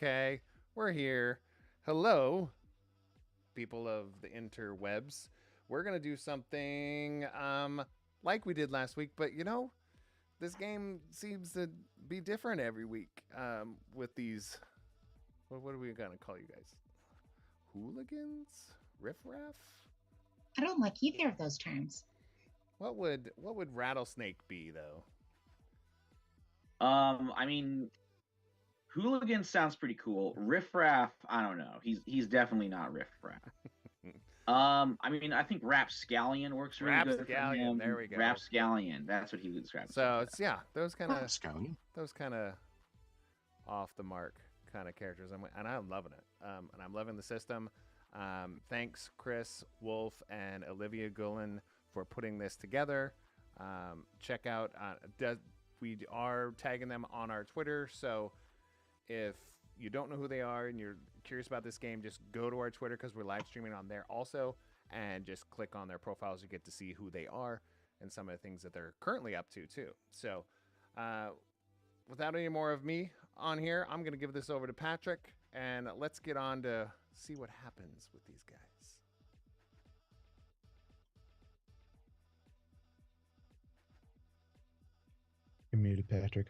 okay. We're here. Hello, people of the interwebs. We're gonna do something like we did last week, but this game seems to be different every week. With these, what are we gonna call you guys? Hooligans? Riffraff? I don't like either of those terms. What would rattlesnake be though? I mean, hooligan sounds pretty cool. Riffraff, I don't know. He's definitely not riffraff. I mean, I think rapscallion works really good for him. There we go. Rapscallion, that's what he would describe. So it's those kind Rapscallion. of off the mark kind of characters, and I'm loving it. And I'm loving the system. Thanks, Chris Wolf and Olivia Gullin for putting this together. Check out. We are tagging them on our Twitter, so if you don't know who they are and you're curious about this game, just go to our Twitter because we're live streaming on there also, and just click on their profiles. You get to see who they are and some of the things that they're currently up to too. So without any more of me on here, I'm going to give this over to Patrick, and let's get on to see what happens with these guys. You're muted, Patrick.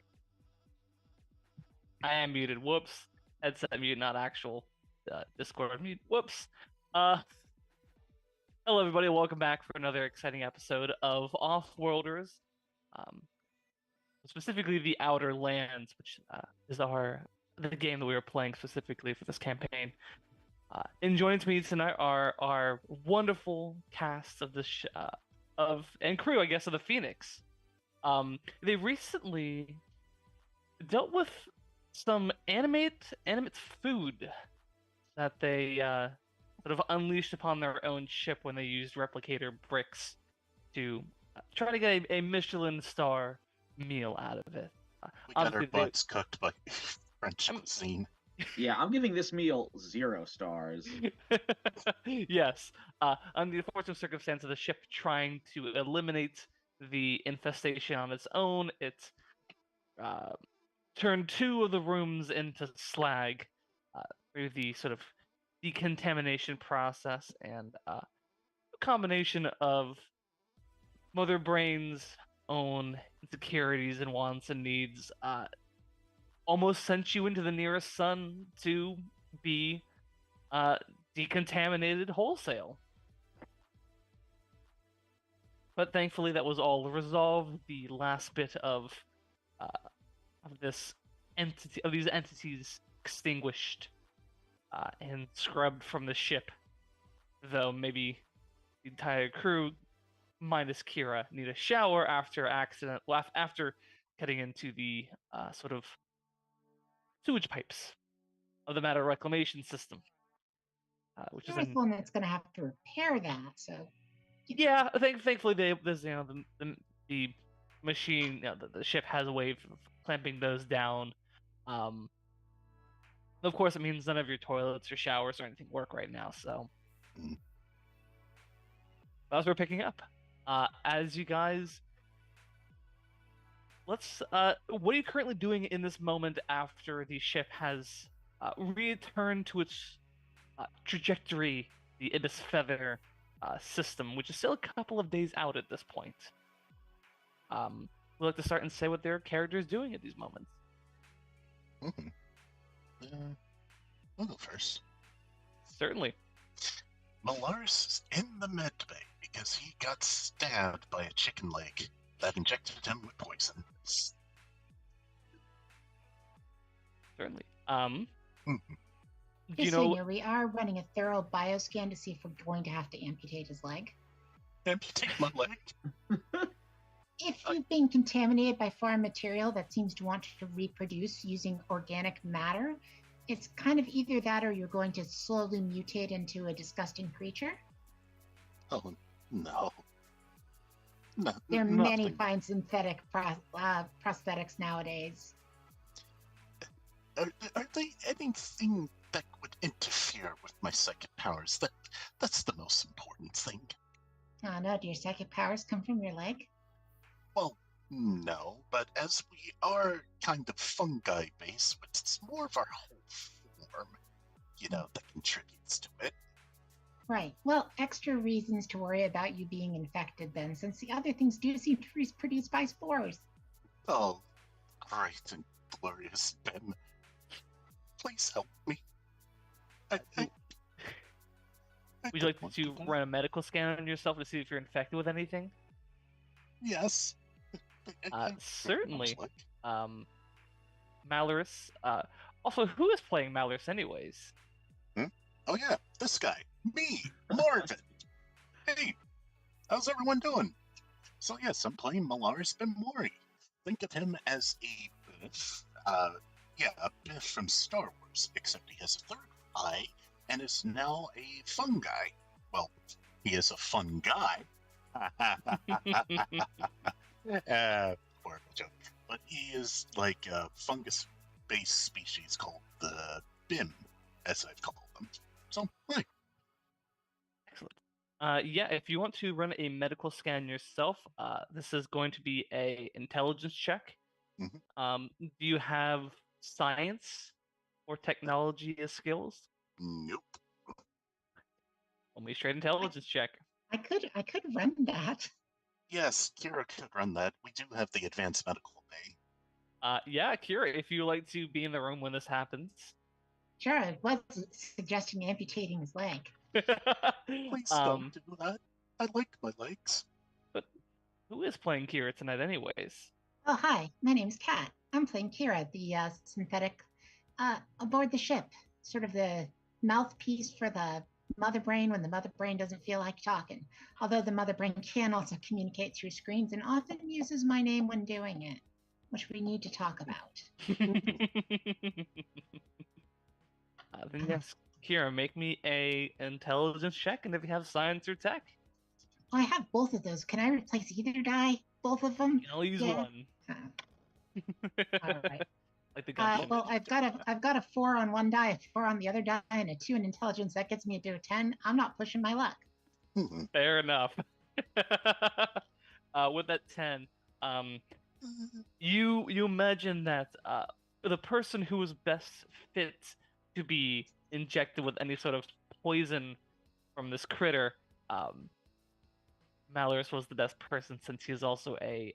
I am muted. Whoops. Headset mute, not actual Discord mute. Whoops. Hello, everybody. Welcome back for another exciting episode of Offworlders. Specifically, the Outerlands, which is the game that we were playing specifically for this campaign. And joining me tonight are our wonderful cast of this and crew, I guess, of the Phoenix. They recently dealt with some animate food that they sort of unleashed upon their own ship when they used replicator bricks to try to get a Michelin star meal out of it. We got our butts cooked by French cuisine. Yeah, I'm giving this meal 0 stars. Yes. On the unfortunate circumstance of the ship trying to eliminate the infestation on its own, it turned 2 of the rooms into slag through the sort of decontamination process, and a combination of Mother Brain's own insecurities and wants and needs almost sent you into the nearest sun to be decontaminated wholesale. But thankfully, that was all resolved. The last bit of these entities extinguished and scrubbed from the ship. Though maybe the entire crew, minus Kira, need a shower after cutting into the sort of sewage pipes of the matter reclamation system, which is the one that's going to have to repair that. So yeah, thankfully the machine, the ship has a way of clamping those down. Of course, it means none of your toilets or showers or anything work right now. So as we're picking up, as you guys, let's. What are you currently doing in this moment after the ship has returned to its trajectory, the Ibis Feather system, which is still a couple of days out at this point? We'd like to start and say what their character is doing at these moments. I'll go first. Certainly. Malaris is in the med bay because he got stabbed by a chicken leg that injected him with poison. Certainly. Just so you know, we are running a thorough bioscan to see if we're going to have to amputate his leg. Amputate my leg? If you've been contaminated by foreign material that seems to want to reproduce using organic matter, it's kind of either that or you're going to slowly mutate into a disgusting creature. Oh, no. There are many fine synthetic prosthetics nowadays. Are they anything that would interfere with my psychic powers? That's the most important thing. Oh no, do your psychic powers come from your leg? Well, no, but as we are kind of fungi-based, it's more of our whole that contributes to it. Right. Well, extra reasons to worry about you being infected then, since the other things do seem to be produced by spores. Oh, great and glorious, Ben. Please help me. I Would you don't like want to die. run a medical scan on yourself to see if you're infected with anything? Yes. I very Certainly. much Malorus. Also, who is playing Malorus anyways? Oh yeah, this guy. Me, Marvin. Hey, how's everyone doing? So yes, I'm playing Malaris Benmori. Think of him as a Biff. A Biff from Star Wars, except he has a third eye and is now a fun guy. Well, he is a fun guy. Horrible joke. But he is like a fungus-based species called the BIM, as I've called them. So, hey. Excellent. If you want to run a medical scan yourself, this is going to be a intelligence check. Do you have science or technology as skills? Nope. Only straight intelligence check. I could run that. Yes, Kira could run that. We do have the advanced medical bay. Kira, if you like to be in the room when this happens. Sure, I was suggesting amputating his leg. Please don't do that. I like my legs. But who is playing Kira tonight anyways? Oh, hi. My name's Kat. I'm playing Kira, the synthetic aboard the ship. Sort of the mouthpiece for the mother brain when the mother brain doesn't feel like talking. Although the mother brain can also communicate through screens and often uses my name when doing it, which we need to talk about. Then yes, Kira, make me a intelligence check, and if you have science or tech. I have both of those. Can I replace either die? Both of them? You can only use one. All right. Like the gun. Well, I've got a 4 on one die, a 4 on the other die, and a 2 in intelligence. That gets me to a 10. I'm not pushing my luck. Fair enough. With that 10, you imagine that the person who was best fit to be injected with any sort of poison from this critter, Malorus was the best person since he is also a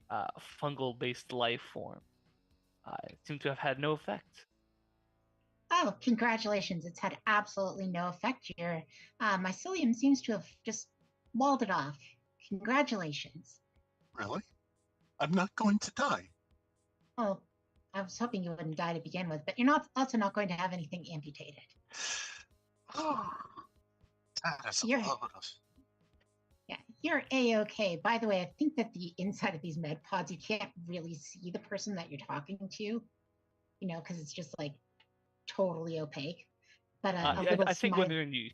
fungal-based life form. It seemed to have had no effect. Oh, congratulations. It's had absolutely no effect here. Mycelium seems to have just walled it off. Congratulations. Really? I'm not going to die. Oh, I was hoping you wouldn't die to begin with, but you're also not going to have anything amputated. That is a load of... Yeah, you're A-okay. By the way, I think that the inside of these med pods, you can't really see the person that you're talking to, because it's just like totally opaque. But I think when they're in use,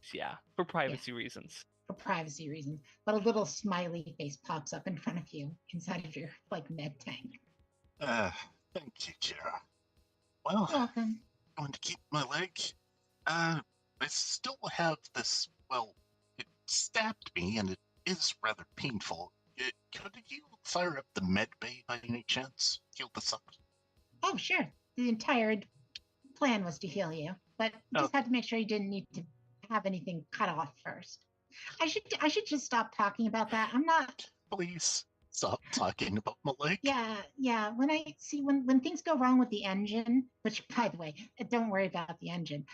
for privacy reasons. For privacy reasons. But a little smiley face pops up in front of you inside of your med tank. Thank you, Kira. Well, welcome. I'm going to keep my leg. I still have this, it stabbed me and it is rather painful. Could you fire up the med bay by any chance? Heal this up? Oh, sure. The entire plan was to heal you, but just had to make sure you didn't need to have anything cut off first. I should just stop talking about that. I'm not... Please stop talking about my leg. Yeah. When things go wrong with the engine, which, by the way, don't worry about the engine.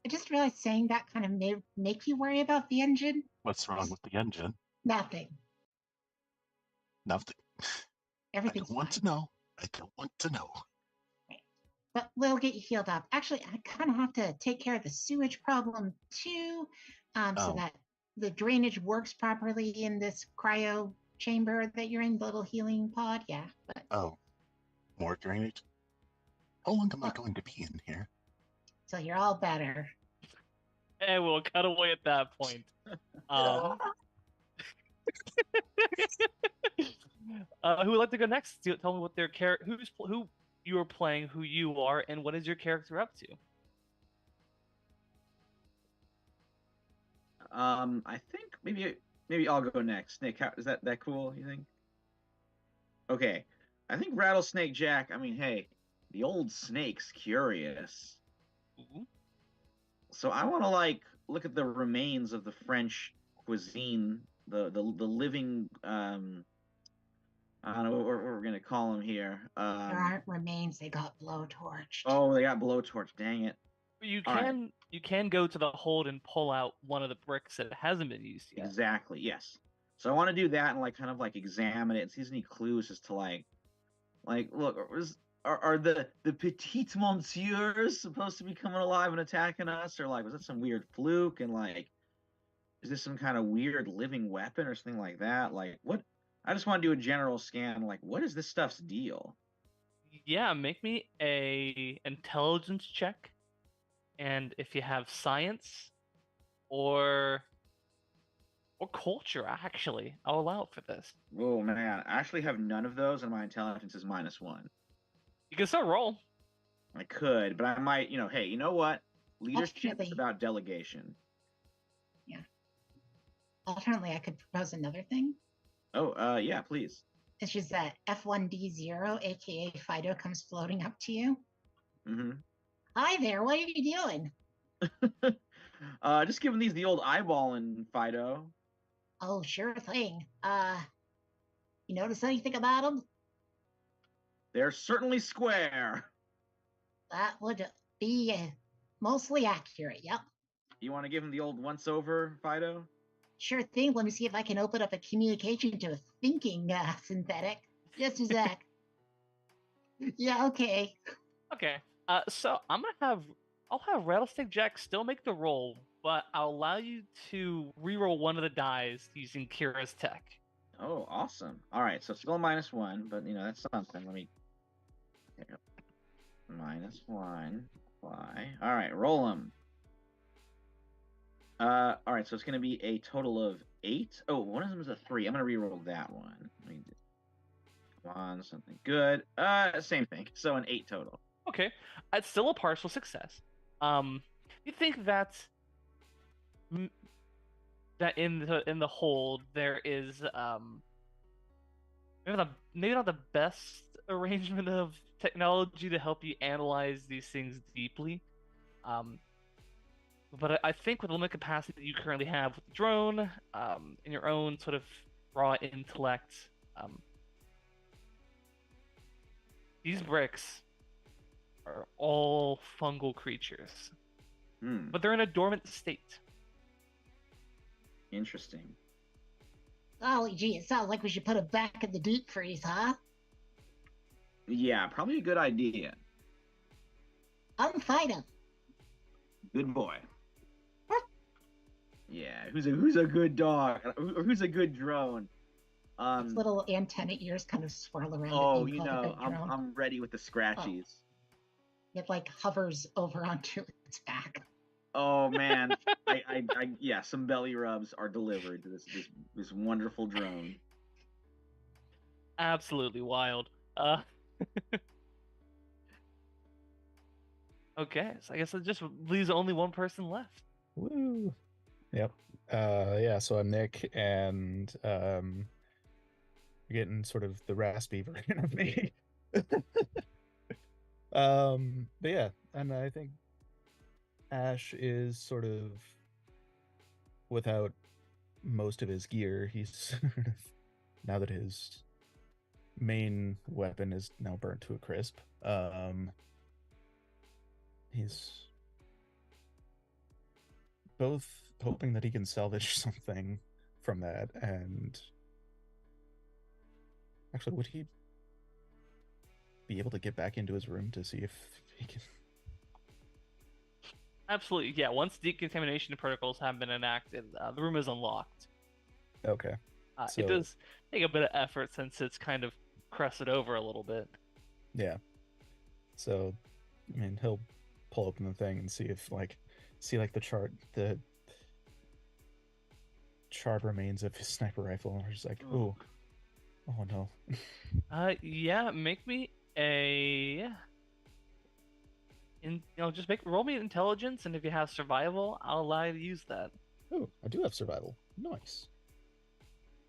I just realized saying that kind of may make you worry about the engine. What's wrong with the engine? Nothing. Everything's I don't want to know. I don't want to know. Right. But we'll get you healed up. Actually, I kind of have to take care of the sewage problem too, so that the drainage works properly in this cryo chamber that you're in, the little healing pod. Yeah. But... more drainage? How long am I going to be in here? So you're all better. And we'll cut away at that point. Who would like to go next? Tell me what their who you are playing, who you are, and what is your character up to? I think maybe I'll go next. Nick, is that cool? You think? Okay, I think Rattlesnake Jack. I mean, hey, the old snake's curious. Ooh. So I want to look at the remains of the French cuisine, the living. I don't know what we're gonna call them here. There aren't remains. They got blowtorched. Oh, they got blowtorch. Dang it! You All right, can go to the hold and pull out one of the bricks that hasn't been used yet. exactly. Yes. So I want to do that and kind of examine it and see if there's any clues as to look, are the petite monsieurs supposed to be coming alive and attacking us, or was that some weird fluke? And is this some kind of weird living weapon or something like that? What? I just want to do a general scan. What is this stuff's deal? Yeah, make me a intelligence check, and if you have science or culture, actually, I'll allow it for this. Oh man, I actually have none of those, and my intelligence is -1. You can still roll. I could, but I might. Hey, you know what? Leadership is Alternately. about delegation. Yeah. Alternately, I could propose another thing. Oh, yeah, please. It's just that F1D0, aka Fido, comes floating up to you. Mm-hmm. Hi there, what are you doing? Just giving these the old eyeballing, Fido. Oh, sure thing. You notice anything about them? They're certainly square. That would be mostly accurate, yep. You want to give him the old once-over, Fido? Sure thing. Let me see if I can open up a communication to a thinking synthetic. Just a sec. Yeah, okay. Okay. So I'll have Rattlesnake Jack still make the roll, but I'll allow you to reroll one of the dice using Kira's tech. Oh, awesome. All right, so still -1, but that's something. Let me -1. Apply. All right, roll them. All right, so it's going to be a total of 8. Oh, one of them is a 3. I'm going to re-roll that one. Come on, something good. Same thing. So an 8 total. Okay, it's still a partial success. You think that in the hold there is maybe not the best arrangement of technology to help you analyze these things deeply. But I think with the limited capacity that you currently have with the drone, and your own sort of raw intellect, these bricks are all fungal creatures. But they're in a dormant state. Interesting. Golly gee, it sounds like we should put it back in the deep freeze, huh? Yeah, probably a good idea. I'm Fido. Good boy. Yeah, who's a good dog? Who's a good drone? Its little antenna ears kind of swirl around. Oh, I'm ready with the scratchies. It hovers over onto its back. Oh man, yeah, some belly rubs are delivered to this wonderful drone. Absolutely wild. Okay, so I guess it just leaves only one person left. Woo. Yep. Yeah, so I'm Nick, and you're getting sort of the raspy version of me. But yeah, and I think Ash is sort of without most of his gear. He's sort of, now that his main weapon is now burnt to a crisp, he's both hoping that he can salvage something from that, and actually, would he be able to get back into his room to see if he can? Absolutely, yeah. Once decontamination protocols have been enacted, the room is unlocked. Okay. It does take a bit of effort since it's kind of crusted over a little bit. Yeah. So, I mean, he'll pull open the thing and see if, the charred remains of his sniper rifle, and he's like, oh no. Yeah, make me roll me intelligence, and if you have survival, I'll allow you to use that. Oh, I do have survival. Nice.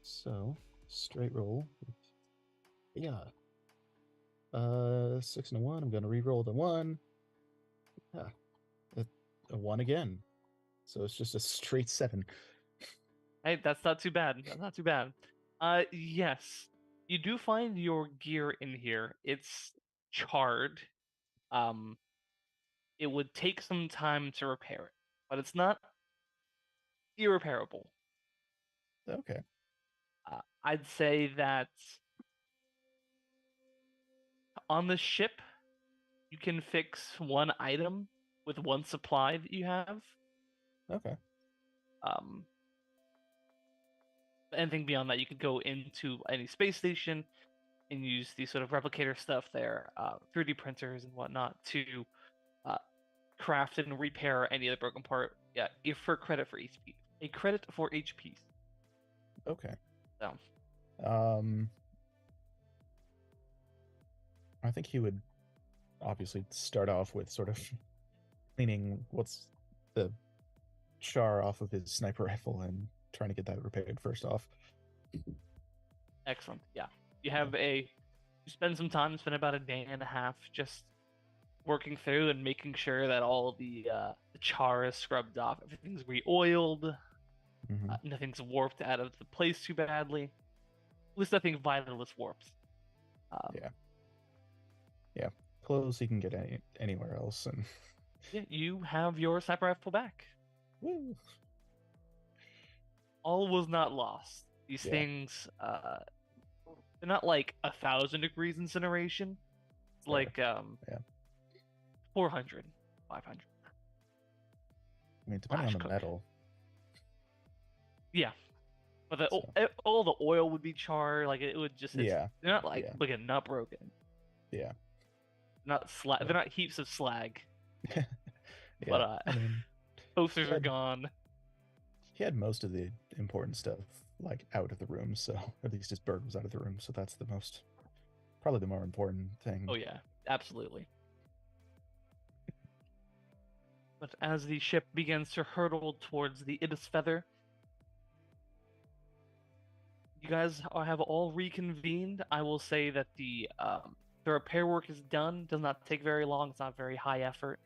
So, straight roll. Yeah. 6 and a 1. I'm gonna re-roll the 1. Yeah. a 1 again. So it's just a straight 7. Hey, that's not too bad. That's not too bad. Yes, you do find your gear in here. It's charred. Um, it would take some time to repair it, but it's not irreparable. Okay. I'd say that on the ship, you can fix one item with one supply that you have. Okay. Anything beyond that, you could go into any space station and use the sort of replicator stuff there, 3D printers and whatnot, to craft and repair any other broken part. Yeah, for credit for HP. A credit for HPs. Okay. So. I think he would obviously start off with sort of cleaning what's the char off of his sniper rifle and trying to get that repaired first off. Excellent. Yeah. You spend some time, spend about a day and a half just working through and making sure that all the char is scrubbed off, everything's re-oiled, nothing's warped out of the place too badly. At least nothing vital is warped. Yeah. Clothes he can get anywhere else, and yeah, you have your sniper rifle back. woo. All was not lost. These things, they're not like 1,000 degrees incineration. It's like 400, 500. I mean, depending on the metal. Yeah, but all the oil would be charred. Like it would just. They're not like not broken. Yeah. Not slag. They're not heaps of slag. Yeah, But I mean, posters are gone. He had most of the important stuff like out of the room, so at least his bird was out of the room, so that's probably the more important thing. Oh yeah, absolutely. But as the ship begins to hurtle towards the Ibis Feather, you guys have all reconvened. I will say that the repair work is done. Does not take very long. It's not very high effort.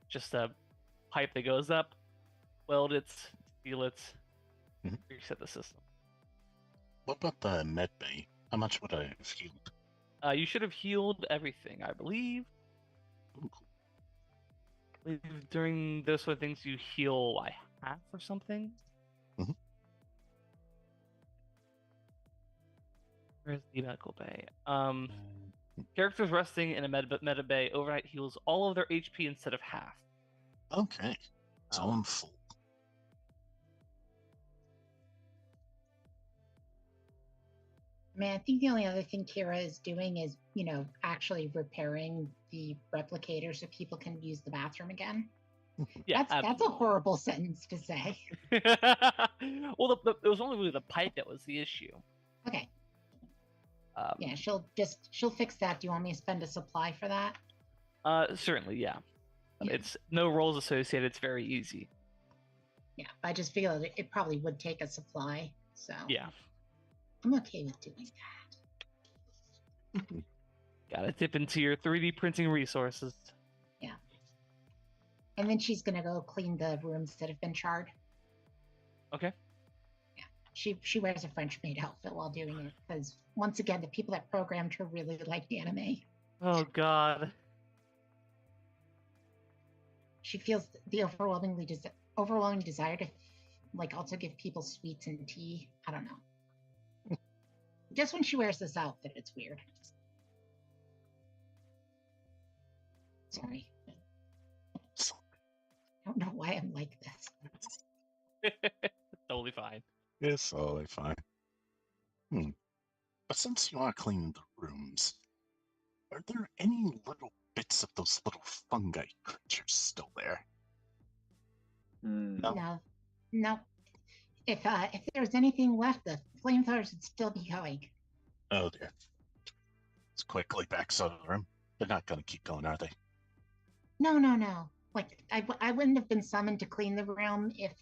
Just a pipe that goes up, weld it, seal it, reset the system. What about the med bay? How much would I have healed? You should have healed everything, I believe. Ooh. During those sort of things, you heal by half or something. Where's the medical bay? Characters resting in a meta bay overnight heals all of their HP instead of half. Okay, so I'm full. Man, I think the only other thing Kira is doing is, actually repairing the replicator so people can use the bathroom again. Yeah, that's a horrible sentence to say. Well, it was only really the pipe that was the issue. Okay. Yeah, she'll fix that. Do you want me to spend a supply for that? Certainly, yeah. It's no rolls associated. It's very easy. Yeah, I just feel that it probably would take a supply, so yeah, I'm okay with doing that. Gotta dip into your 3D printing resources. Yeah. And then she's gonna go clean the rooms that have been charred. Okay. Yeah. She wears a French maid outfit while doing it because once again the people that programmed her really liked anime. Oh God. She feels the overwhelming desire to also give people sweets and tea. I don't know. Just when she wears this outfit, it's weird. Sorry. I don't know why I'm like this. Totally fine. It's totally fine. But since you are cleaning the rooms, are there any little bits of those little fungi creatures still there? No. If there was anything left, the flamethrowers would still be going. Oh dear. Let's quickly back out of the room. They're not going to keep going, are they? No. I wouldn't have been summoned to clean the room if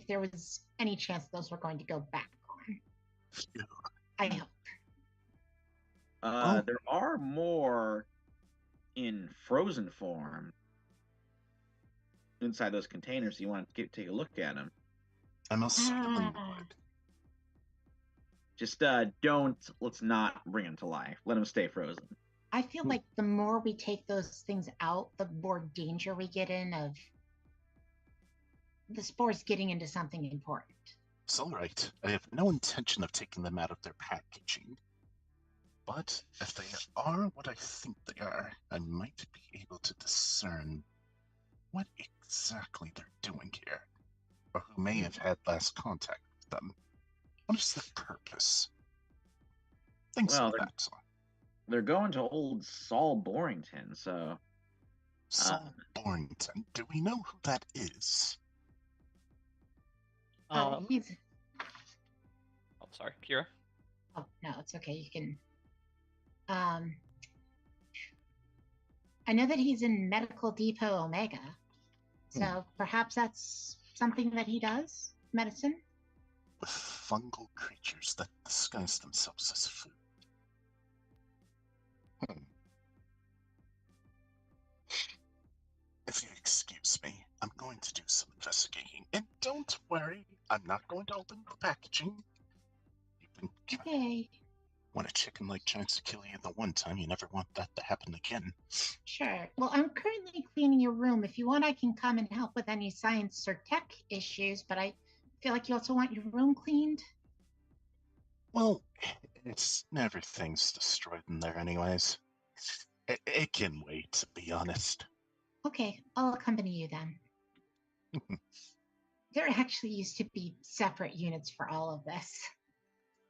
there was any chance those were going to go back on. Phew. I hope. There are more in frozen form. inside those containers. You want to take a look at them. I most certainly Ah. would. Just let's not bring them to life. Let them stay frozen. I feel like the more we take those things out, the more danger we get in of the spores getting into something important. It's all right. I have no intention of taking them out of their packaging. But if they are what I think they are, I might be able to discern what exactly they're doing here, or who may have had last contact with them. What is their purpose? Things Well, like that. So. They're going to old Saul Borrington, so. Saul Borrington. Do we know who that is? He's. Oh, sorry, Kira. Oh no, it's okay. You can. I know that he's in Medical Depot Omega, so perhaps that's something that he does. Medicine. With fungal creatures that disguise themselves as food. If you excuse me, I'm going to do some investigating. And don't worry, I'm not going to open the packaging. Okay. When a chicken like tries to kill you the one time, you never want that to happen again. Sure. Well, I'm currently cleaning your room. If you want, I can come and help with any science or tech issues, but I feel like you also want your room cleaned. Well, it's everything's destroyed in there anyways. It can wait, to be honest. Okay, I'll accompany you then. There actually used to be separate units for all of this.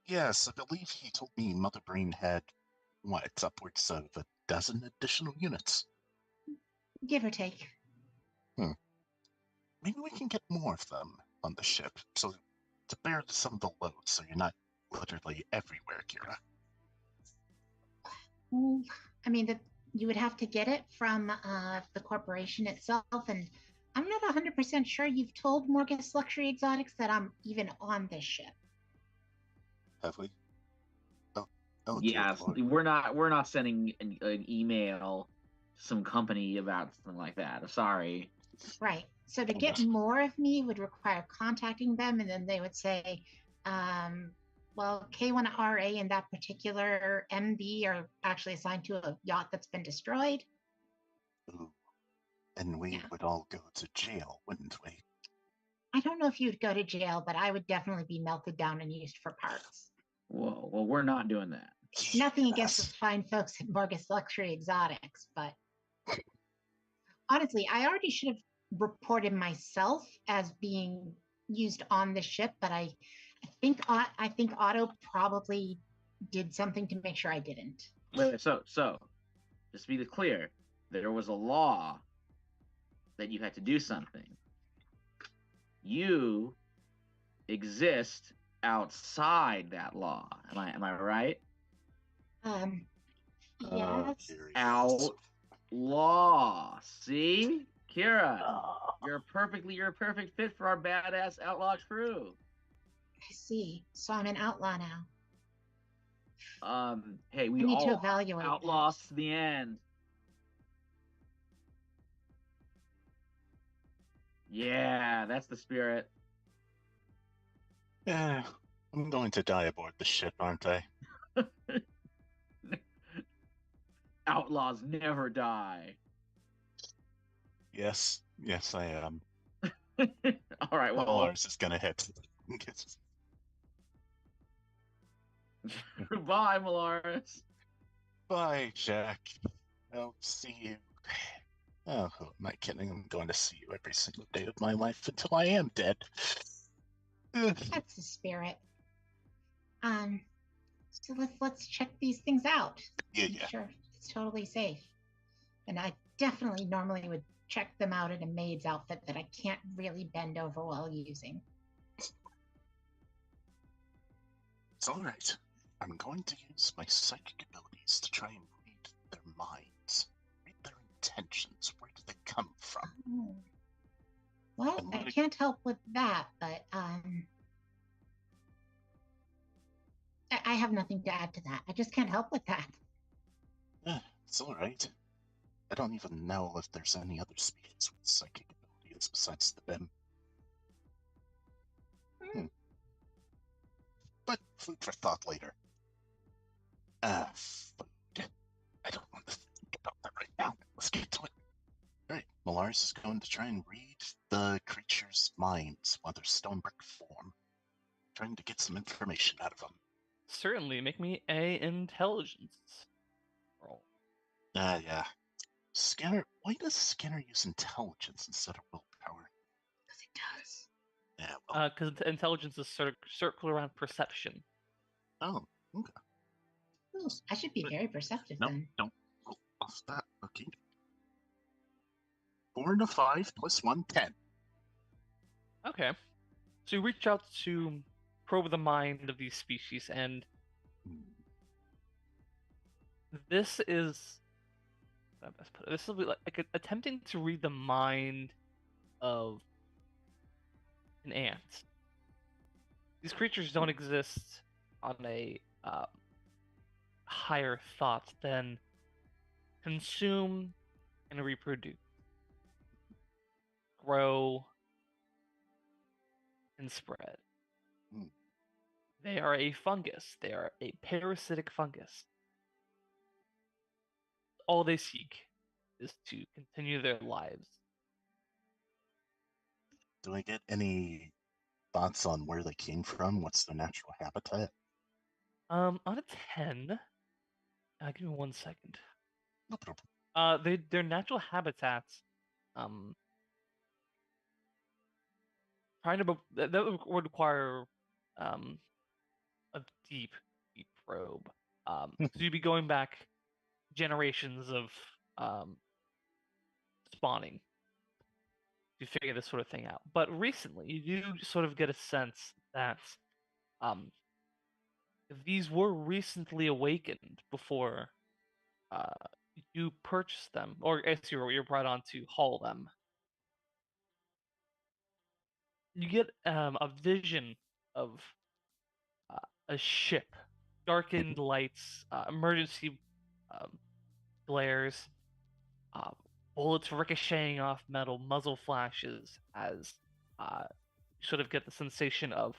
Yes, I believe he told me Mother Brain had, upwards of a dozen additional units. Give or take. Maybe we can get more of them on the ship, so to bear some of the load, so you're not literally everywhere, Kira. Well, I mean, you would have to get it from the corporation itself, and I'm not 100% sure you've told Morgus Luxury Exotics that I'm even on this ship. Have we? Oh, Yeah, dear we're not sending an email to some company about something like that. I'm sorry. Right. So to get more of me would require contacting them, and then they would say, well, K1RA and that particular MB are actually assigned to a yacht that's been destroyed. Ooh. And we would all go to jail, wouldn't we? I don't know if you'd go to jail, but I would definitely be melted down and used for parts. Whoa, well, we're not doing that. Nothing against the fine folks at Morgus Luxury Exotics, but honestly, I already should have reported myself as being used on the ship, but I think Otto probably did something to make sure I didn't. Wait, so just to be clear, there was a law that you had to do something. You exist outside that law. Am I right? Yes. Outlaw. See? Kira, you're a perfect fit for our badass outlaw crew. I see. So I'm an outlaw now. Hey, we need all to evaluate outlaws to the end. Yeah, that's the spirit. Yeah, I'm going to die aboard the ship, aren't I? Outlaws never die. Yes, I am. All right, well, Lars is gonna hit. Goodbye, Malaris. Bye, Jack. I'll see you. Oh, who am I kidding? I'm going to see you every single day of my life until I am dead. That's the spirit. So let's check these things out. Yeah. Sure, it's totally safe. And I definitely normally would check them out in a maid's outfit that I can't really bend over while using. It's all right. I'm going to use my psychic abilities to try and read their minds, read their intentions. Where do they come from? Oh. Well, I can't help with that, but I have nothing to add to that. I just can't help with that. Yeah, it's all right. I don't even know if there's any other species with psychic ability is besides the bin. But food for thought later. Food. I don't want to think about that right now. Let's get to it. Alright, Malaris is going to try and read the creature's minds while they're still in brick form. Trying to get some information out of them. Certainly, make me a intelligence roll. Yeah. Scanner, why does Scanner use intelligence instead of willpower? Because it does. Yeah, well, Because intelligence is sort of circle around perception. oh, okay. Ooh, I should be very perceptive No, then. don't go off that. Okay. 4 to 5 plus 1, 10. Okay. So you reach out to probe the mind of these species, and this is how do I best put it? This will be like attempting to read the mind of an ant. These creatures don't exist on a higher thought than consume and reproduce, grow and spread. Hmm. They are a fungus. They are a parasitic fungus. All they seek is to continue their lives. Do I get any thoughts on where they came from? What's their natural habitat? On a 10, give me 1 second. No problem. Their natural habitats, that would require, a deep probe. So you'd be going back generations of, spawning to figure this sort of thing out. But recently, you do sort of get a sense that, these were recently awakened before, you purchased them, or as you're brought on to haul them. You get a vision of a ship, darkened lights, emergency glares, bullets ricocheting off metal, muzzle flashes as you sort of get the sensation of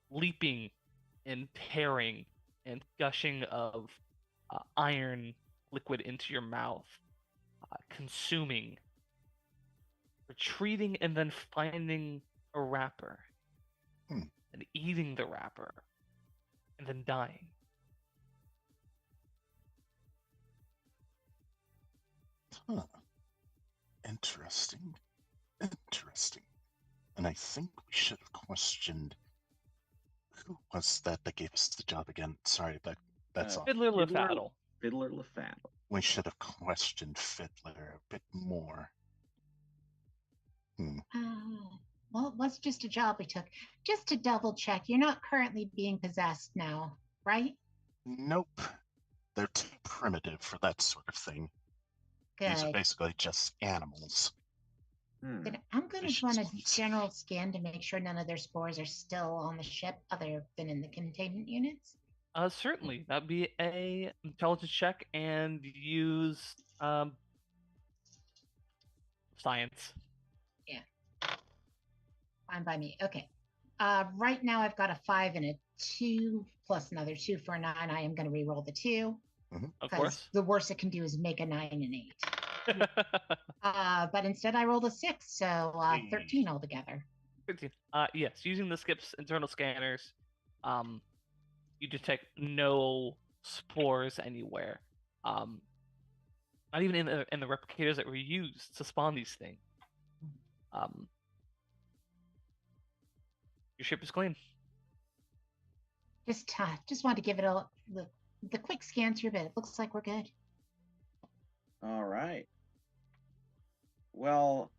leaping and tearing and gushing of iron liquid into your mouth, consuming, retreating, and then finding a wrapper, and eating the wrapper, and then dying. Huh. Interesting. And I think we should have questioned who was that gave us the job again. Sorry, that's all. Fiddler Lefaddle. Fiddler Lefaddle. We should have questioned Fiddler a bit more. Well, it was just a job we took. Just to double check, you're not currently being possessed now, right? Nope. They're too primitive for that sort of thing. Good. These are basically just animals. Then I'm going to run a general scan to make sure none of their spores are still on the ship other than in the containment units. Certainly. That'd be a intelligence check and use science. Yeah. Fine by me. Okay. Right now I've got a 5 and a 2 plus another 2 for a 9. I am going to re-roll the 2. Of course. The worst it can do is make a 9 and 8. But instead I rolled a 6, so 13 altogether. 13. Yes, using the Skip's internal scanners, you detect no spores anywhere. Not even in the replicators that were used to spawn these things. Your ship is clean. Just want to give it the quick scan through, but it looks like we're good. All right. Well,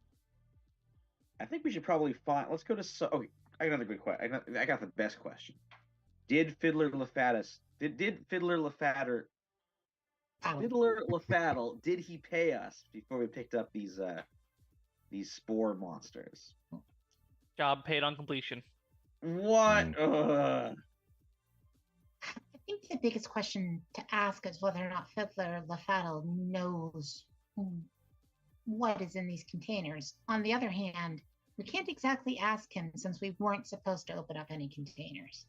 I think we should probably find. Let's go to. Okay, I got another good question. I got the best question. Did Fiddler Lefaddle? Did Fiddler Lefaddle? Did he pay us before we picked up these spore monsters? Job paid on completion. What? I think the biggest question to ask is whether or not Fiddler Lefaddle knows what is in these containers. On the other hand, we can't exactly ask him since we weren't supposed to open up any containers.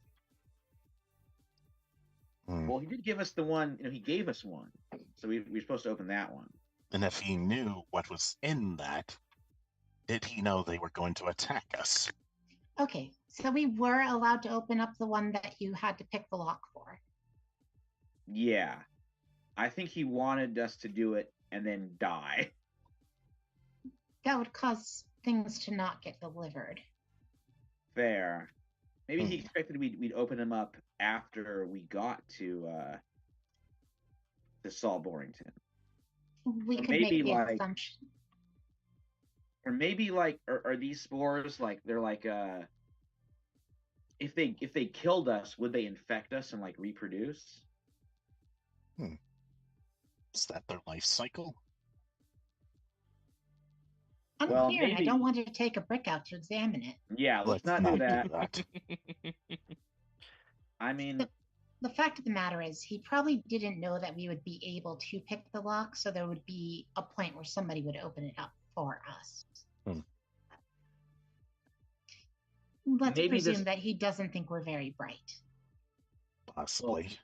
Well, he did give us the one. He gave us one, so we were supposed to open that one. And if he knew what was in that, did he know they were going to attack us? Okay, so we were allowed to open up the one that you had to pick the lock for. Yeah, I think he wanted us to do it and then die. That would cause things to not get delivered. Fair. Maybe he expected we'd open him up after we got to Saul Borrington. We Or could maybe, make the like- assumption. Or maybe like are these spores like they're like if they killed us, would they infect us and like reproduce? Is that their life cycle? Unclear, well, and I maybe- don't want to take a brick out to examine it. Yeah, let's not do that. that. I mean, The fact of the matter is, he probably didn't know that we would be able to pick the lock, so there would be a point where somebody would open it up for us. Let's Maybe presume this- that he doesn't think we're very bright. Possibly.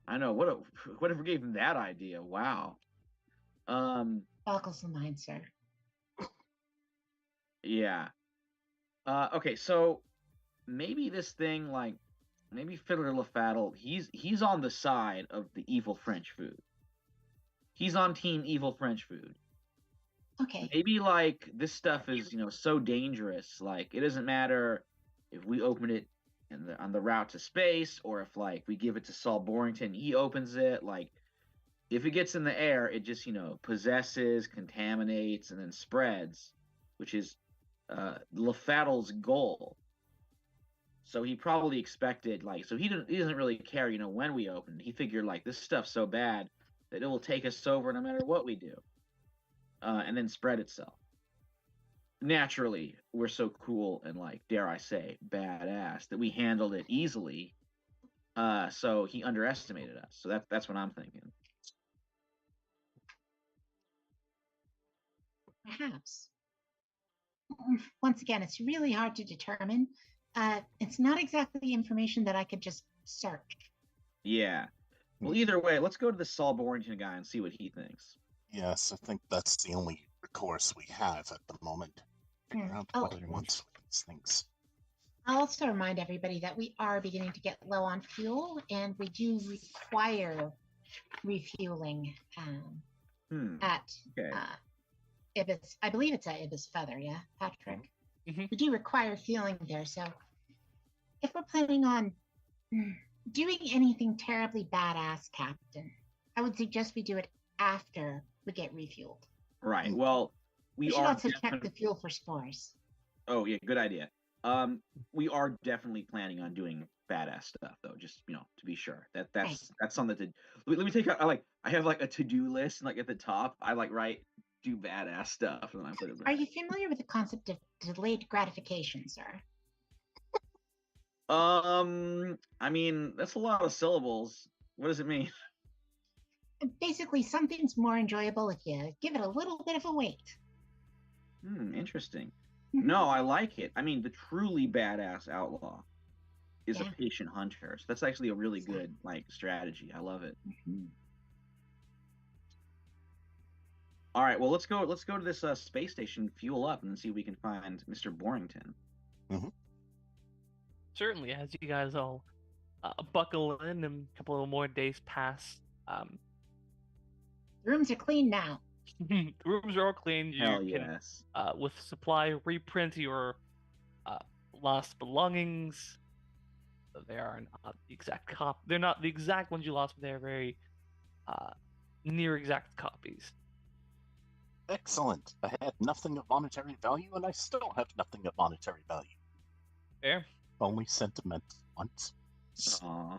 I know whatever gave him that idea. Wow. Boggles the mind, sir. Yeah. Okay, so maybe this thing like maybe Fiddler LaFaddle, he's on the side of the evil French food. He's on team evil French food. Okay. Maybe like this stuff is, so dangerous. Like it doesn't matter if we open it on the route to space or if like we give it to Saul Borrington, he opens it. Like if it gets in the air, it just, possesses, contaminates, and then spreads, which is LaFaddle's goal. So he probably expected so he doesn't really care, when we open. He figured like this stuff's so bad that it will take us over no matter what we do. And then spread itself. Naturally, we're so cool and dare I say, badass that we handled it easily. So he underestimated us. So that's what I'm thinking. Perhaps. Once again, it's really hard to determine. It's not exactly information that I could just search. Yeah. Well, either way, let's go to the Saul Borrington guy and see what he thinks. Yes, I think that's the only recourse we have at the moment. Figure out Oh. what he wants with these things. I'll also remind everybody that we are beginning to get low on fuel, and we do require refueling at Okay. Ibis. I believe it's at Ibis Feather, yeah, Patrick? Mhm. We do require fueling there, so if we're planning on doing anything terribly badass, Captain, I would suggest we do it after we get refueled. Right. Well, We we should are also check the definitely- fuel for spores. Oh yeah, good idea. We are definitely planning on doing badass stuff though, just to be sure. That's something to let me take out I have like a to-do list and at the top I write do badass stuff and then I put it back. Are you familiar with the concept of delayed gratification, sir? I mean, that's a lot of syllables. What does it mean? Basically, something's more enjoyable if you give it a little bit of a wait. Interesting. Mhm. No, I like it. I mean, the truly badass outlaw is Yeah. a patient hunter. So that's actually a really good strategy. I love it. Mhm. All right, well let's go to this space station, fuel up, and then see if we can find Mr. Borrington. Certainly, as you guys all buckle in and a couple of more days pass, The rooms are clean now. the rooms are all clean. You Hell can, yes. with supply, reprint your lost belongings. They are not the exact They're not the exact ones you lost, but they're very near exact copies. Excellent. I had nothing of monetary value, and I still have nothing of monetary value. Fair. Only sentimental ones. Aw.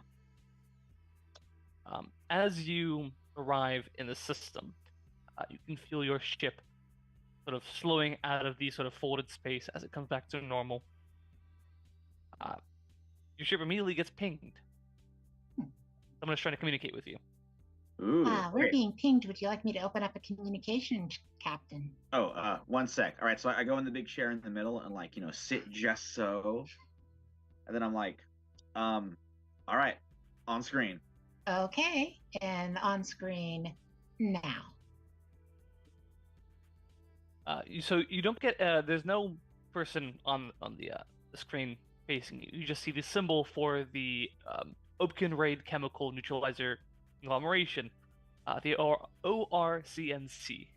As you arrive in the system, you can feel your ship sort of slowing out of the sort of folded space as it comes back to normal. Your ship immediately gets pinged. Someone is trying to communicate with you. Ooh. We're Okay. being pinged. Would you like me to open up a communication, Captain? Oh, 1 sec. All right, so I go in the big chair in the middle and like sit just so, and then I'm like, all right, on screen. Okay, and on screen now. So you don't get there's no person on the screen facing you. You just see the symbol for the Opkin Raid Chemical Neutralizer Conglomeration, the ORCNC.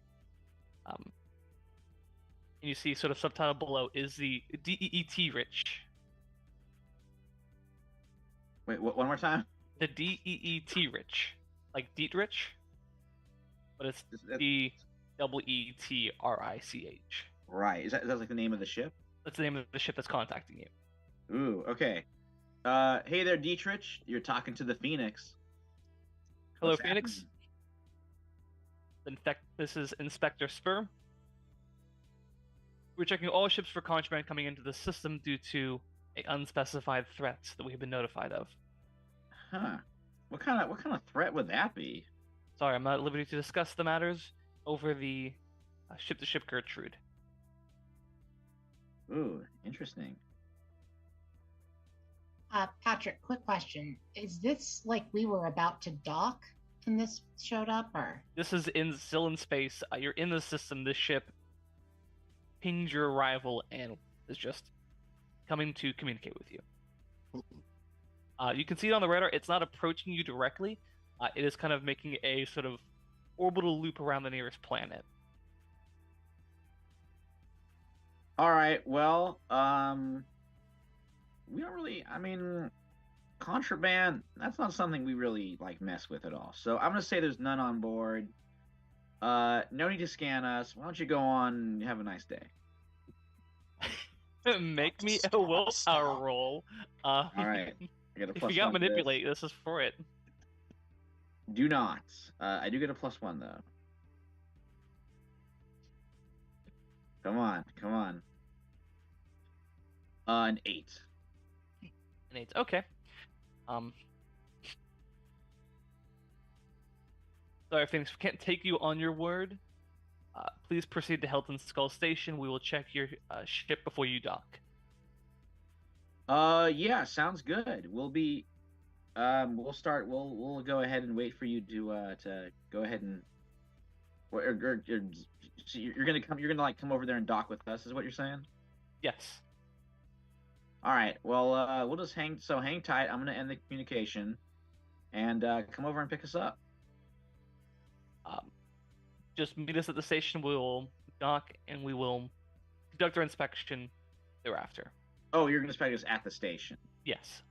And you see sort of subtitle below is the DEET Rich. Wait, one more time. The DEET Rich, like Dietrich, but it's Is DEETRICH. Right. Is that like the name of the ship? That's the name of the ship that's contacting you. Ooh, okay. Hey there, Dietrich. You're talking to the Phoenix. Hello, What's Phoenix. This is Inspector Spur. We're checking all ships for contraband coming into the system due to an unspecified threat that we have been notified of. happening? Huh. What kind of threat would that be? Sorry, I'm not at liberty to discuss the matters over the ship-to-ship Gertrude. Ooh, interesting. Patrick, quick question. Is this like we were about to dock and this showed up, or? This is still in space. You're in the system. This ship pinged your arrival and is just coming to communicate with you. You can see it on the radar. It's not approaching you directly. It is kind of making a sort of orbital loop around the nearest planet. All right. Well, we don't really. I mean, contraband. That's not something we really like mess with at all. So I'm gonna say there's none on board. No need to scan us. Why don't you go on and have a nice day? Make me a willpower roll. All right. I get a If plus you got one to this. manipulate, this is for it. Do not. I do get a +1 though. Come on. An 8. An 8. Okay. Sorry, Phoenix, we can't take you on your word. Please proceed to Helton Skull Station. We will check your ship before you dock. Yeah, sounds good. We'll be, we'll start. We'll go ahead and wait for you to go ahead and, so you're gonna come. You're gonna like come over there and dock with us. Is what you're saying? Yes. All right. Well, we'll just hang. So hang tight. I'm gonna end the communication, and come over and pick us up. Just meet us at the station. We'll dock and we will conduct our inspection thereafter. Oh, you're gonna expect us at the station. Yes.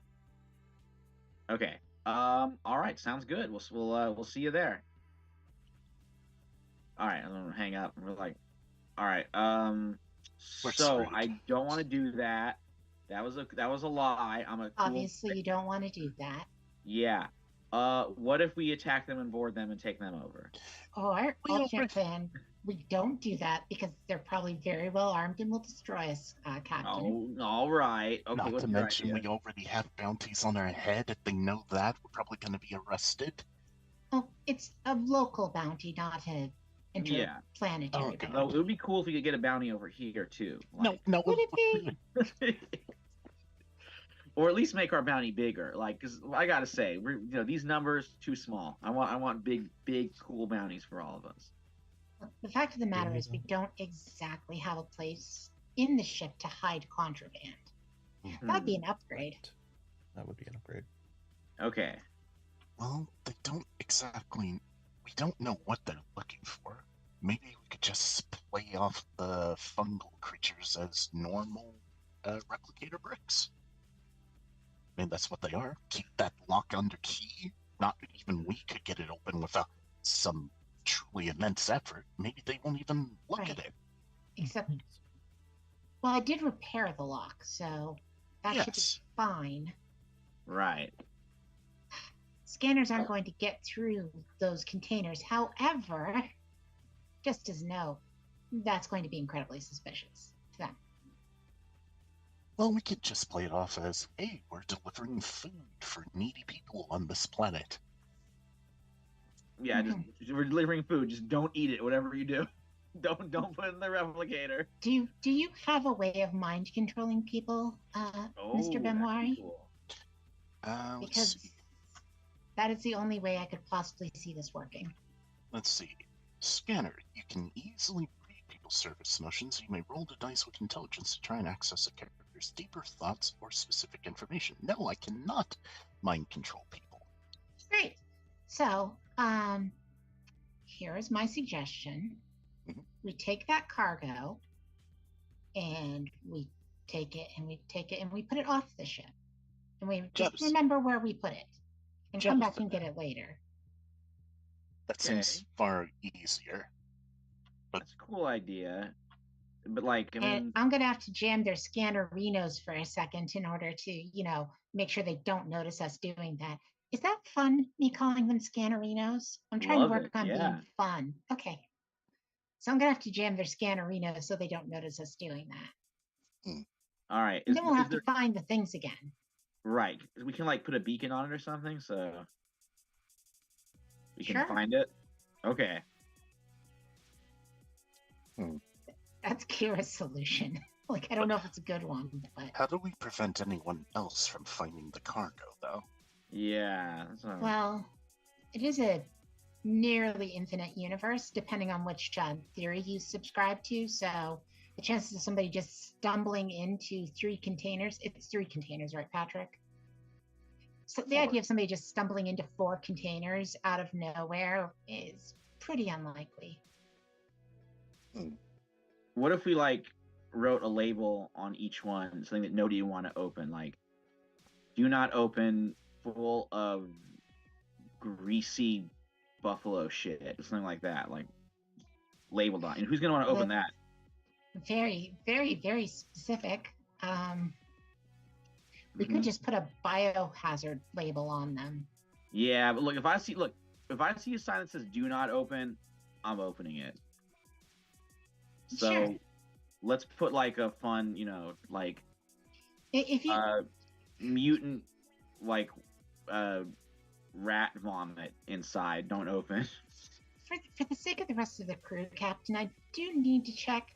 Okay. All right. Sounds good. We'll see you there. All right. I'm gonna hang up. We're like, all right. We're So screwed. I don't want to do that. That was a lie. I'm a cool. Obviously, you don't want to do that. Yeah. What if we attack them and board them and take them over? Or We don't alternate plan, we don't do that because they're probably very well armed and will destroy us, Captain. Oh, all right. Okay. Not what's to your mention, idea? we already have bounties on our head. If they know that, we're probably going to be arrested. Oh, it's a local bounty, not a Yeah. interplanetary Okay. So bounty. it would be cool if we could get a bounty over here too. No. Would it be? Or at least make our bounty bigger. Like, cause I gotta say, these numbers too small. I want big, cool bounties for all of us. The fact of the matter is, we don't exactly have a place in the ship to hide contraband. That'd be an upgrade. That would be an upgrade. Okay. Well, they don't exactly. We don't know what they're looking for. Maybe we could just play off the fungal creatures as normal replicator bricks. I mean, that's what they are. Keep that lock under key. Not even we could get it open without some truly immense effort. Maybe they won't even look at Right. it. Except, well, I did repair the lock, so that should be Yes. fine. Right. Scanners aren't going to get through those containers. However, just as a note, that's going to be incredibly suspicious to them. Well, we could just play it off as, hey, we're delivering food for needy people on this planet. Yeah, just we're delivering food. Just don't eat it. Whatever you do, don't put it in the replicator. Do you have a way of mind controlling people, Mr. Benoit? Cool. Let's Because see. that is the only way I could possibly see this working. Let's see. Scanner. You can easily read people's surface motions. You may roll the dice with intelligence to try and access a character's deeper thoughts or specific information. No, I cannot mind control people. Great. So, here is my suggestion. Mhm. We take that cargo and we take it and we put it off the ship. And we just Jealous. remember where we put it and come Jealous back and of get it later. That seems far easier. That's a cool idea. But like, I And mean, I'm gonna have to jam their scannerinos for a second in order to, make sure they don't notice us doing that. Is that fun, me calling them scannerinos? I'm trying Love to work it, on yeah. being fun. Okay. So I'm gonna have to jam their scannerinos so they don't notice us doing that. all right. And then we'll have to find the things again. Right. We can like put a beacon on it or something, so we can Sure. find it. Okay. That's Kira's solution. Like, I don't know if it's a good one, but How do we prevent anyone else from finding the cargo, though? Yeah. That's what I'm- well, it is a nearly infinite universe, depending on which theory you subscribe to. So the chances of somebody just stumbling into 3 containers, it's 3 containers, right, Patrick? So the 4. idea of somebody just stumbling into 4 containers out of nowhere is pretty unlikely. What if we like wrote a label on each one, something that nobody want to open, like "Do not open, full of greasy buffalo shit," something like that, like labeled on. And who's gonna want to open that? Very, very, very specific. We Mhm. could just put a biohazard label on them. Yeah, but if I see a sign that says "Do not open," I'm opening it. So Sure. let's put like a fun, like If you mutant, like rat vomit inside. Don't open. for the sake of the rest of the crew, Captain, I do need to check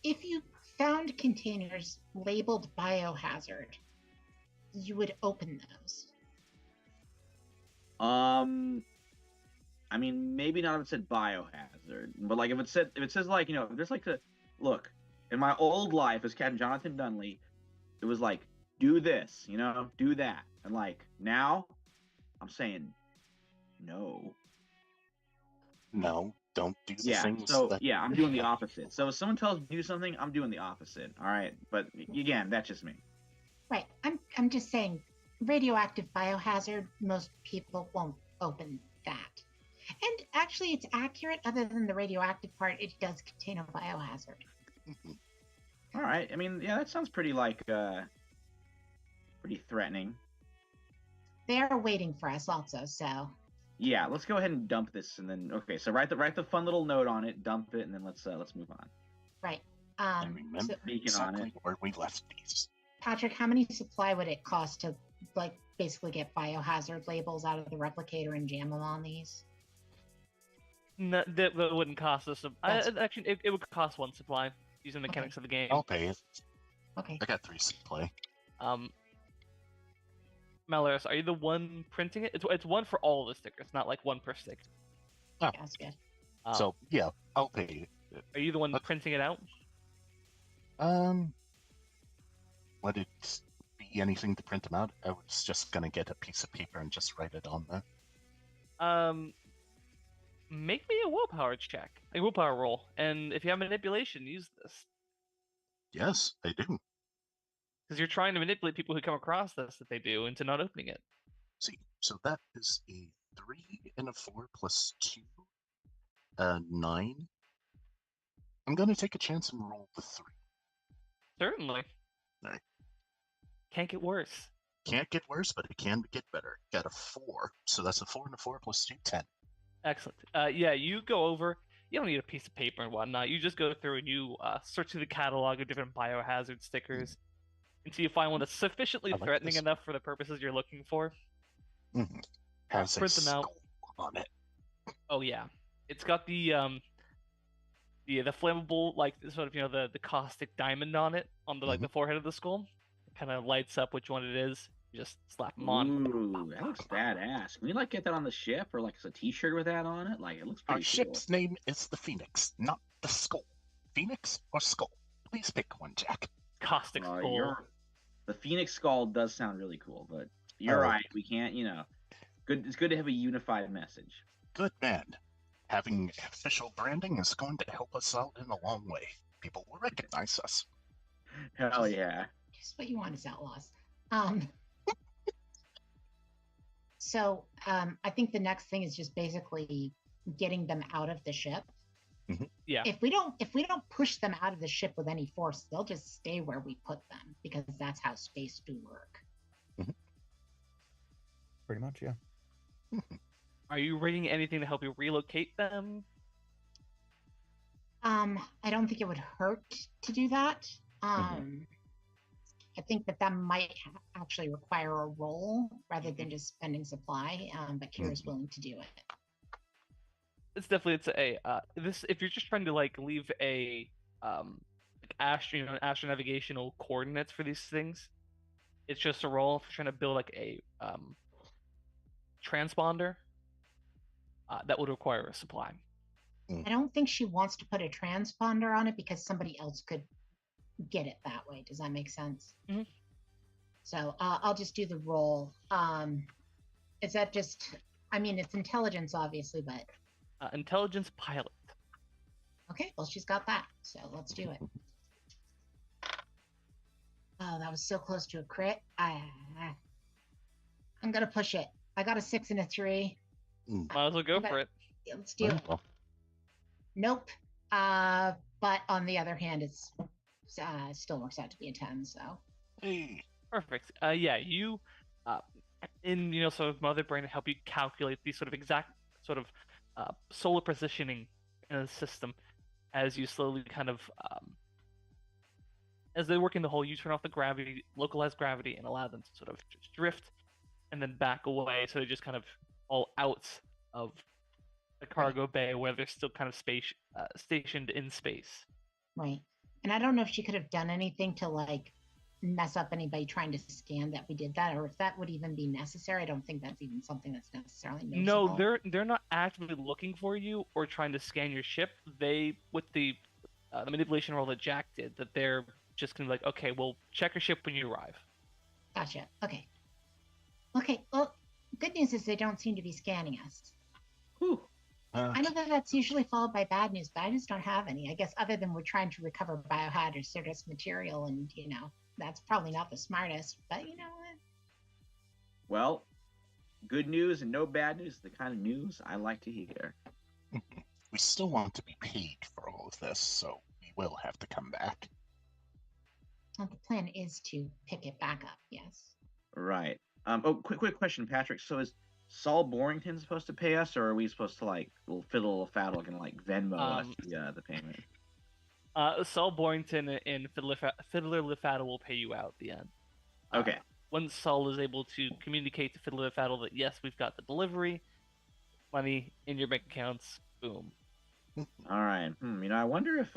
if you found containers labeled biohazard, you would open those. I mean, maybe not if it said biohazard, but like if it says like, if there's like look, in my old life as Captain Jonathan Dunley, it was like, do this, do that. And like now I'm saying no. No, don't do the Yeah, things so that... yeah, I'm doing the opposite. So if someone tells me to do something, I'm doing the opposite. All right. But again, that's just me. Right. I'm just saying radioactive biohazard, most people won't open that. And actually it's accurate, other than the radioactive part, it does contain a biohazard. All right. I mean, yeah, that sounds pretty like pretty threatening. They are waiting for us also, so Yeah, let's go ahead and dump this, and then so write the fun little note on it, dump it, and then let's move on. right. I remember So, Beacon on exactly it. where we left these. Patrick, how many supply would it cost to like basically get biohazard labels out of the replicator and jam them on these? No, that wouldn't cost us. That's- Actually, it would cost 1 supply using the mechanics of the game. I'll pay it. Okay. I got 3 supply. Malaris, are you the one printing it? It's 1 for all of the stickers, not like 1 per sticker. Yeah, that's good. So, yeah, I'll pay it. Are you the one Okay. printing it out? Let it be anything to print them out. I was just gonna get a piece of paper and just write it on there. Make me a willpower check, a willpower roll, and if you have manipulation, use this Yes, I do. because you're trying to manipulate people who come across this that they do into not opening it. See, so that is a 3 and a 4 plus 2, 9. I'm gonna take a chance and roll the 3. Certainly. Alright. Can't get worse. Can't get worse, but it can get better. Got a 4, so that's a 4 and a 4 plus 2, 10. Excellent. Yeah, you go over. You don't need a piece of paper and whatnot. You just go through and you search through the catalog of different biohazard stickers until you find one that's sufficiently I like threatening this. enough for the purposes you're looking for. Mm-hmm. Has a Print them out. skull on it. Oh yeah, it's got the flammable, like sort of, the caustic diamond on it, on the like the forehead of the skull. It kind of lights up which one it is. You just slap them on. Ooh, that looks badass. Can we like get that on the ship or like as a T-shirt with that on it? Like it looks Our pretty cool. ship's name is the Phoenix, not the Skull. Phoenix or Skull? Please pick one, Jack. Caustic skull. The Phoenix skull does sound really cool, but you're right. We can't, good. It's good to have a unified message. Good man. Having official branding is going to help us out in a long way. People will recognize us. Hell yeah. Just what you want is outlaws. So I think the next thing is just basically getting them out of the ship. Yeah. If we don't push them out of the ship with any force, they'll just stay where we put them because that's how space do work. Pretty much, yeah. Are you reading anything to help you relocate them? I don't think it would hurt to do that. I think that might actually require a roll rather than just spending supply. But Kira's willing to do it. It's definitely this if you're just trying to like leave a astronavigational coordinates for these things, it's just a roll. If you're trying to build like a transponder, that would require a supply. I don't think she wants to put a transponder on it because somebody else could get it that way. Does that make sense? So I'll just do the roll. Is that just? I mean, it's intelligence, obviously, but intelligence pilot. Okay, well, she's got that, so let's do it. Oh, that was so close to a crit. I'm gonna push it. I got a 6 and a 3. Might as well go for it. Yeah, let's do it. Nope. But on the other hand, it's still works out to be a 10. So. Hey. Perfect. Yeah, you, sort of Mother Brain to help you calculate these sort of exact sort of solar positioning in a system as you slowly kind of as they're working the whole, you turn off the gravity, localize gravity, and allow them to sort of just drift and then back away, so they're just kind of all out of the cargo bay where they're still kind of stationed in space. Right. And I don't know if she could have done anything to like mess up anybody trying to scan that we did that, or if that would even be necessary. I don't think that's even something that's necessarily noticeable. No, they're not actively looking for you or trying to scan your ship. They, with the manipulation roll that Jack did, that they're just gonna be like, okay, we'll check your ship when you arrive. Gotcha. Okay. Well, good news is they don't seem to be scanning us. Whew. I know that that's usually followed by bad news, but I just don't have any. I guess other than we're trying to recover biohazardous material, and that's probably not the smartest, but you know what? Well, good news and no bad news is the kind of news I like to hear. We still want to be paid for all of this, so we will have to come back. Well, the plan is to pick it back up, yes. Right. Quick question, Patrick. So is Saul Borrington supposed to pay us, or are we supposed to like fiddle faddle and like Venmo us the payment? Saul Borington and Fiddler Lifaddle will pay you out at the end. Okay. Once Saul is able to communicate to Fiddler Lifaddle that yes, we've got the delivery, money in your bank accounts, boom. All right. I wonder if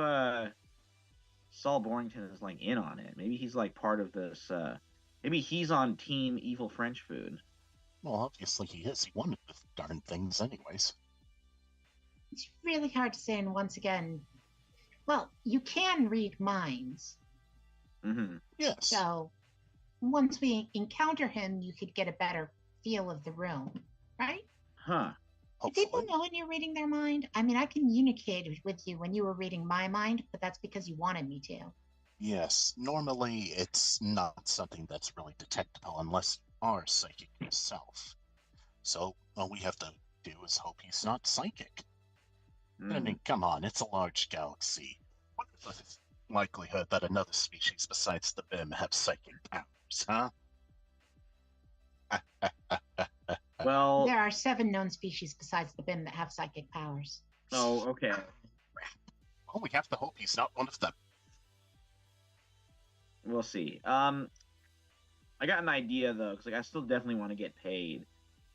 Saul Borrington is like in on it. Maybe he's like part of this. Maybe he's on Team Evil French Food. Well, obviously he is. He wanted the darn things anyways. It's really hard to say, and once again, well, you can read minds. Mm-hmm. Yes. So once we encounter him, you could get a better feel of the room, right? Huh. Do people know when you're reading their mind? I mean, I communicated with you when you were reading my mind, but that's because you wanted me to. Yes, normally it's not something that's really detectable unless you are psychic yourself. So all we have to do is hope he's not psychic. I mean, come on, it's a large galaxy. What is the likelihood that another species besides the BIM have psychic powers, huh? Well, there are 7 known species besides the BIM that have psychic powers. Oh, okay. Well, we have to hope he's not one of them. We'll see. I got an idea though, because I still definitely want to get paid.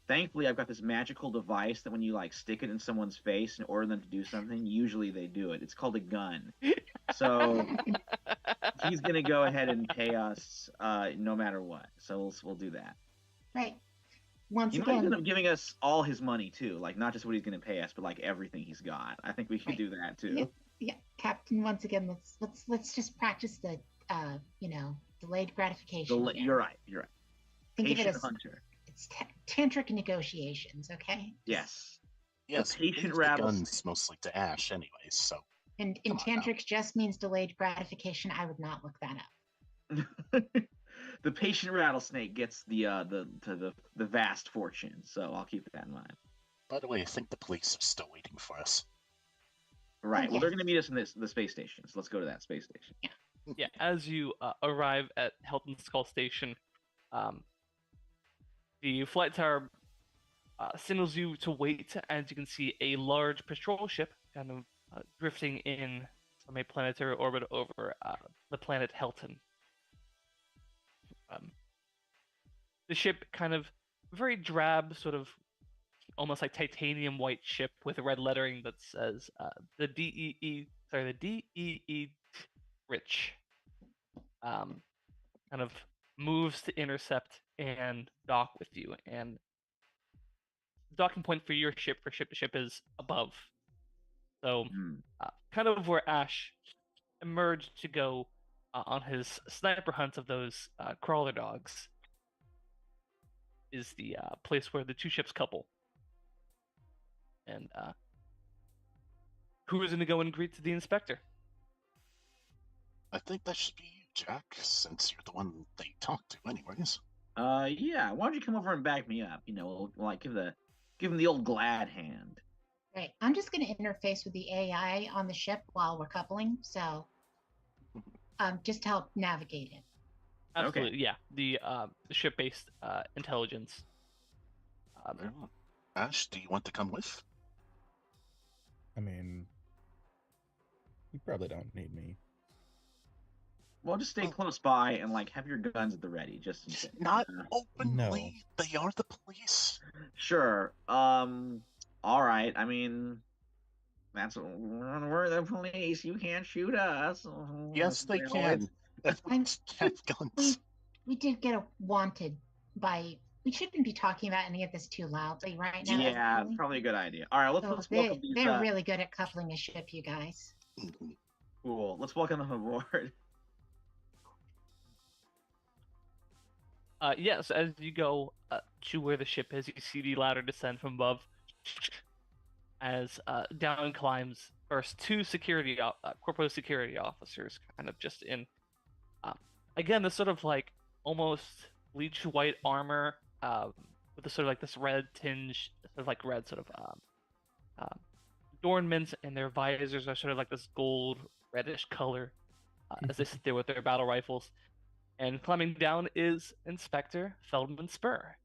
thankfully I've got this magical device that when you like stick it in someone's face and order them to do something, usually they do it. It's called a gun. So he's gonna go ahead and pay us no matter what. So we'll do that. Right. Once He might end again, up giving us all his money too, like not just what he's gonna pay us, but like everything he's got. I think we could Right. do that too. yeah, yeah, Captain. Once again, let's just practice the delayed gratification. here. You're right. You're right. Think of it Patient as hunter. it's tantric negotiations, okay? Yes. Yes, we patient gave the rattlesnake. guns mostly to Ash, anyways. So And Come on now. tantric just means delayed gratification. I would not look that up. The patient rattlesnake gets the vast fortune, so I'll keep that in mind. by the way, I think the police are still waiting for us. Right. Oh, Well, they're yes. going to meet us in the space station, so let's go to that space station. Yeah, as you arrive at Helton Skull Station, the flight tower signals you to wait, as you can see a large patrol ship kind of drifting in from a planetary orbit over the planet Helton. The ship kind of very drab, sort of almost like titanium white ship with red lettering that says the DEE Rich. Kind of moves to intercept and dock with you, and the docking point for your ship, for ship to ship, is above. So, kind of where Ash emerged to go on his sniper hunts of those crawler dogs is the place where the two ships couple. And who is going to go and greet the inspector? I think that should be you, Jack, since you're the one they talk to, anyways. Yeah. Why don't you come over and back me up? We'll like give him the old glad hand. Right. I'm just going to interface with the AI on the ship while we're coupling, so just to help navigate it. Absolutely, yeah. The ship-based intelligence. Very well. Ash, do you want to come with? I mean, you probably don't need me. Well, just stay close by and like have your guns at the ready, just in case. Not openly. They are the police. Sure. All right. I mean, we're the police. You can't shoot us. Yes, they Well, can. At I'm- least have guns. We did get a wanted by. We shouldn't be talking about any of this too loudly right now. Yeah, really. probably a good idea. All right, let's welcome these. They're really good at coupling a ship, you guys. Cool. Let's welcome them aboard. Yes, as you go to where the ship is, you see the ladder descend from above. As down climbs first two corporate security officers, kind of just in, again, this sort of like almost bleach white armor with the sort of like this red tinge, sort of like red sort of adornments, and their visors are sort of like this gold reddish color as they sit there with their battle rifles. And climbing down is Inspector Feldman Spur.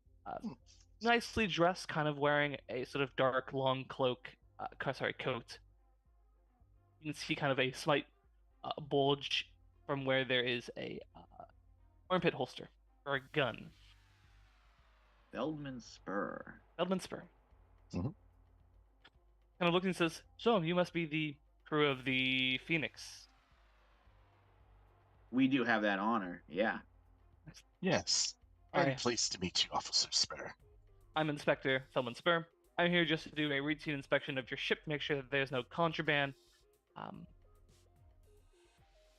Nicely dressed, kind of wearing a sort of dark, long coat. You can see kind of a slight bulge from where there is a armpit holster or a gun. Feldman Spur. Feldman Spur. Mhm. Kind of looks and says, "So you must be the crew of the Phoenix." We do have that honor. Yeah. Yes. I'm Alright. pleased to meet you, Officer Spur. I'm Inspector Feldman Spur. I'm here just to do a routine inspection of your ship, make sure that there's no contraband. Do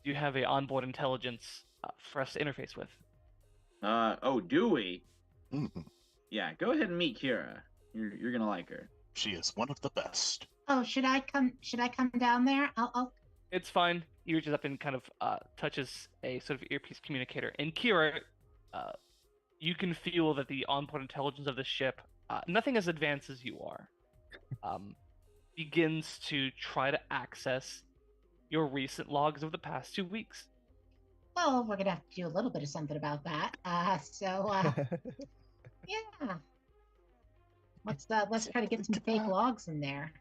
you have a onboard intelligence for us to interface with? Oh, do we? Mhm. Yeah. Go ahead and meet Kira. You're gonna like her. She is one of the best. Oh, should I come down there? I'll It's fine. He reaches up and kind of touches a sort of earpiece communicator. And Kira, you can feel that the onboard intelligence of the ship, nothing as advanced as you are, begins to try to access your recent logs of the past 2 weeks. Well, we're gonna have to do a little bit of something about that. Yeah. Let's try to get some fake logs in there.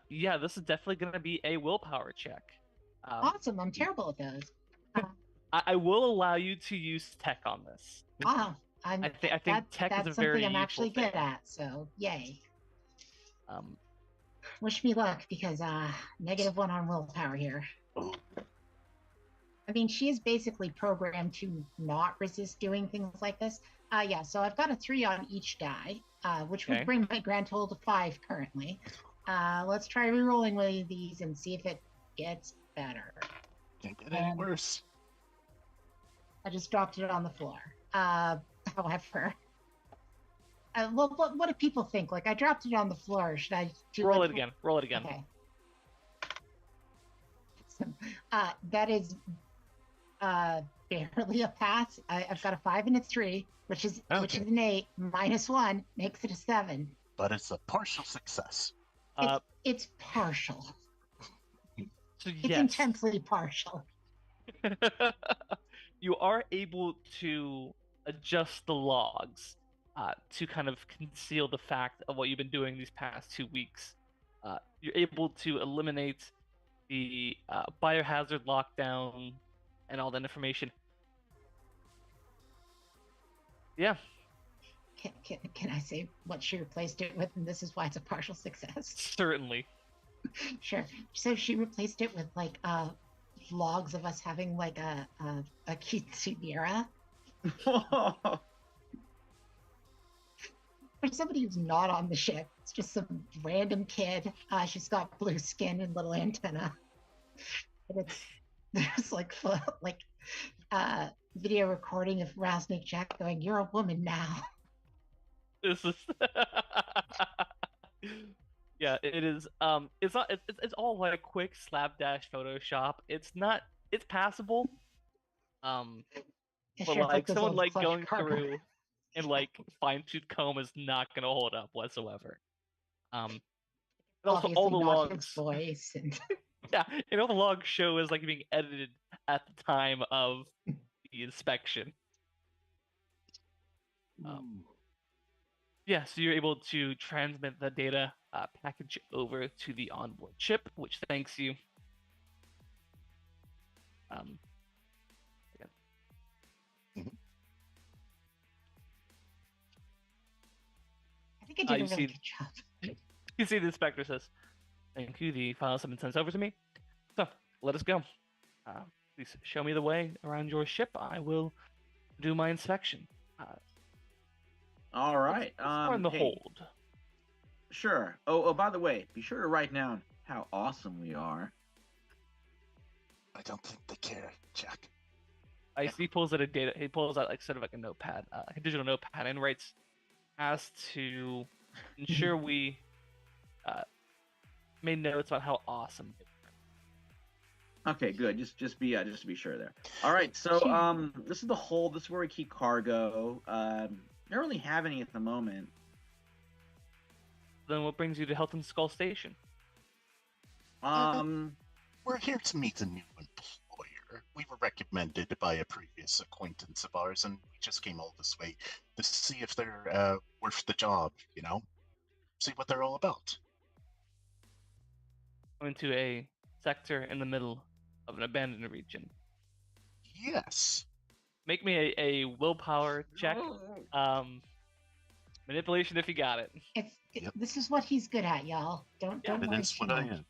Yeah, this is definitely going to be a willpower check. Awesome. I'm terrible at those. I will allow you to use tech on this. Wow. I'm, I think that, tech is a that's very something I'm useful actually good thing. at. So yay. Um, Wish me luck because -1 on willpower here. Oh, I mean, she is basically programmed to not resist doing things like this. Yeah, so I've got a 3 on each die, which would Okay. bring my grand total to 5 currently. Let's try re-rolling one of these and see if it gets better. can't get any worse. I just dropped it on the floor. However, well, what do people think? Like, I dropped it on the floor. Should I roll it again. Roll it again. Okay. So, that is barely a pass. I've got a 5 and a 3, which is an 8. -1 makes it a 7. But it's a partial success. It's partial. So It's yes, intensely partial. you are able to adjust the logs to kind of conceal the fact of what you've been doing these past 2 weeks. You're able to eliminate the biohazard lockdown and all that information. Yeah, Can I say what she replaced it with? And this is why it's a partial success. certainly. Sure. So she replaced it with like logs of us having like a quinceañera. For somebody who's not on the ship, it's just some random kid. She's got blue skin and little antenna. And there's like video recording of Rattlesnake Jack going, "You're a woman now." This is yeah, it is. It's not. It's all like a quick slapdash Photoshop. It's not. It's passable. But Sure, like those someone old like plush going cardboard. through and like fine-tooth comb is not gonna hold up whatsoever. And also all the Obviously not his logs. voice and Yeah, and all the logs show is like being edited at the time of the inspection. Yeah, so you're able to transmit the data package over to the onboard chip, which thanks you. Again. I think I did a you really see- good job. You see the inspector says, "Thank you, the files have been sent over to me. So, let us go. Please show me the way around your ship. I will do my inspection." All right. On the hey, hold. Sure. Oh, by the way, be sure to write down how awesome we are. I don't think they care, Jack. He pulls out he pulls out like sort of like a notepad, a digital notepad, and writes, "As to ensure we made notes about how awesome it is." Okay, good. Just to be sure there. All right. So this is the hold. This is where we keep cargo. Don't really have any at the moment. Then what brings you to Hilton Skull Station? We're here to meet a new employer. We were recommended by a previous acquaintance of ours, and we just came all this way to see if they're worth the job, you know? See what they're all about. I'm into a sector in the middle of an abandoned region. Yes. Make me a willpower check. Manipulation if you got it. This is what he's good at, y'all. Don't worry Evidence too what I much. am.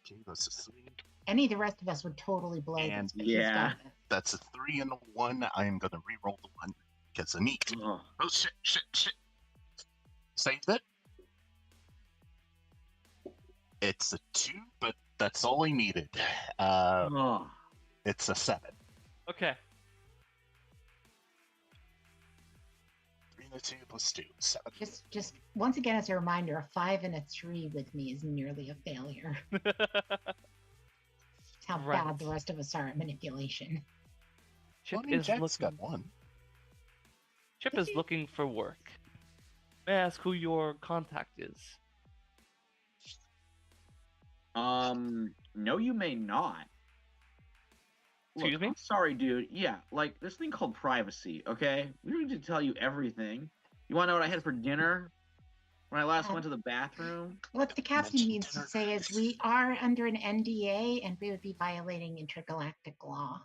Okay, that's a 3. Any of the rest of us would totally blow And this, but he's got this. That's a 3 and a 1. I am gonna re-roll the 1 because I need to. Oh. Oh shit. Saved it. It's a 2, but that's all I needed. It's a 7. Okay. 3 and a 2 plus 2, 7. Just once again as a reminder, a 5 and a 3 with me is nearly a failure. How Right. bad the rest of us are at manipulation. Chip Well, I mean, is Jack's looking. got 1. Chip is looking for work. May I ask who your contact is? No, you may not. Look, Excuse me? I'm sorry, dude. Yeah, like this thing called privacy. Okay, we don't need to tell you everything. You want to know what I had for dinner when I last went to the bathroom? What the captain Mention means to dinner. say is we are under an NDA and we would be violating intergalactic law.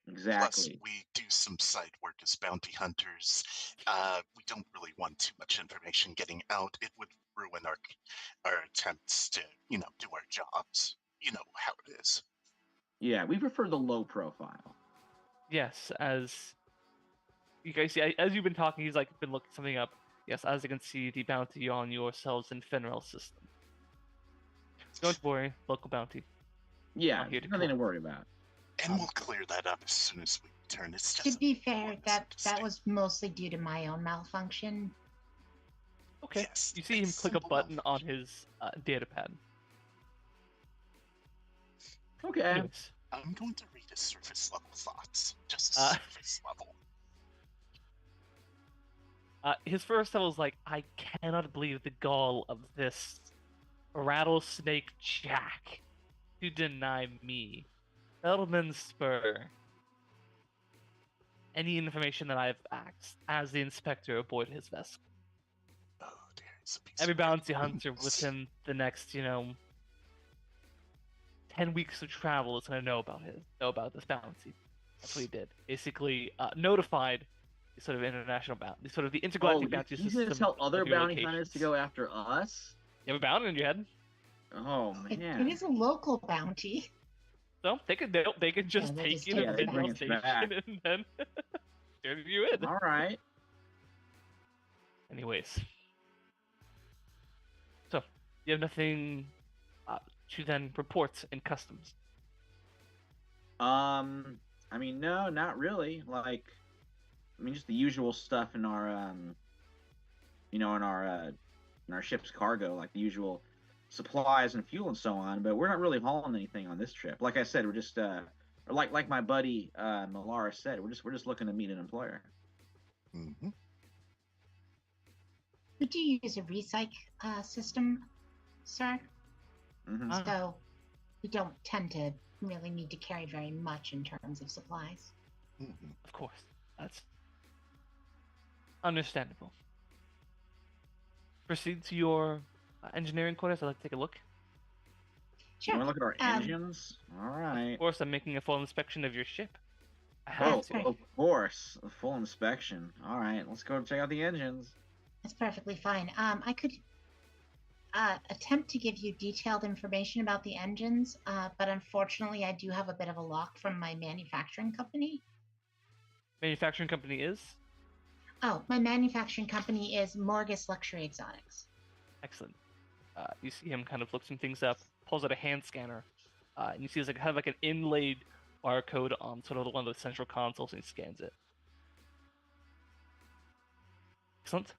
Exactly. we do some side work as bounty hunters. We don't really want too much information getting out. It would ruin our attempts to, do our jobs. You know how it is. Yeah, we prefer the low profile. Yes, as you guys see, as you've been talking, he's like been looking something up. Yes, as you can see, the bounty on yourselves in Fenrel system. Don't worry, local bounty. Yeah, Not here to nothing to collect. worry about. And we'll clear that up as soon as we return. It's To just be fair, one that mistake. was mostly due to my own malfunction. Okay. Yes, You see him it's click a simple button on malfunction. his data pad. Okay. Anyways, I'm going to read his surface level thoughts. Just Uh, surface level. his first thought was like, I cannot believe the gall of this rattlesnake Jack to deny me, Feldman Spur, any information that I've asked as the inspector aboard his vessel. Oh dear, it's a piece Every of bounty work. hunter within the next, 10 weeks of travel is going to know about this bounty. That's what he did. Basically, notified the sort of international bounty, sort of the intergalactic bounty He's system. gonna tell other of your bounty hunters to locations. go after us? You have a bounty in your head, Oh It man. is a local bounty. so they could just they take just you take to us they the bring Fenril us back. station and then turn you in. All right. Anyways, so you have nothing to then report in customs. I mean, no, not really. Like, I mean, just the usual stuff in our, in our ship's cargo, like the usual supplies and fuel and so on. But we're not really hauling anything on this trip. Like I said, we're just, or like my buddy Malara said, we're just looking to meet an employer. Mm-hmm. We do use a recyc system, sir. Mm-hmm. Ah. So we don't tend to really need to carry very much in terms of supplies. Mm-hmm. Of course, that's understandable. Proceed to your engineering quarters. I'd like to take a look. You Sure. want to look at our Um, engines? All right. Of course, I'm making a full inspection of your ship. I Oh, have to. of course, a full inspection. All right, let's go check out the engines. That's perfectly fine. I could attempt to give you detailed information about the engines, but unfortunately, I do have a bit of a lock from my manufacturing company. Manufacturing company is Oh, my manufacturing company is Morgus Luxury Exotics. excellent. You see him kind of look some things up, pulls out a hand scanner, and you see there's kind of like an inlaid barcode on sort of one of the central consoles, and he scans it. Excellent.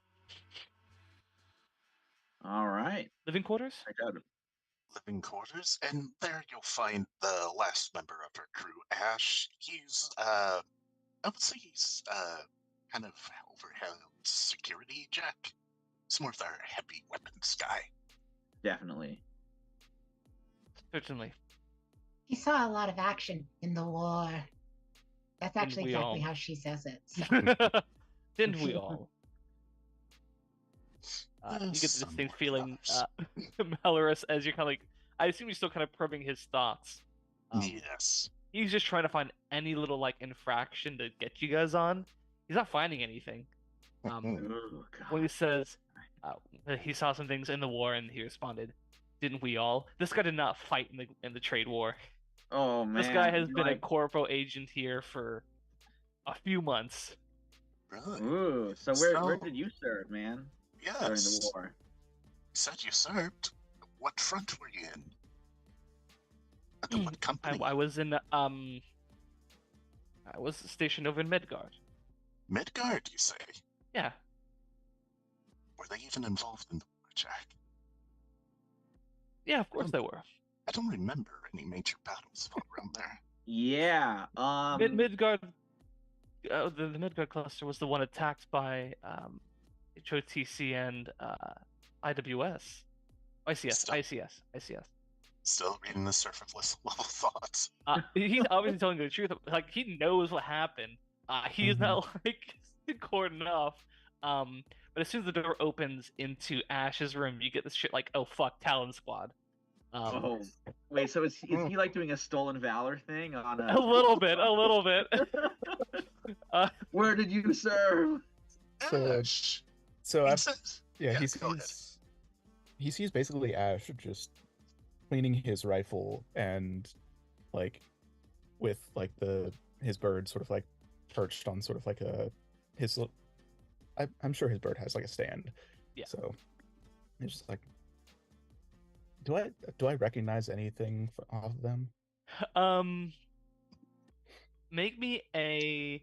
All right. Living quarters? Check out it. Living quarters, and there you'll find the last member of our crew, Ash. He's, I would say he's, kind of overheld security, Jack. He's more of our heavy weapons guy. Definitely. Certainly. He saw a lot of action in the war. That's actually we exactly all? how she says it. So. Didn't we all? You get this Some distinct more feeling, than Malorus, as you're kind of like, I assume you're still kind of probing his thoughts. yes. He's just trying to find any little like infraction to get you guys on. He's not finding anything. Oh, When he God. says that he saw some things in the war, and he responded, "Didn't we all?" This guy did not fight in the trade war. Oh, man. This guy has been a like, corpo agent here for a few months. Really? Ooh, so where did you serve, man? During Yes. the war. You said you served. What front were you in? Under what company? I was in I was stationed over in Midgard. Midgard, you say? Yeah. Were they even involved in the war, Jack? Yeah, of course they were. I don't remember any major battles fought around there. Yeah. Midgard, the Midgard cluster was the one attacked by HOTC and IWS. ICS. Still reading the surface level thoughts. He's obviously telling you the truth. Like, he knows what happened. He's not like cordoned off. But as soon as the door opens into Ash's room, you get this shit like, oh fuck, Talon Squad. Oh, wait. So is he like doing a stolen valor thing on a little bit, a little bit. Where did you serve? So, Ash. so He after, says, yeah, yeah, go ahead. he sees basically Ash just cleaning his rifle and like with like his bird sort of like perched on sort of like I'm sure his bird has like a stand. Yeah. So it's just like, do I recognize anything off of them? Make me a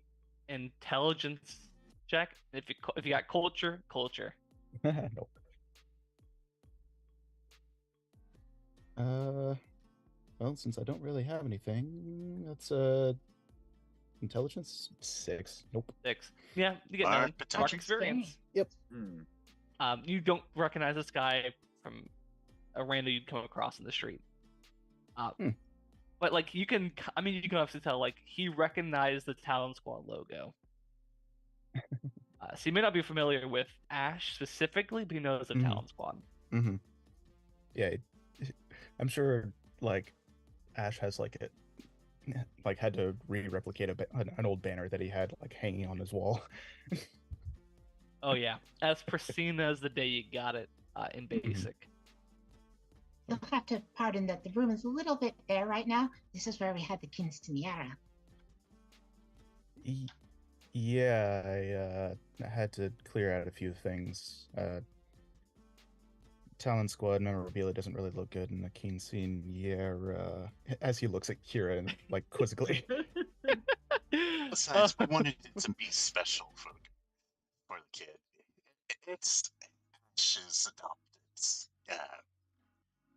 intelligence check. If you got culture. Nope. Well, since I don't really have anything, that's intelligence 6. Nope. 6. Yeah, you get Mark none. potential. Mark experience. Yep. You don't recognize this guy from a random you'd come across in the street. But like you can obviously tell like he recognized the Talon Squad logo. So you may not be familiar with Ash specifically, but he knows the Talon Squad. Mm-hmm. Yeah, I'm sure like Ash has like had to re-replicate an old banner that he had like hanging on his wall. Oh yeah, as pristine as the day you got it in basic. You'll have to pardon that the room is a little bit bare right now. This is where we had the quinceañera. Yeah, I had to clear out a few things. Talon Squad memorabilia doesn't really look good in the quinceañera. As he looks at Kira and like quizzically. Besides, we wanted it to be special for the kid. It's Ash's adopted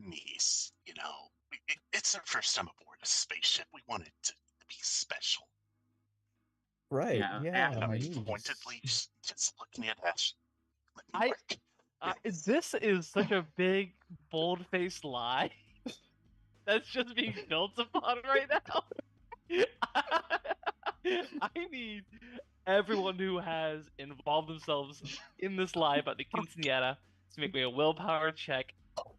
niece, you know. It's her first time aboard a spaceship. We want it to be special. Right, yeah. Ash, my niece. Pointedly just looking at Ash. Let me work. This is such a big, bold-faced lie that's just being built upon right now. I need everyone who has involved themselves in this lie about the quinceañera to make me a willpower check,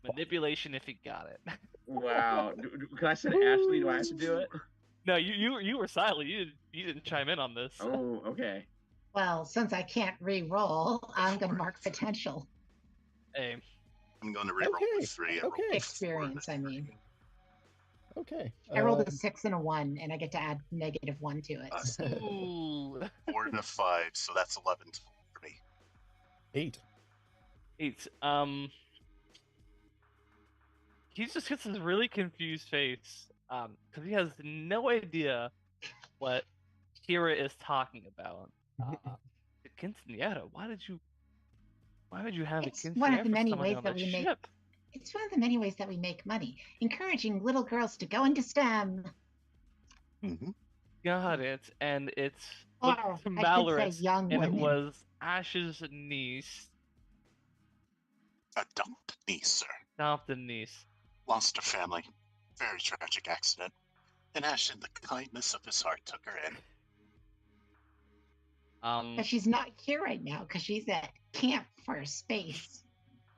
manipulation if you got it. Wow. Can I send Ashley? Do I have to do it? No, you were silent. You didn't chime in on this. Oh, okay. Well, since I can't re-roll, I'm going to mark potential. Hey. I'm going to reroll with 3. Okay. Experience, I mean. Okay. I rolled a 6 and a 1, and I get to add -1 to it. Ooh. 4 and a 5, so that's 11 for me. 8. 8. He just gets this really confused face, because he has no idea what Kira is talking about. The quinceañera. Why would you have It's a one of quinceañera the for many somebody ways on that the we make. ship? It's one of the many ways that we make money, encouraging little girls to go into STEM. Mm-hmm. Got it. And it's Or looked to I should say Valorous, young and it women. was Ash's niece, Adopted niece, sir. adopted niece. Lost her family. Very tragic accident. And Ash, in the kindness of his heart, took her in. But she's not here right now because she's at camp for space.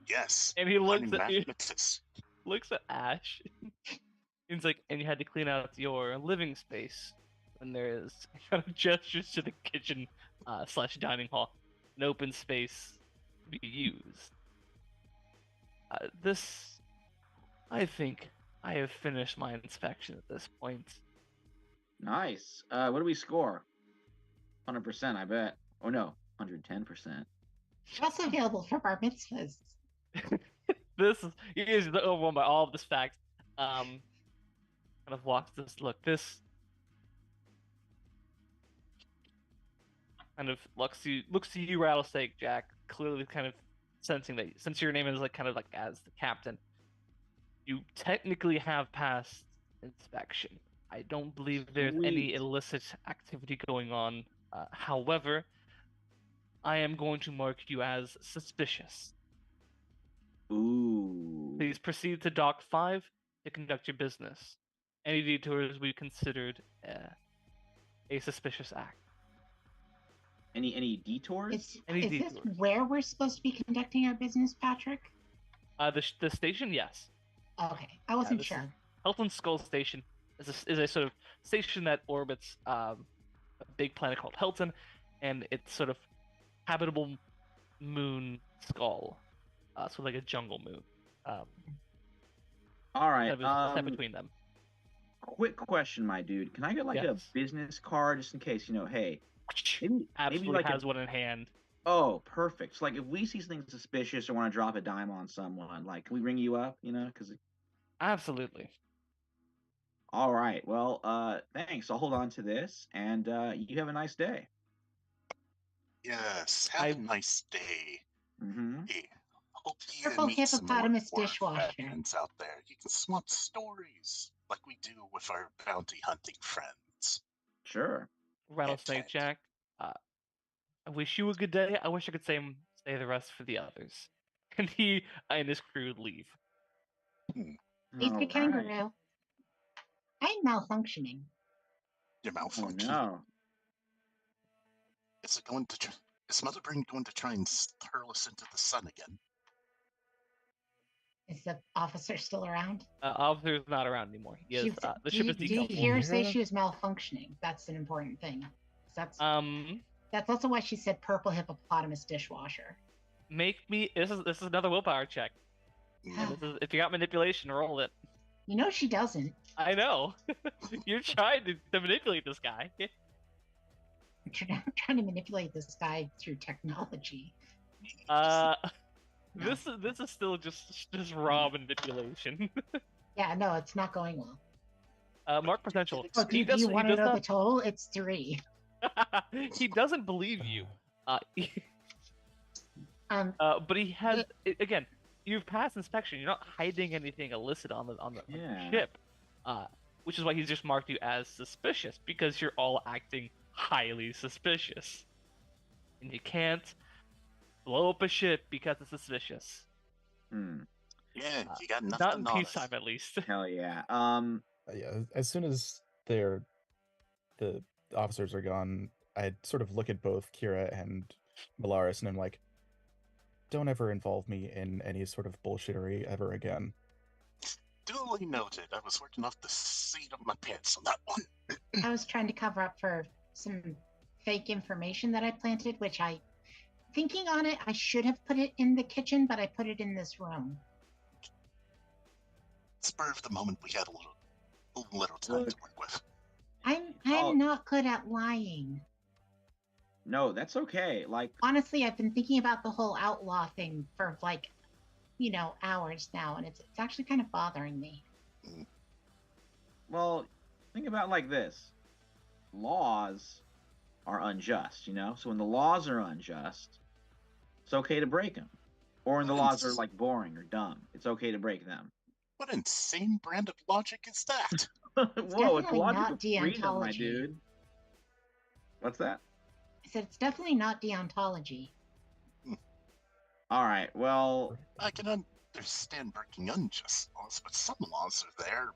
Yes. And he looks I'm at you. mathematist. Looks at Ash. He's like, and you had to clean out your living space when there is kind of gestures to the kitchen / dining hall, an open space to be used. I think I have finished my inspection at this point. Nice. What do we score? 100%, I bet. Oh no, 110%. Also available for bar mitzvahs. He is overwhelmed by all of this fact. Kind of walks this. Look, this kind of looks to you, Rattlesnake Jack. Clearly, kind of sensing that since your name is like kind of like as the captain, you technically have passed inspection. I don't believe there's any Sweet. illicit activity going on. However, I am going to mark you as suspicious. Ooh. Please proceed to Dock 5 to conduct your business. Any detours we considered a suspicious act. Any detours? Is Any this detours? where we're supposed to be conducting our business, Patrick? The station, yes. Okay, I wasn't this is- sure. Hilton Skull Station is a sort of station that orbits a big planet called Hilton, and it's sort of habitable moon skull, so like a jungle moon. All right. Kind of set between them. Quick question, my dude. Can I get like a Yes. business card just in case? Hey, maybe Absolutely like has one in hand. Oh, perfect. So like if we see something suspicious or want to drop a dime on someone, like can we ring you up? Because Absolutely. all right. Well, thanks. I'll hold on to this, and you have a nice day. Yes, have a nice day. Mm-hmm. Hey, hope you Purple meet some more hippopotamus dwarf dishwasher. veterans out there. You can swap stories like we do with our bounty hunting friends. Sure. Rattlesnake Jack. I wish you a good day. I wish I could say the rest for the others. And he and his crew leave. Leave All the kangaroo. I'm malfunctioning. You're Oh malfunctioning. no. Is it going to? Is Mother Brain going to try and hurl us into the sun again? Is the officer still around? Officer's not around anymore. He is, the ship is Do you decommissioned. hear her say she was malfunctioning? That's an important thing. That's also why she said purple hippopotamus dishwasher. Make me. This is another willpower check. If you got manipulation, roll it. You know she doesn't. I know. You're trying to manipulate this guy. I'm trying to manipulate this guy through technology. This is still just raw manipulation. Yeah, no, it's not going well. Mark potential. Oh, do you want to know the total? It's 3. He doesn't believe you. But he has again. You've passed inspection. You're not hiding anything illicit on the ship, which is why he's just marked you as suspicious because you're all acting highly suspicious, and you can't blow up a ship because it's suspicious. Yeah, you got nothing. Not in peacetime, at least. Hell yeah. Yeah. As soon as the officers are gone, I sort of look at both Kira and Malaris, and I'm like, don't ever involve me in any sort of bullshittery ever again. Duly noted. I was working off the seat of my pants on that one. I was trying to cover up for some fake information that I planted, which thinking on it, I should have put it in the kitchen, but I put it in this room. Spur of the moment, we had a little time to work with. I'm not good at lying. No, that's okay. Like honestly, I've been thinking about the whole outlaw thing for hours now, and it's actually kind of bothering me. Well, think about it like this. Laws are unjust, So when the laws are unjust, it's okay to break them. Or when the laws are like boring or dumb, it's okay to break them. What insane brand of logic is that? Whoa, it's logic of freedom, my dude. What's that? I said it's definitely not deontology. All right, well, I can understand breaking unjust laws, but some laws are there,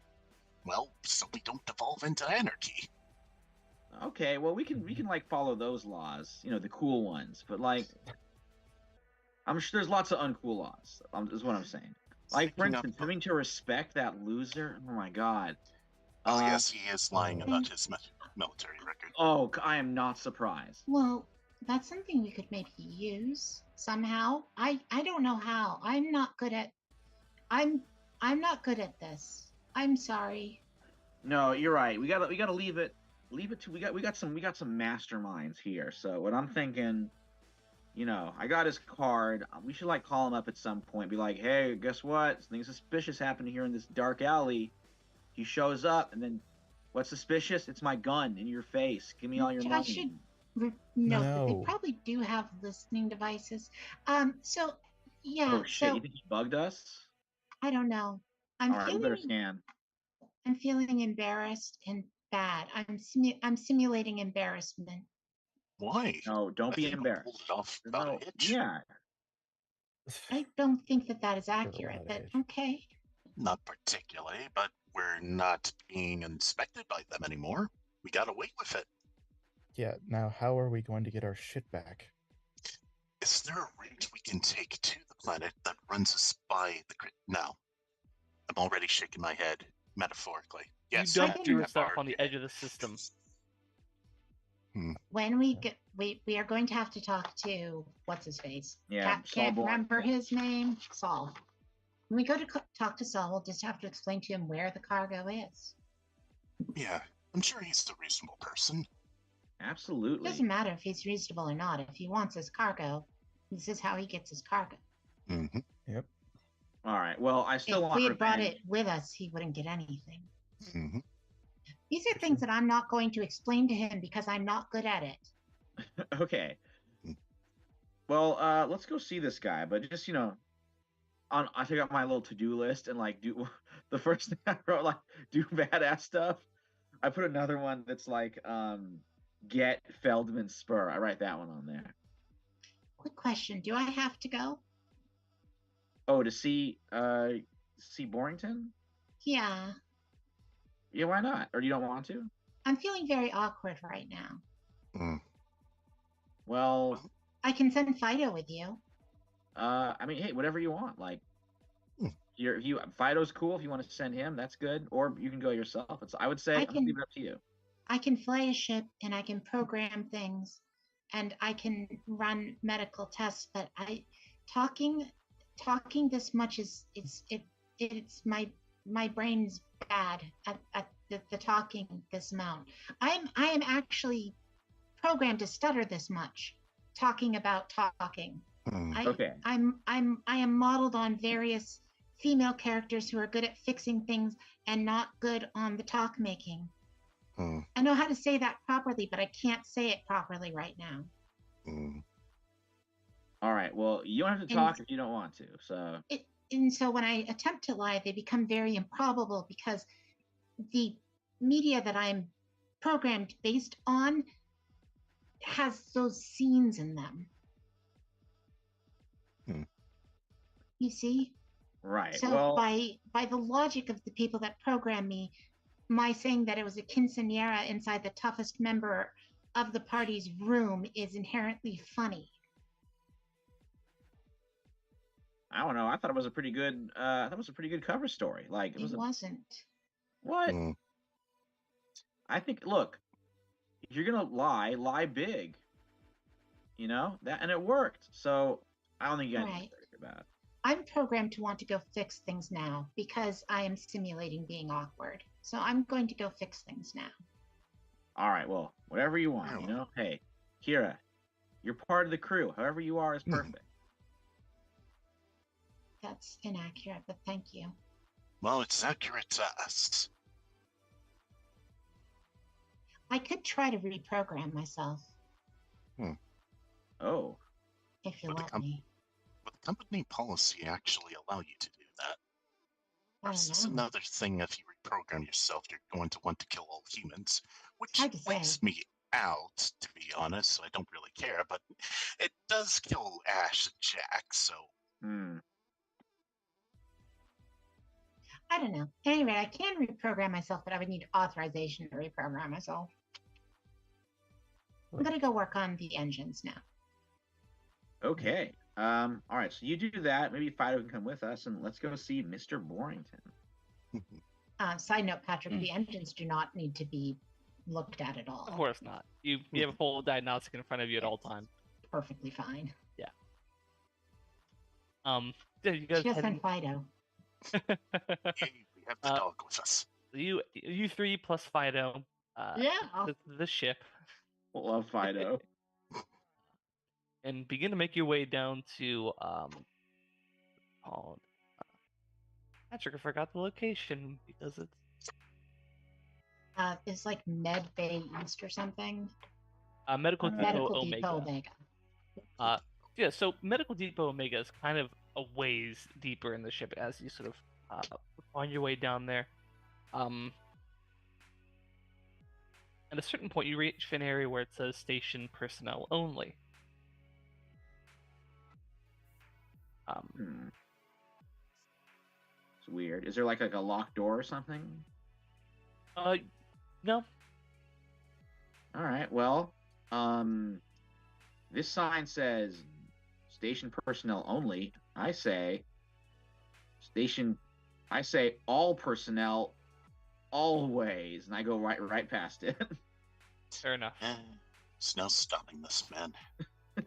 well, so we don't devolve into anarchy. Okay, well, we can like follow those laws, the cool ones, but like, I'm sure there's lots of uncool laws. Is what I'm saying. Like, for instance, having to respect that loser. Oh my God. Oh yes, he is lying about his military record. Oh, I am not surprised. Well, that's something we could maybe use somehow. I don't know how. I'm not good at this. I'm sorry. No, you're right. We gotta leave it to we got some masterminds here. So what I'm thinking, I got his card. We should like call him up at some point. Be like, hey, guess what? Something suspicious happened here in this dark alley. He shows up, and then what's suspicious? It's my gun in your face. Give me all your money. I should note that they probably do have listening devices. So yeah. Oh shit! You think he bugged us? I don't know. All right, we better scan. I'm feeling embarrassed and bad. I'm simulating embarrassment. Why? No, don't be embarrassed. Yeah. I don't think that is accurate, but okay. Not particularly, but we're not being inspected by them anymore. We got away with it. Yeah, now how are we going to get our shit back? Is there a route we can take to the planet that runs us by the grid now? I'm already shaking my head, metaphorically. Yes, you I dump think your that stuff bar- on the edge of the system. When we get, we are going to have to talk to what's his face. Yeah, Saul Can't Bourne. remember his name. Saul. When we go to talk to Saul, we'll just have to explain to him where the cargo is. Yeah, I'm sure he's a reasonable person. It Absolutely. doesn't matter if he's reasonable or not. If he wants his cargo, this is how he gets his cargo. Mm-hmm. Yep. All right. Well, I still If want we had brought revenge. it with us, he wouldn't get anything. Mm-hmm. These are things that I'm not going to explain to him because I'm not good at it. Okay. Well, let's go see this guy. But just I took out my little to-do list and like do the first thing I wrote, like do badass stuff. I put another one that's like get Feldman Spur. I write that one on there. Quick question: do I have to go? Oh, to see Borrington? Yeah, Yeah, why not? Or you don't want to? I'm feeling very awkward right now. Mm. Well, I can send Fido with you. I mean, hey, whatever you want. Like, Hmm. Fido's cool. If you want to send him, that's good. Or you can go yourself. I would say I I'll can- leave it up to you. I can fly a ship and I can program things, and I can run medical tests. But talking this much is it's my brain's bad at the talking this amount. I am actually programmed to stutter this much talking about talking. Mm. Okay. I am modeled on various female characters who are good at fixing things and not good on the talk making. Mm. I know how to say that properly, but I can't say it properly right now. Mm. All right. Well, you don't have to talk if you don't want to. So And so when I attempt to lie, they become very improbable because the media that I'm programmed based on has those scenes in them. Hmm. You see? right. So well, by the logic of the people that program me, my saying that it was a quinceanera inside the toughest member of the party's room is inherently funny. I don't know. I thought it was a pretty good. I thought it was a pretty good cover story. Like It wasn't. what? Mm. I think. Look, if you're gonna lie big. You know that, and it worked. So I don't think you got anything Right. to worry about. I'm programmed to want to go fix things now because I am simulating being awkward. So I'm going to go fix things now. All right. Well, whatever you want. You know. Hey, Kira, you're part of the crew. However you are is Mhm. perfect. That's inaccurate, but thank you. Well, it's accurate to us. I could try to reprogram myself Oh. if you But the let com- me. Would the company policy actually allow you to do that? I Or is this don't know. another thing if you reprogram yourself, you're going to want to kill all humans? Which Hard to say. weighs me out, to be honest, so I don't really care, but it does kill Ash and Jack, so Hmm. I don't know. Anyway, I can reprogram myself, but I would need authorization to reprogram myself. I'm gonna go work on the engines now. Okay. All right. So you do that. Maybe Fido can come with us, and let's go see Mr. Borrington. Side note, Patrick, the engines do not need to be looked at all. Of course not. You have a full diagnostic in front of you at all times. Perfectly fine. Yeah, you guys Just head send Fido. hey, we have the Uh, dog with us. you three plus Fido. Yeah. The ship, Love Fido. and begin to make your way down to called. Patrick, I forgot the location because it's It's like Med Bay East or something. Medical Depot Medical Omega. Depot Omega. Yeah, so Medical Depot Omega is kind of a ways deeper in the ship as you sort of find your way down there. At a certain point, you reach an area where it says station personnel only. Hmm. It's weird. Is there like a locked door or something? No. All right. Well, this sign says station personnel only. I say station. I say all personnel, always, and I go right past it. Fair enough. There's no stopping this man.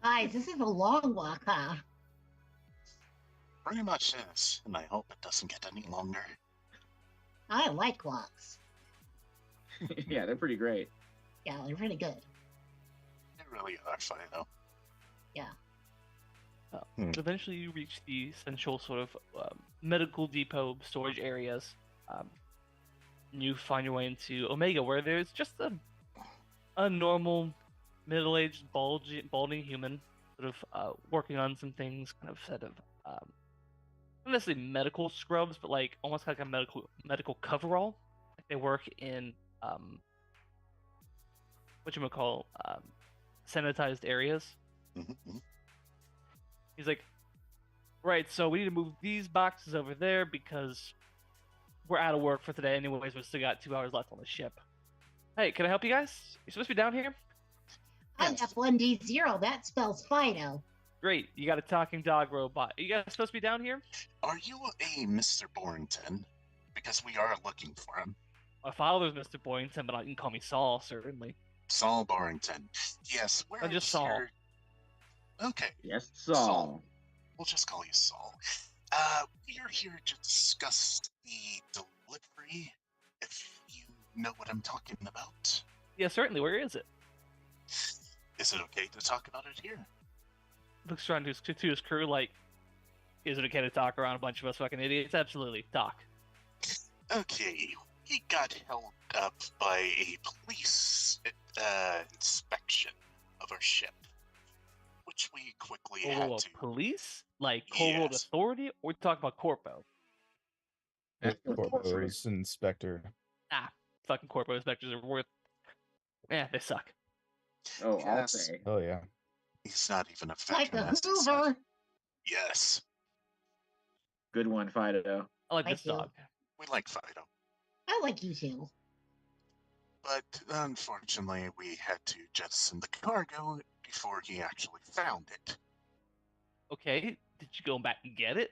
Guys, this is a long walk, huh? Pretty much is, and I hope it doesn't get any longer. I like walks. Yeah, they're pretty great. Yeah, they're pretty good. They really are, Fido. Yeah. Eventually, you reach the central sort of medical depot storage areas. And you find your way into Omega, where there's just a normal, middle-aged, balding human, sort of working on some things, kind of set of not necessarily medical scrubs, but like almost like a medical coverall. Like they work in whatchamacall, sanitized areas. Mm-hmm. He's like, right, so we need to move these boxes over there because we're out of work for today anyways. We still got 2 hours left on the ship. Hey, can I help you guys? You supposed to be down here? I'm F1D0. That spells Fido. Great, you got a talking dog robot. You guys supposed to be down here? Are you a Mr. Borrington? Because we are looking for him. My father's Mr. Boynton, but you can call me Saul, certainly. Saul Borrington. Yes, we're just Saul. here. Okay, Yes, Saul. we'll just call you Saul. We're here to discuss the delivery, if you know what I'm talking about. Yeah, certainly. Where is it? Is it okay to talk about it here? Looks around to his crew like, is it okay to talk around a bunch of us fucking idiots? Absolutely. Talk. Okay, we got held up by a police inspection of our ship, which we quickly had to. Police? Like Cold World Yes. Authority? Or we talking about Corpo? Corpo's inspector. Fucking Corpo inspectors are worth... they suck. Oh, I'll Yes. say. Oh yeah. He's not even a Like veteran. the as it said. Hoover. Yes, Good one, Fido. I like Thank this you. dog. we like Fido. I like you too. But unfortunately, we had to jettison the cargo before he actually found it. Okay, did you go back and get it?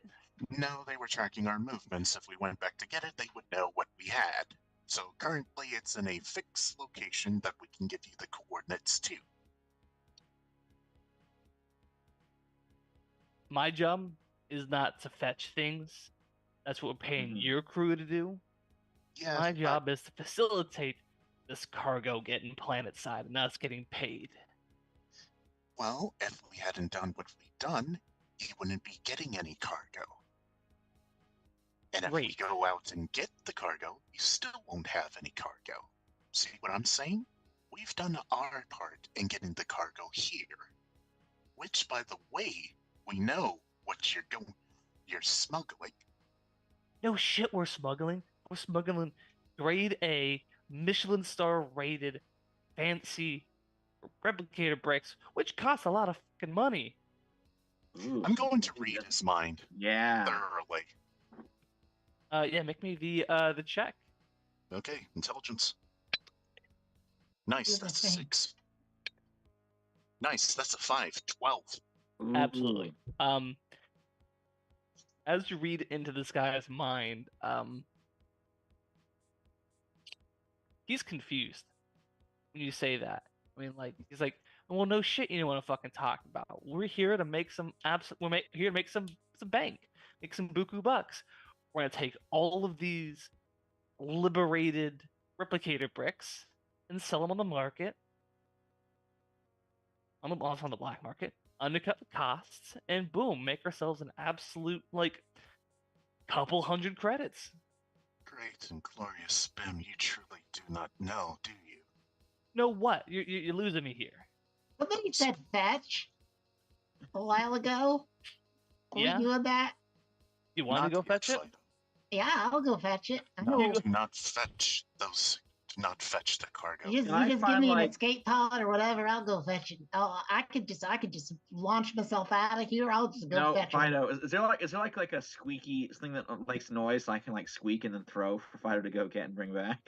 No, they were tracking our movements. If we went back to get it, they would know what we had. So currently, it's in a fixed location that we can give you the coordinates to. My job is not to fetch things. That's what we're paying Mhm. your crew to do. Yes, My but- job is to facilitate this cargo getting planet side and us getting paid. Well, if we hadn't done what we've done, you wouldn't be getting any cargo. And if we Great. go out and get the cargo, you still won't have any cargo. See what I'm saying? We've done our part in getting the cargo here. Which, by the way, we know what you're smuggling. No shit, we're smuggling. We're smuggling grade A, Michelin star rated, fancy replicator bricks, which cost a lot of fucking money. Ooh. I'm going to read his mind Yeah. thoroughly. Yeah, make me the check. Okay, intelligence. Nice, You're that's a the same. 6. Nice, that's a 5. 12. Absolutely. As you read into this guy's mind, he's confused when you say that. I mean, like, he's like, well, no shit, you don't want to fucking talk about. We're here to make some here to make some bank, make some buku bucks. We're gonna take all of these liberated replicator bricks and sell them on the market, on the black market, undercut the costs, and boom, make ourselves an absolute like couple hundred credits. Great and glorious spim, you truly do not know, do you? No, what? You're losing me here. Somebody said fetch a while ago. Are Yeah? we doing that? You want to Not go yet, fetch it? Fido. Yeah, I'll go fetch it. I No. know. Do not fetch those. Do not fetch the cargo. You just, Can I you just give find, me an like- escape pod or whatever. I'll go fetch it. I could just launch myself out of here. I'll just go No, fetch it. Fido. Is there like a squeaky thing that makes noise so I can like squeak and then throw for Fido to go get and bring back?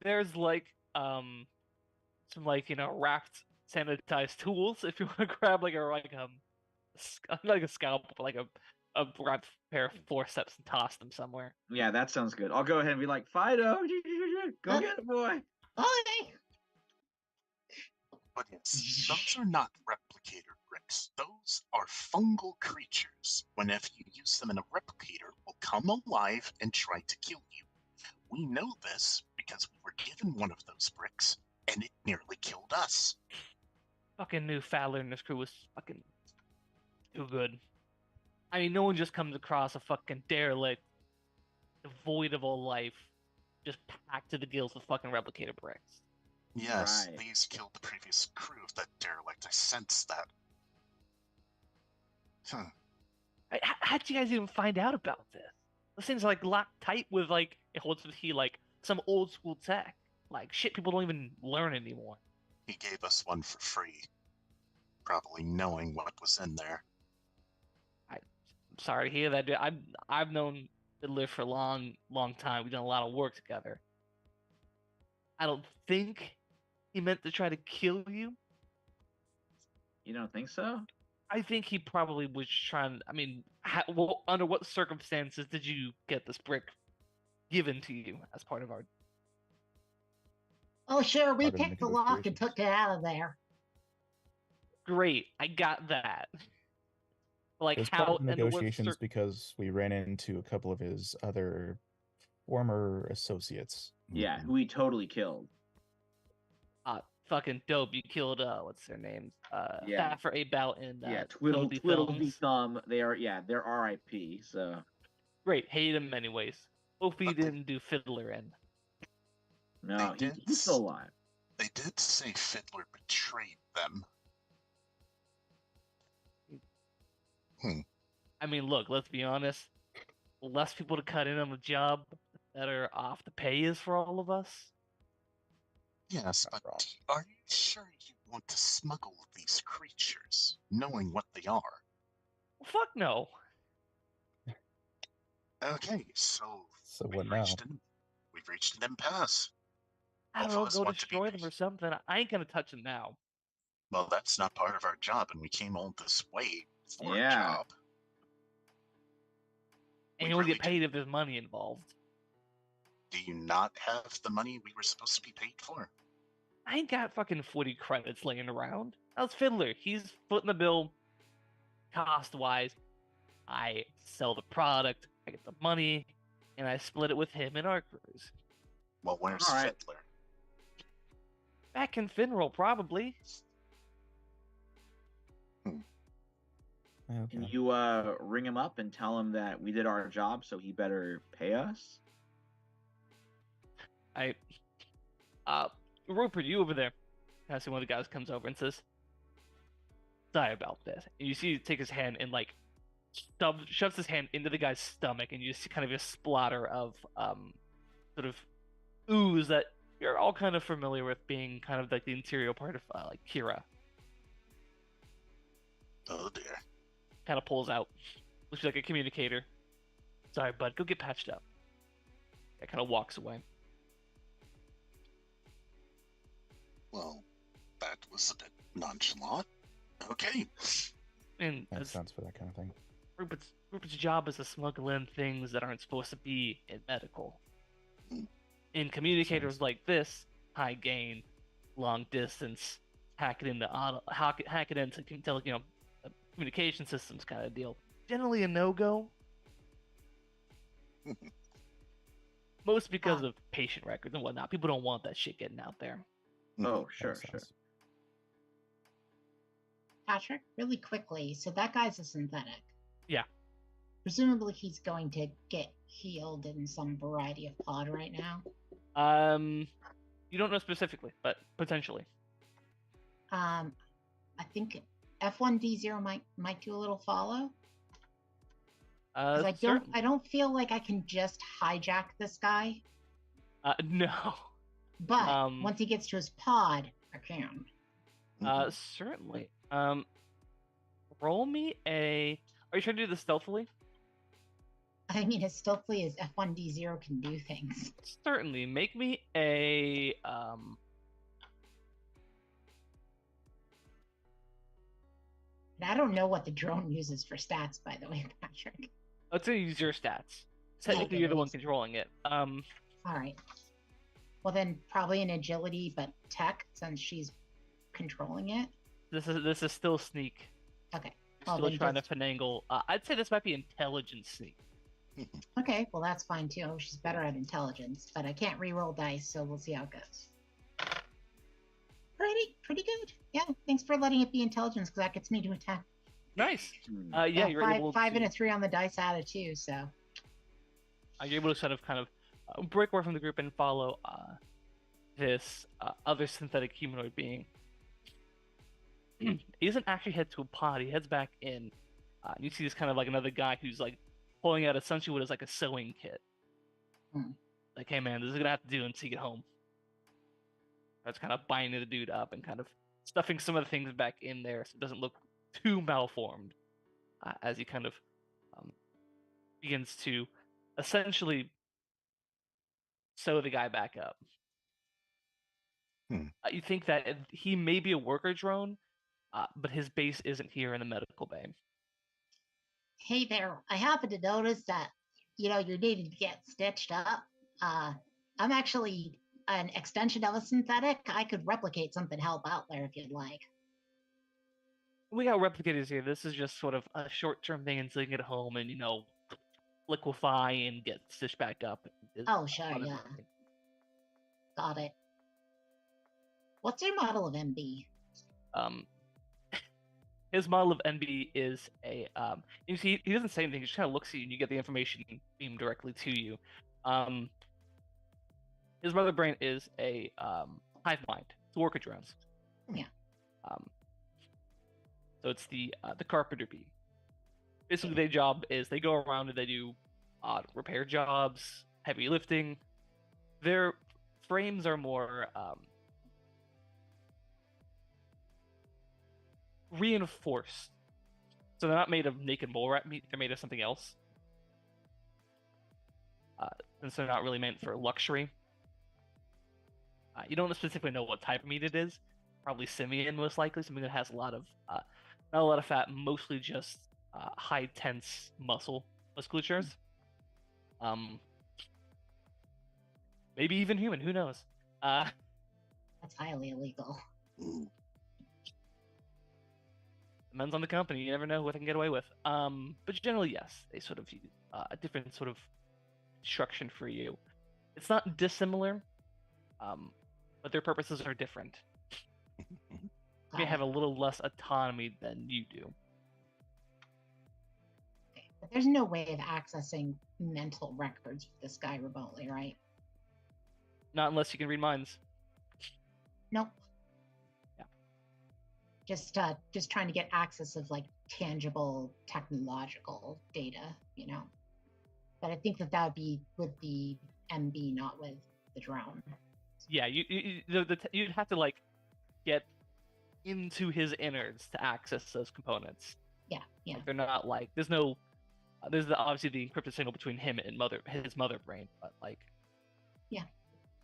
There's like some like wrapped sanitized tools if you want to grab like a like a scalpel, like a a pair of forceps and toss them somewhere. Yeah, that sounds good. I'll go ahead and be like, Fido, go get it, boy. Okay. But yes, those are not replicator bricks. Those are fungal creatures. Whenever you use them in a replicator, will come alive and try to kill you. We know this because we were given one of those bricks, and it nearly killed us. Fucking knew Fowler and his crew was fucking too good. I mean, no one just comes across a fucking derelict, devoid of all life, just packed to the gills with fucking replicator bricks. Yes, Right. these killed the previous crew of that derelict. I sense that. Huh. How'd you guys even find out about this? This thing's like locked tight with like it holds the key like some old school tech. Like shit people don't even learn anymore. He gave us one for free, probably knowing what was in there. I'm sorry to hear that. Dude. I've known Fiddler for a long time. We've done a lot of work together. I don't think he meant to try to kill you. You don't think so? I think he probably was trying. I mean, well, under what circumstances did you get this brick given to you as part of our? Oh, sure. We Part of the picked the lock and negotiations. took it out of there. Great, I got that. Like It was how part of the under what negotiations because we ran into a couple of his other former associates. Yeah, who he totally killed. fucking dope. You killed what's their names? Yeah. Thaffer About and Yeah, Twiddledee Twiddledee Thumbs. Thumb. They're RIP. So Great, hate him anyways. Hope he But they- didn't do Fiddler in. no, They did he's still alive. They did say Fiddler betrayed them. I mean, look, let's be honest. The less people to cut in on the job, the better off the pay is for all of us. Yes, Not but wrong. are you sure you want to smuggle these creatures, knowing what they are? Well, fuck no. Okay, so So what now? We've reached an impasse. I don't Both know, of us go want to be destroy them or something. I ain't gonna touch them now. Well, that's not part of our job, and we came all this way for Yeah. a job. And We you only really get paid if there's money involved. Do you not have the money we were supposed to be paid for? I ain't got fucking 40 credits laying around. How's Fiddler? He's footing the bill cost wise. I sell the product, I get the money, and I split it with him and our crews. Well, where's All right. Fiddler? Back in Finral, probably. Can Okay. you ring him up and tell him that we did our job, so he better pay us? Rupert, you over there. I see one of the guys comes over and says, sorry about this. And you see he take his hand and like shoves his hand into the guy's stomach, and you see kind of a splatter of sort of ooze that you're all kind of familiar with being kind of like the interior part of like Kira. Oh dear. Kind of pulls out. Looks like a communicator. Sorry, bud. Go get patched up. Guy kind of walks away. Well, that was a bit nonchalant. Okay. And Makes as sense for that kind of thing. Rupert's job is to smuggle in things that aren't supposed to be in medical. In communicators like this, high gain, long distance, hack it into communication systems kind of deal. Generally a no-go. Most because of patient records and whatnot. People don't want that shit getting out there. Oh, sure, Makes sure. sense. Patrick, really quickly. So that guy's a synthetic. Yeah. Presumably he's going to get healed in some variety of pod right now. You don't know specifically, but potentially. I think F1D0 might do a little follow. 'Cause I don't feel like I can just hijack this guy. No. But once he gets to his pod, I can. Certainly. Roll me a. Are you trying to do this stealthily? I mean, as stealthily as F1D0 can do things. Certainly. Make me a. I don't know what the drone uses for stats, by the way, Patrick. Let's say use your stats. Technically, you're the one controlling it. All right. Well, then probably an agility, but tech, since she's controlling it. This is still sneak. Okay. Still trying to finagle. I'd say this might be intelligence sneak. Okay, well that's fine too. She's better at intelligence, but I can't re-roll dice, so we'll see how it goes. Pretty good. Yeah, thanks for letting it be intelligence, because that gets me to a 10. Nice. Yeah, you're able five to, and a 3 on the dice out of 2, so. You're able to sort of kind of break away from the group and follow this other synthetic humanoid being. He doesn't actually head to a pod. He heads back in. You see this kind of like another guy who's like pulling out essentially what is like a sewing kit. Like, hey man, this is gonna have to do until you get home. That's kind of binding the dude up and kind of stuffing some of the things back in there so it doesn't look too malformed. As he kind of begins to essentially sew the guy back up. You think that he may be a worker drone, but his base isn't here in the medical bay. Hey there, I happen to notice that, you're needing to get stitched up. I'm actually an extension of a synthetic. I could replicate something to help out there if you'd like. We got replicators here. This is just sort of a short-term thing until you get home and, liquefy and get stitched back up. Oh, sure, yeah. Got it. What's your model of MB? His model of NB is a you see he doesn't say anything, he just kind of looks at you and you get the information beamed directly to you. His mother brain is a hive mind. It's a worker drones. Yeah. So it's the carpenter bee. Basically their job is they go around and they do odd repair jobs, heavy lifting. Their frames are more reinforced. So they're not made of naked mole rat meat, they're made of something else. Since they're not really meant for luxury. You don't specifically know what type of meat it is. Probably simian, most likely, something that has a lot of, not a lot of fat, mostly just high tense musculatures. Maybe even human, who knows? That's highly illegal. Depends on the company. You never know what they can get away with. But generally, yes, they sort of use a different sort of instruction for you. It's not dissimilar, but their purposes are different. They have a little less autonomy than you do. But there's no way of accessing mental records with this guy remotely, right? Not unless you can read minds. Nope. Yeah. Just trying to get access of like tangible technological data, But I think that would be with the MB, not with the drone. Yeah, you'd have to like get into his innards to access those components. Yeah. Like, they're not like there's obviously the encrypted signal between him and his mother brain, but like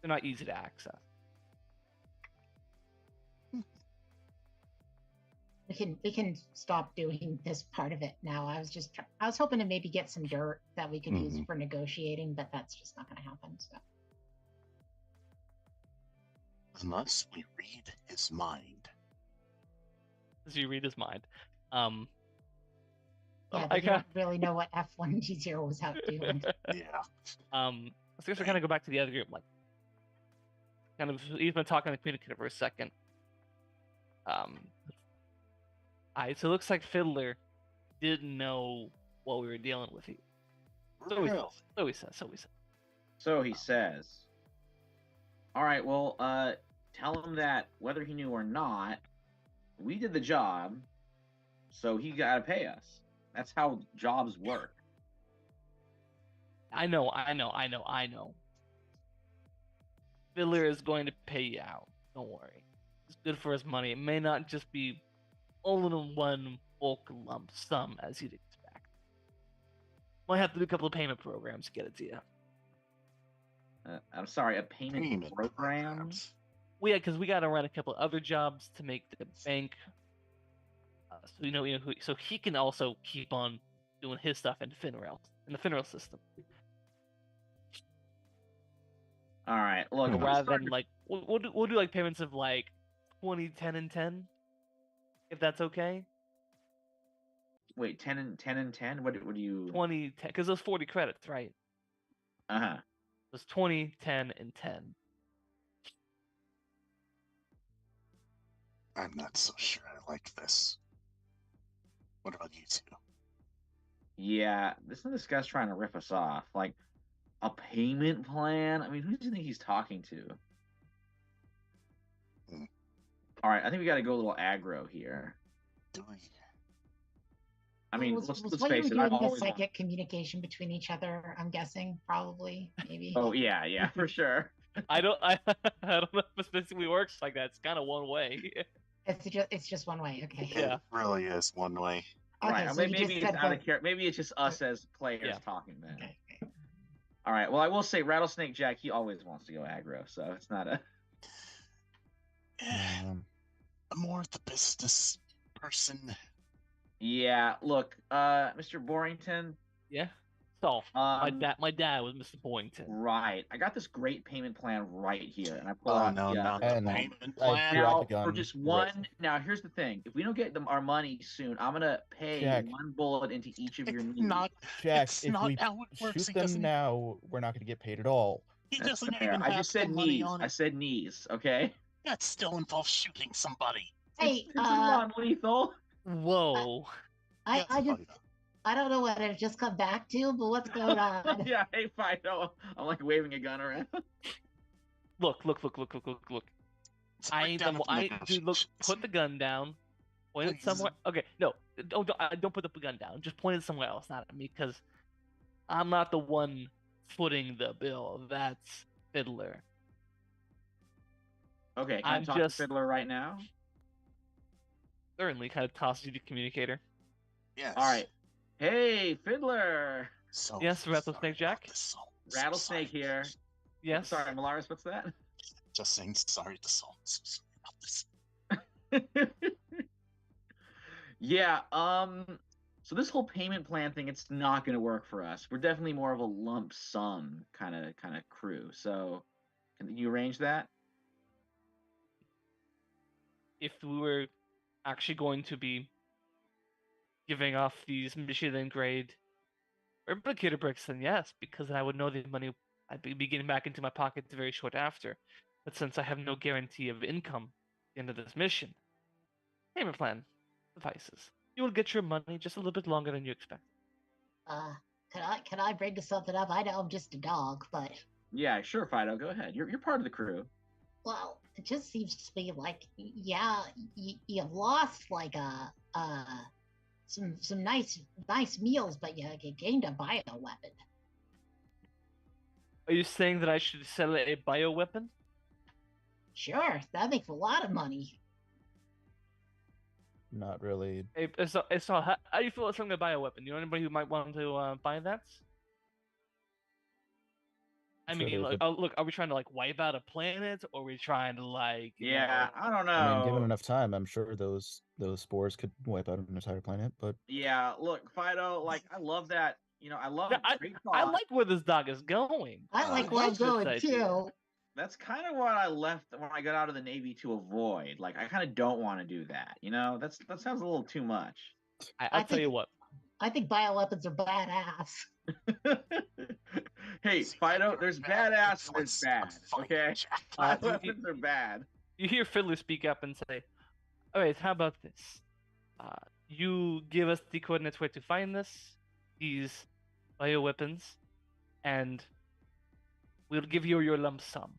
they're not easy to access. We can stop doing this part of it now. I was hoping to maybe get some dirt that we could use for negotiating, but that's just not going to happen. So. Unless we read his mind. As you read his mind. Yeah, but I don't really know what F1G0 was out doing. Yeah. I guess we kind of go back to the other group. Like, kind of, he's been talking to the communicator for a second. So it looks like Fiddler didn't know what we were dealing with. So he says. So he says. All right, well, tell him that whether he knew or not, we did the job, so he got to pay us. That's how jobs work. I know. Fiddler is going to pay you out. Don't worry. It's good for his money. It may not just be all in one bulk lump sum as you'd expect. Might have to do a couple of payment programs to get it to you. I'm sorry, a payment program? Well, yeah, because we got to run a couple other jobs to make the bank so so he can also keep on doing his stuff in the Finrail system. All right. Look, So I'm rather starting than like we'll do like payments of like 20, 10, and 10, if that's okay. wait, 10 and 10. What do you? 20, 10, because those 40 credits, right? Uh-huh. Those 20, 10, and 10. I'm not so sure I like this. What about you two? Yeah, this guy's trying to rip us off. Like a payment plan? I mean, who do you think he's talking to? Hmm. All right, I think we got to go a little aggro here. Do we? I mean, was let's what you face were it. I've doing the always psychic communication between each other? I'm guessing, probably, maybe. Oh yeah, for sure. I don't know if it specifically works like that. It's kind of one way. It's just one way. Okay. Yeah. It really is one way. Okay, Right. so you Maybe just it's said out of both. character. Maybe it's just us as players Yeah. talking then. Okay. All right. Well, I will say Rattlesnake Jack, he always wants to go aggro, so it's not a. I'm more the business person. Yeah. Look, Mr. Borrington. Yeah. So my Um, dad was Mr. Boynton. Right. I got this great payment plan right here, and I pull Oh out. no, yeah. not the And payment I plan. brought Now, the gun for just right- one. Now, here's the thing: if we don't get our money soon, I'm gonna pay Jack. one bullet into each of your It's knees. not. Jack, It's if not we how it works. shoot He them doesn't. now, we're not going to get paid at all. He That's doesn't fair. even I have just said the money knees. on I it. said knees. Okay. That still involves shooting somebody. Hey, It's non-lethal. Whoa. I Yes, just Fido. I don't know what I've just come back to, but what's going on? Yeah. Hey, Fido. I'm like waving a gun around. Look. It's a breakdown of Dude, look, negotiations. put the gun down. Point it Please. somewhere. Okay, no, don't put the gun down. Just point it somewhere else, not at me, because I'm not the one footing the bill. That's Fiddler. Okay. Can I I'm talk just- to Fiddler right now? Certainly, kind of tosses you the communicator. Yes. All right. Hey, Fiddler. So Yes, Rattlesnake sorry Jack? about this. Rattlesnake Sorry. here. Yes. Sorry, Malaris. What's that? Just saying sorry to Saul. So sorry about this. Yeah, so this whole payment plan thing, it's not going to work for us. We're definitely more of a lump sum kind of crew. So, can you arrange that? If we were actually going to be giving off these Michelin grade replicator bricks, then yes, because then I would know the money I'd be getting back into my pockets very short after. But since I have no guarantee of income at the end of this mission, payment plan suffices. You will get your money just a little bit longer than you expect. Can I bring something up? I know I'm just a dog, but Yeah, sure, Fido. Go ahead. You're part of the crew. well, it just seems to me like yeah, you lost like some nice meals, but you gained a bioweapon. Are you saying that I should sell a bioweapon? Sure, that makes a lot of money. Not really. Hey, so how do you feel about selling a bioweapon? You know anybody who might want to buy that? I Sure, mean, there's look, are we trying to like wipe out a planet, or are we trying to like? Yeah, I don't know. I mean, given enough time, I'm sure those spores could wipe out an entire planet. But Yeah, look, Fido, like I love that. You know, I love Yeah, great I thought. like where this dog is going. I like where I'm Love this going idea. too. That's kind of what I left when I got out of the Navy to avoid. Like, I kind of don't want to do that. You know, that sounds a little too much. I'll tell you think- what. I think bioweapons are badass. Hey, See, Fido, you're there's bad badass and there's influence bad. on Fido, Okay, Jack. weapons are bad. You hear Fiddler speak up and say, "All right, how about this? You give us the coordinates where to find these bioweapons, and we'll give you your lump sum.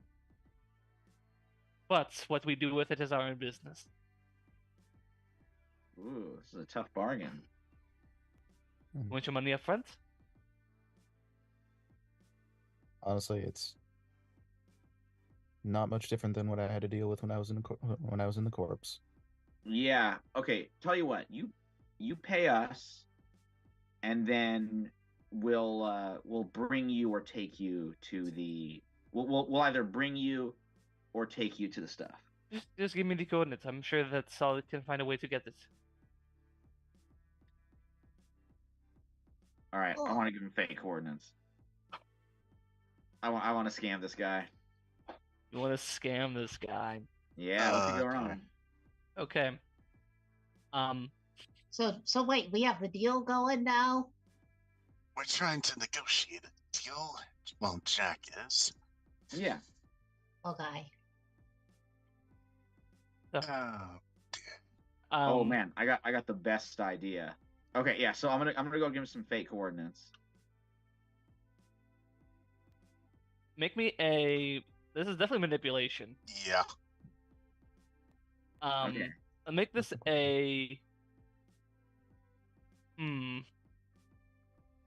But what we do with it is our own business." Ooh, this is a tough bargain. You want your money up front? honestly, it's not much different than what I had to deal with when I was in the corpse. Yeah. Okay. Tell you what. You pay us, and then we'll bring you or take you to the. We'll either bring you or take you to the stuff. Just give me the coordinates. I'm sure that Solid can find a way to get it. All right, I Cool. want to give him fake coordinates. I want to scam this guy. You want to scam this guy? Yeah, what could go Okay. wrong? Okay. So wait, we have the deal going now. We're trying to negotiate a deal. Well, Jack is. Yeah. Okay. Oh, Oh man, I got the best idea. Okay, yeah. So I'm gonna go give him some fake coordinates. Make me a. This is definitely manipulation. yeah. Okay. Make this a.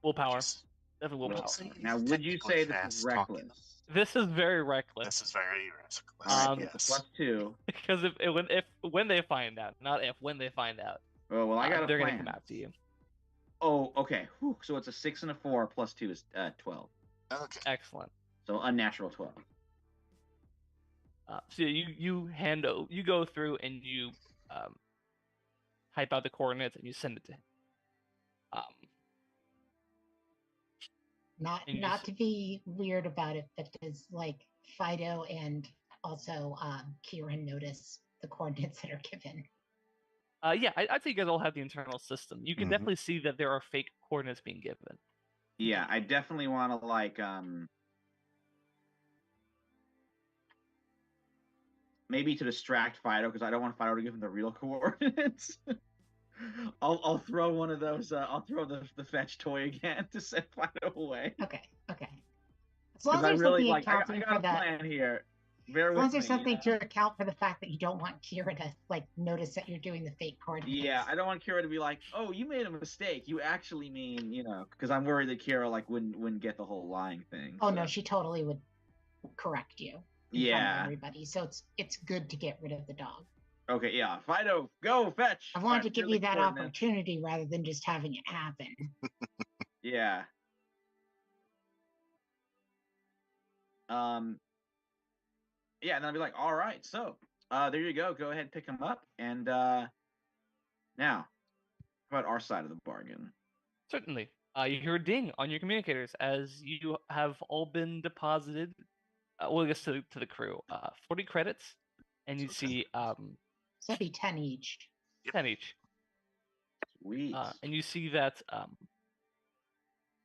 Willpower. Just- Definitely willpower. just say Now, he's would you technically say this fast is talking. reckless? This is very reckless. This is very reckless. All right, Um, so it's a +2. Because when they find out, not if when they find out, Oh well, I got a they're plan. gonna come after you. Oh, okay. Whew. So it's a 6 and a 4 +2 is 12. Okay. Excellent. So unnatural 12. So you go through and you type out the coordinates and you send it to him. Not And you not s- to be weird about it, but does like Fido and also Kieran notice the coordinates that are given? Yeah, I'd say you guys all have the internal system. You can Mhm. definitely see that there are fake coordinates being given. Yeah, I definitely want to like maybe to distract Fido because I don't want Fido to give him the real coordinates. I'll throw one of those. I'll throw the fetch toy again to send Fido away. Okay. As long Because as I there's really something like. I accounting got for a that. plan here. Bear As with long as there's me, something you know? to account for the fact that you don't want Kira to like notice that you're doing the fake coordinates. Yeah, I don't want Kira to be like, "Oh, you made a mistake. You actually mean, you know," because I'm worried that Kira like wouldn't get the whole lying thing. Oh so. no, she totally would correct you in front of Yeah. everybody. So it's good to get rid of the dog. Okay. Yeah. Fido, go fetch. I wanted to Find give the you that coordinates. opportunity rather than just having it happen. Yeah. Yeah, and then I'll be like, all right, so there you go. Go ahead, pick them up. And now, how about our side of the bargain? Certainly. You hear a ding on your communicators as you have all been deposited. Well, I guess to the crew. 40 credits, and you see So that'd be 10 each. 10 each. Sweet. And you see that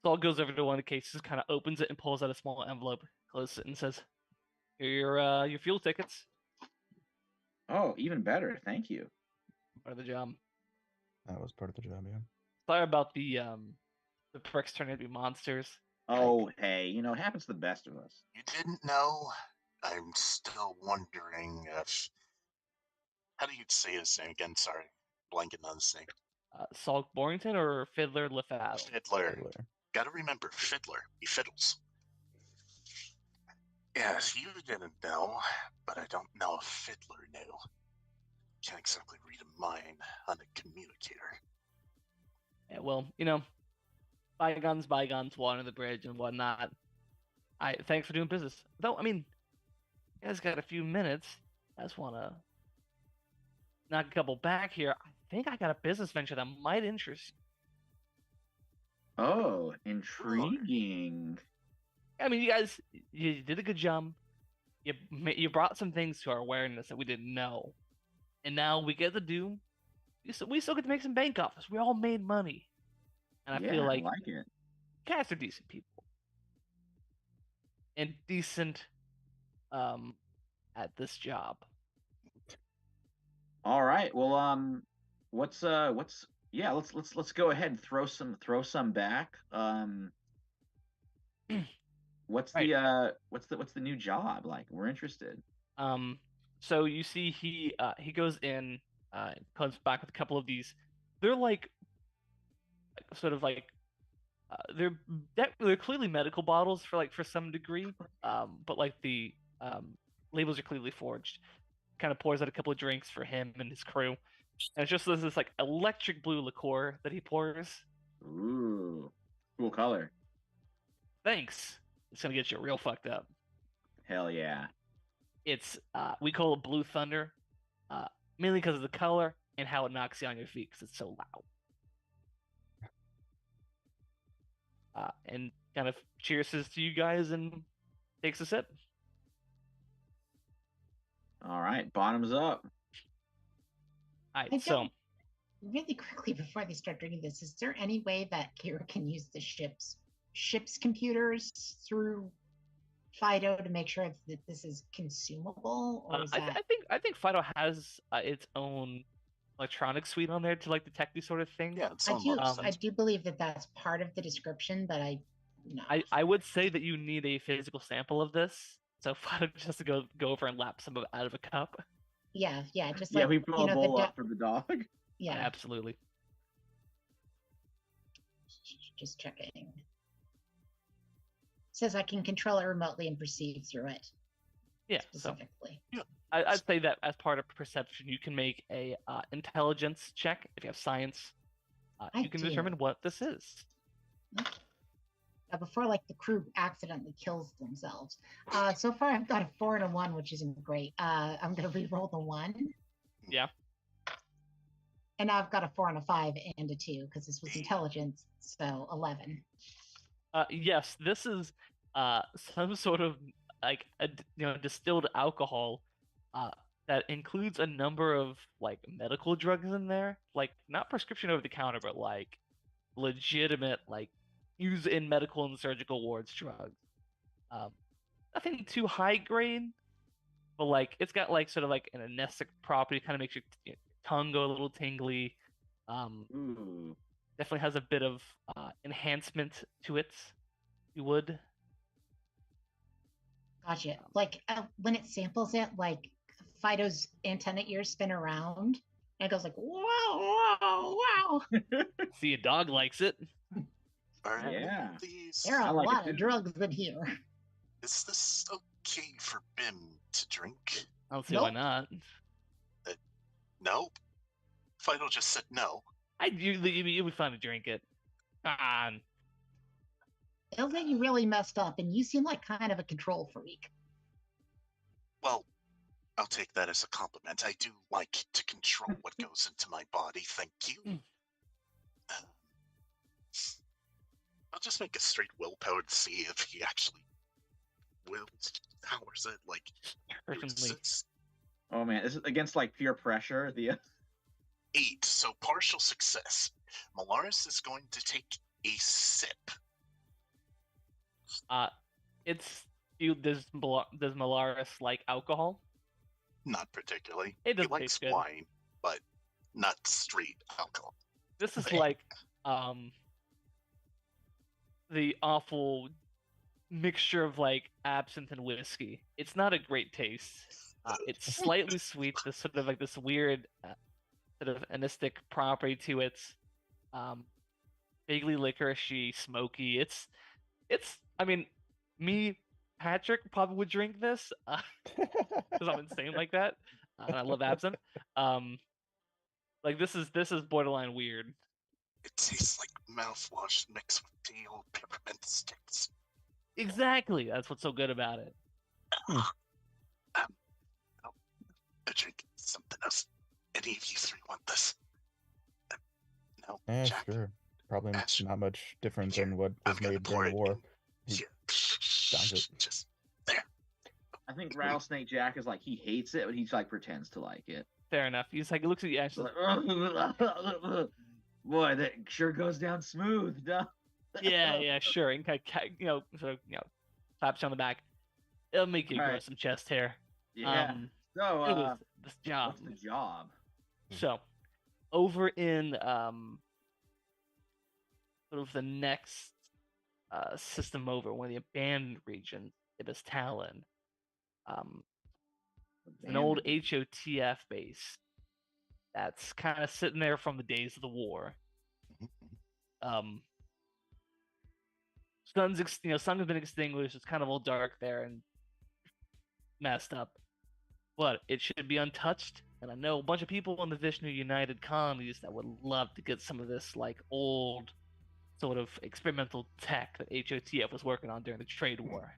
Saul goes over to one of the cases, kind of opens it, and pulls out a small envelope, closes it, and says, "Here are your fuel tickets. Oh, even better. Thank you. Part of the job. That was part of the job, yeah. Sorry about the pricks turning out to be monsters. Oh, hey, you know, it happens to the best of us. You didn't know? I'm still wondering if. How do you say his name again? Sorry. Blanking on his name. Saul Borrington or Fiddler Lefaz? Fiddler. Fiddler. Gotta remember Fiddler. He fiddles. Yes, you didn't know, but I don't know if Fiddler knew. Can't exactly read a mind on a communicator. Yeah, well, you know, bygones, water the bridge and whatnot. Thanks for doing business. Though, I mean, you guys got a few minutes. I just want to knock a couple back here. I think I got a business venture that might interest you. Oh, intriguing. I mean, you guys, you did a good job. You brought some things to our awareness that we didn't know, and now we get to do. We still get to make some bank off this. We all made money, and I feel like I like it. guys are decent people and decent at this job. All right. Well, what's yeah, let's go ahead and throw some back. What's Right. what's the new job like? We're interested. So you see he goes in, comes back with a couple of these. They're like sort of like they're clearly medical bottles for some degree. But like the labels are clearly forged. Kind of pours out a couple of drinks for him and his crew. And it's just this like electric blue liqueur that he pours. Ooh, cool color. Thanks. It's gonna get you real fucked up. Hell yeah. It's we call it Blue Thunder, mainly because of the color and how it knocks you on your feet because it's so loud. and kind of cheers to you guys and takes a sip. All right, bottoms up. All I right, so don't really quickly before they start drinking this. Is there any way that Kira can use the ship's computers through Fido to make sure that this is consumable, or is that? I think Fido has its own electronic suite on there to like detect these sort of things. Yeah, it's I on do. most I things. do believe that that's part of the description, but no. I would say that you need a physical sample of this, so Fido just has to go over and lap some of it out of a cup. Yeah, just Yeah, like we pull a the bowl up for the dog. yeah. Absolutely. Just checking. Says I can control it remotely and perceive through it. Yeah. Specifically. So I'd say that as part of perception, you can make a intelligence check. If you have science, you can determine what this is. Before like the crew accidentally kills themselves. So far I've got a 4 and a 1, which isn't great. I'm gonna re-roll the 1. Yeah. And now I've got a 4 and a 5 and a 2 because this was intelligence, so 11. Yes, this is some sort of like distilled alcohol that includes a number of like medical drugs in there, like not prescription over the counter, but like legitimate like use in medical and surgical wards drugs. Nothing too high grade, but like it's got like sort of like an anesthetic property, kind of makes your tongue go a little tingly. Definitely has a bit of enhancement to it. You would. Gotcha. Like when it samples it, like Fido's antenna ears spin around and it goes like, wow. See, a dog likes it. Yeah. There are a lot of drugs in here. Is this okay for Bim to drink? I don't see why not. No. Fido just said no. You'd be fun to drink it. Come on. Feels like you really messed up, and you seem like kind of a control freak. Well, I'll take that as a compliment. I do like to control what goes into my body. Thank you. I'll just make a straight willpower to see if he actually powers it. Like, oh man, is it against like peer pressure? The 8, so partial success. Malaris is going to take a sip. Does Malaris like alcohol? Not particularly. It doesn't he likes taste good. wine, but not straight alcohol. This is like the awful mixture of like absinthe and whiskey. It's not a great taste. It's slightly sweet. There's sort of like this weird sort of anesthetic property to it. Vaguely licoricey, smoky. It's. I mean, me, Patrick, probably would drink this because I'm insane like that, and I love absinthe. Like this is borderline weird. It tastes like mouthwash mixed with the old peppermint sticks. Exactly. That's what's so good about it. I'll drink something else. Any of you 3 want this? No, Jack? Sure. Probably Ash. not much different Here, than what was I'm gonna made pour during the it war. in. Here. Just there. I think Rattlesnake Jack is like he hates it, but he like pretends to like it. Fair enough. He's like, he looks at you, Ash. Like, boy, that sure goes down smooth. Yeah, sure. And kind of, sort of, claps you on the back. It'll make you grow some chest hair. Yeah. So, it was this job. what's the job? So, over in sort of the next system over, one of the abandoned regions, Ibis Talon, an old HOTF base that's kind of sitting there from the days of the war. Sun's sun has been extinguished. It's kind of all dark there and messed up, but it should be untouched. And I know a bunch of people in the Vishnu United colonies that would love to get some of this like old sort of experimental tech that HOTF was working on during the trade war.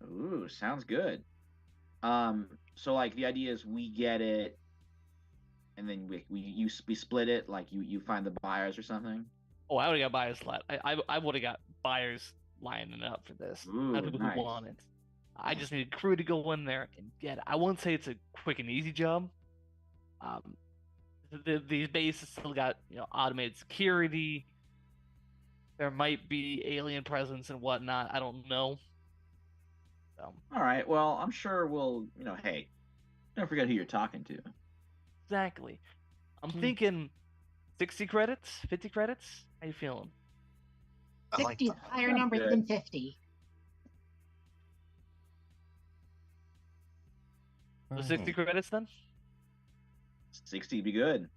Ooh, sounds good. So like the idea is we get it, and then we split it. Like you find the buyers or something. Oh, I would have got buyers a lot. I would have got buyers lining up for this. Ooh, Not people nice. who want it. I just need a crew to go in there and get it. I won't say it's a quick and easy job. These bases still got automated security. There might be alien presence and whatnot. I don't know. So, All right. Well, I'm sure we'll. Hey, don't forget who you're talking to. exactly. I'm thinking 60 credits, 50 credits. How you feeling? I like 60 is that. a higher Sounds number good. than 50. So 60 credits then? 60 be good.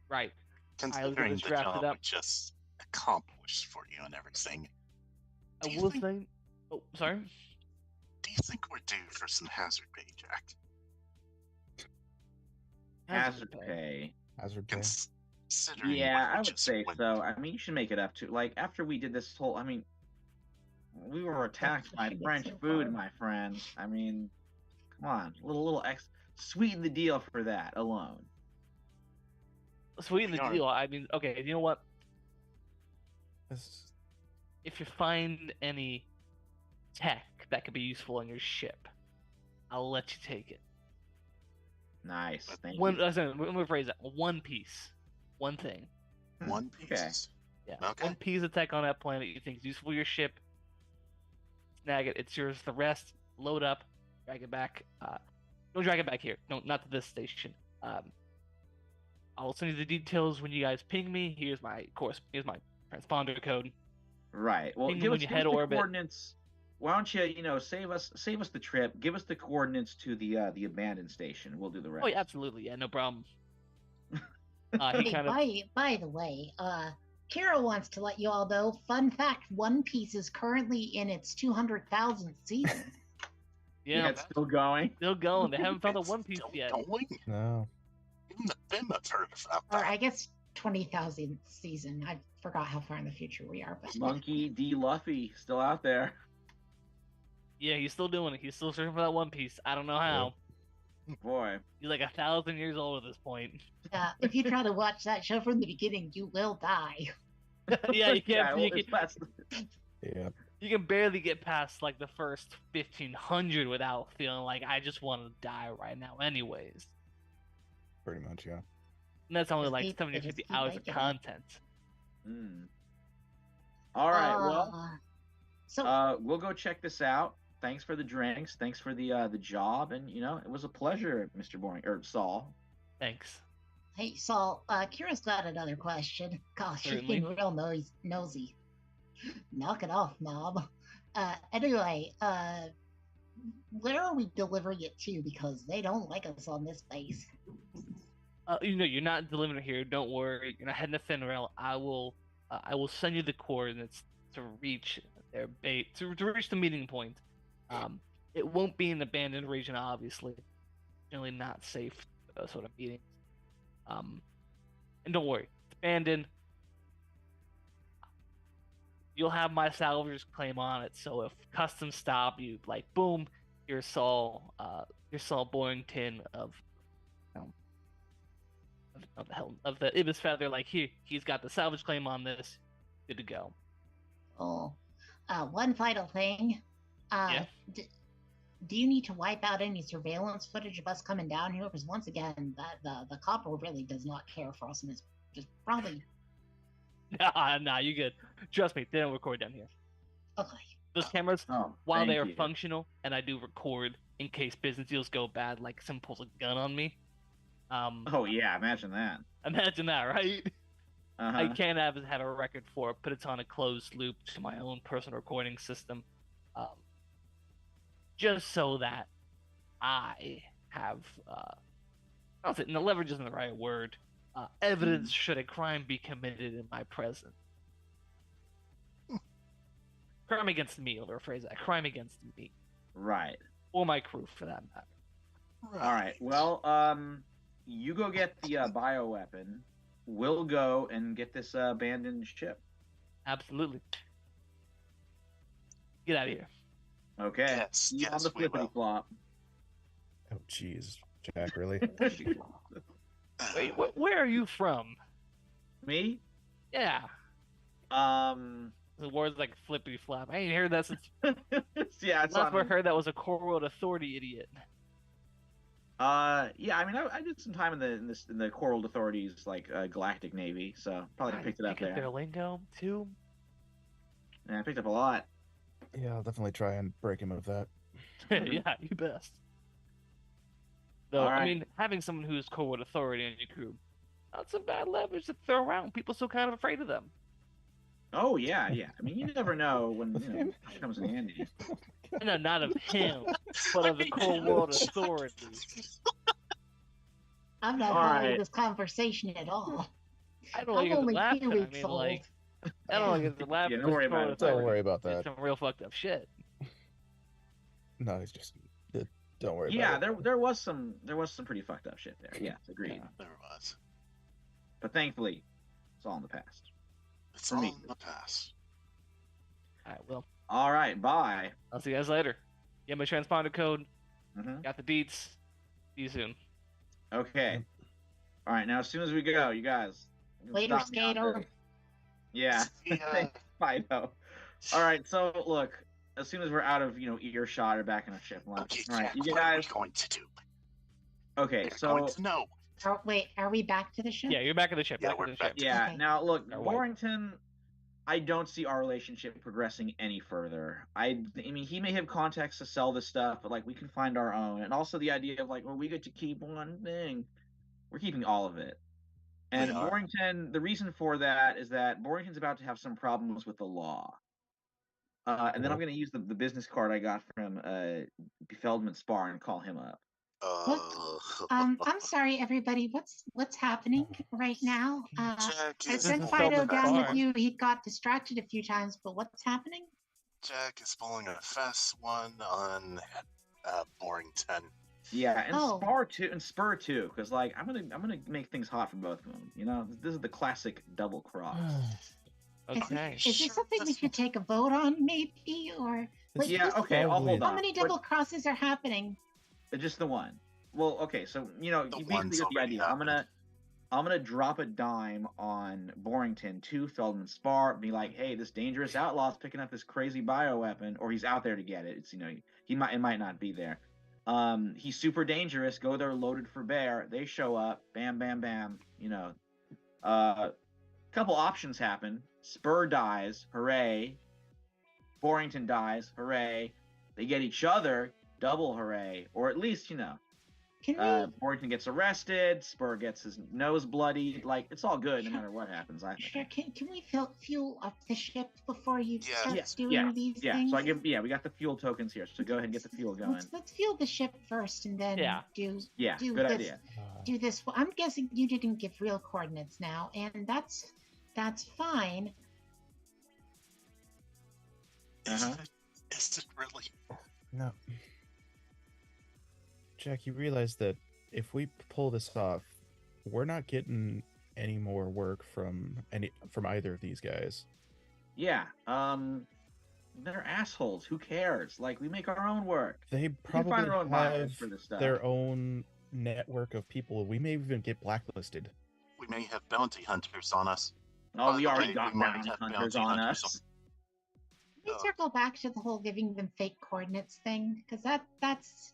Right. Considering this the drafted job up. we just accomplished for you and everything, I Do you will think- say. Oh, sorry. do you think we're due for some hazard pay, Jack? Hazard pay. Hazard pay. Considering Yeah, what we I would just say went so. I mean, you should make it up to after we did this whole. I mean, we were attacked by That's French so food, far. my friend. I mean, come on, little sweeten the deal for that alone. Sweeten the Yarn. deal. I mean, okay, you know what? This- If you find any tech that could be useful on your ship, I'll let you take it. Nice, thank One, you. sorry, let me rephrase that. One piece, one thing. one Okay. piece. Yeah, Okay. one piece of tech on that planet you think is useful for your ship. Snag it. It's yours. The rest, load up, drag it back. Don't drag it back here. No, not to this station. I will send you the details when you guys ping me. Here's my transponder code. Right. Well, Ping give when us, you give head us the orbit. coordinates. Why don't you, save us the trip? Give us the coordinates to the abandoned station. We'll do the rest. Oh, yeah, absolutely. Yeah, no problem. He Hey, kind of. by the way, Kira wants to let you all know, fun fact, One Piece is currently in its 200,000th season. Yeah, it's still going. still going. They haven't found the It's One Piece still yet. Going? No. Even the BIM have heard about Or that. I guess 20,000th season. I forgot how far in the future we are. But Monkey D. Luffy still out there. Yeah, he's still doing it. He's still searching for that One Piece. I don't know how. Boy. He's like 1,000 years old at this point. if you try to watch that show from the beginning, you will die. Yeah, you can't. well, you, it's can, past- Yeah. you can barely get past like the first 1,500 without feeling like I just want to die right now, anyways. Pretty much, yeah. And that's only Just like keep- 750 just keep hours of making it. content. All right. Well, So we'll go check this out. Thanks for the drinks. Thanks for the job, and it was a pleasure, Mr. Boring or Saul. Thanks. hey, Saul, Kira's got another question. Gosh, she's Certainly. being real nosy. Knock it off, Mom. Anyway, where are we delivering it to? Because they don't like us on this base. You're not delivering it here. Don't worry. You're not heading to Finrail. I will send you the coordinates to reach their bait to reach the meeting point. It won't be an abandoned region, obviously. Generally not safe for those sort of meetings. And don't worry, it's abandoned. You'll have my salvagers claim on it. So if customs stop you, like boom, you're Saul Borington of the Ibis Feather. Like he's got the salvage claim on this. Good to go. Oh, one final thing. Yeah. Do you need to wipe out any surveillance footage of us coming down here? Because once again, the copper really does not care for us, and is just probably Nah, you good. Trust me, they don't record down here. okay. Those cameras, Oh, while they thank are you. functional, and I do record in case business deals go bad, like someone pulls a gun on me. Oh yeah, imagine that. Imagine that, right? Uh-huh. I can't have a record for it, but it's on a closed loop to my own personal recording system, just so that I have I don't think the leverage isn't the right word. Evidence should a crime be committed in my presence. Crime against me, I'll rephrase that. Crime against me. Right. Or my crew, for that matter. All right. Well, you go get the bioweapon. We'll go and get this abandoned ship. Absolutely. Get out of here. Okay. Yes, You on yes, the we flippity will. flop. Oh, jeez. Jack, really? Wait, where are you from? Me? Yeah. The word's like flippity flap. I ain't heard that since Yeah, it's last I on. heard that was a core world authority idiot. Yeah, I mean, I did some time in the Coral Authority's like Galactic Navy, so probably picked it up Pick up their there. lingo too. Yeah, I picked up a lot. Yeah, I'll definitely try and break him of that. Yeah, you best. Though, All I right. mean, having someone who's core world authority in your crew, not some bad leverage to throw around. People still kind of afraid of them. Oh yeah, yeah. I mean, you never know when it comes in handy. No, not of him, but of the core world authority. I'm not All following right. this conversation at all. I don't I'm like it's only laughing. 2 I weeks mean, old. like, I don't like it's laughing. Yeah, don't worry about it. Don't worry about that. Some real fucked up shit. No, he's just. Don't worry Yeah, about it. there was some pretty fucked up shit there. Yes, agreed. Yeah. There was. But thankfully, it's all in the past. It's For all me. in the past. All right, well, All right, bye. I'll see you guys later. Get my transponder code. Mhm. Got the deets. See you soon. Okay. All right, now as soon as we go, you guys. you can Later, stop me on skater. this. Yeah. Yeah. I know. All right, so look, as soon as we're out of earshot or back in our ship line. Okay, All right, Jack, you what are we guys. going to do? Okay, We're so going to know. Wait, are we back to the ship? Yeah, you're back in the ship. Yeah, back in we're the back ship. to- yeah. Okay. Now look, Our wife. Warrington. I don't see our relationship progressing any further. I mean, he may have contacts to sell this stuff, but like we can find our own. And also the idea of like, well, we get to keep one thing. We're keeping all of it. And We are. Warrington, the reason for that is that Warrington's about to have some problems with the law. And then I'm going to use the business card I got from Feldman Spar and call him up. I'm sorry, everybody. What's happening right now? Jack I is sent Feldman Fido Spar. down with you. He got distracted a few times, but what's happening? Jack is pulling a fast one on Borington. Yeah, and Oh. Spur too, because like I'm gonna make things hot for both of them. This is the classic double cross. Okay. Is this something we should take a vote on, maybe, or like, Yeah, okay, I'll hold how on. many But- double crosses are happening? Just the one. Well, okay, so you The basically one's get the already idea. happened. I'm gonna drop a dime on Borington to Feldman Spar, be like, hey, this dangerous outlaw's picking up this crazy bioweapon, or he's out there to get it. It's it might not be there. He's super dangerous. Go there loaded for bear. They show up. Bam, bam, bam. Couple options happen. Spur dies. Hooray. Borington dies. Hooray. They get each other. Double hooray. Or at least, Can we? Borington gets arrested. Spur gets his nose bloodied. Like, it's all good no matter what happens, I Sure. think. Can we fuel up the ship before you Yeah. start Yes, doing yeah, these Yeah, things? so we got the fuel tokens here. So go ahead and get the fuel going. Let's fuel the ship first, and then Yeah. do Yeah, do good this. idea. Do this. Well, I'm guessing you didn't give real coordinates now, and that's fine. Uh-huh. Is it really? No. Jack, you realize that if we pull this off, we're not getting any more work from either of these guys. Yeah, they're assholes. Who cares? Like, we make our own work. They We can probably find our own buyers have for this stuff. their own network of people. We may even get blacklisted. We may have bounty hunters on us. Oh, we By the already way, got we might bounty have hunters bounty on hunters us. Can we circle back to the whole giving them fake coordinates thing? Because that's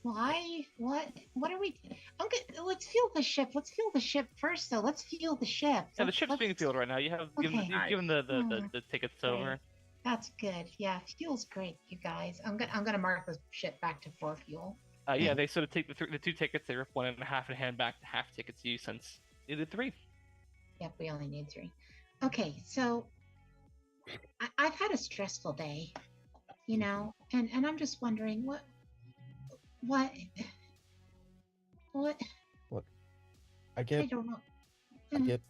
why? What are we? Let's fuel the ship. Let's fuel the ship first, though. Let's fuel the ship. Yeah, the ship's being fueled right now. You have given, Okay. you've given the tickets over. That's good. Yeah, fuel's great, you guys. I'm gonna mark the ship back to 4 fuel. Yeah, they sort of take the 2 tickets. They rip 1.5 and hand back the half tickets to you since you did 3. Yep, we only need 3. Okay, so I've had a stressful day, and I'm just wondering what I I get don't know. I get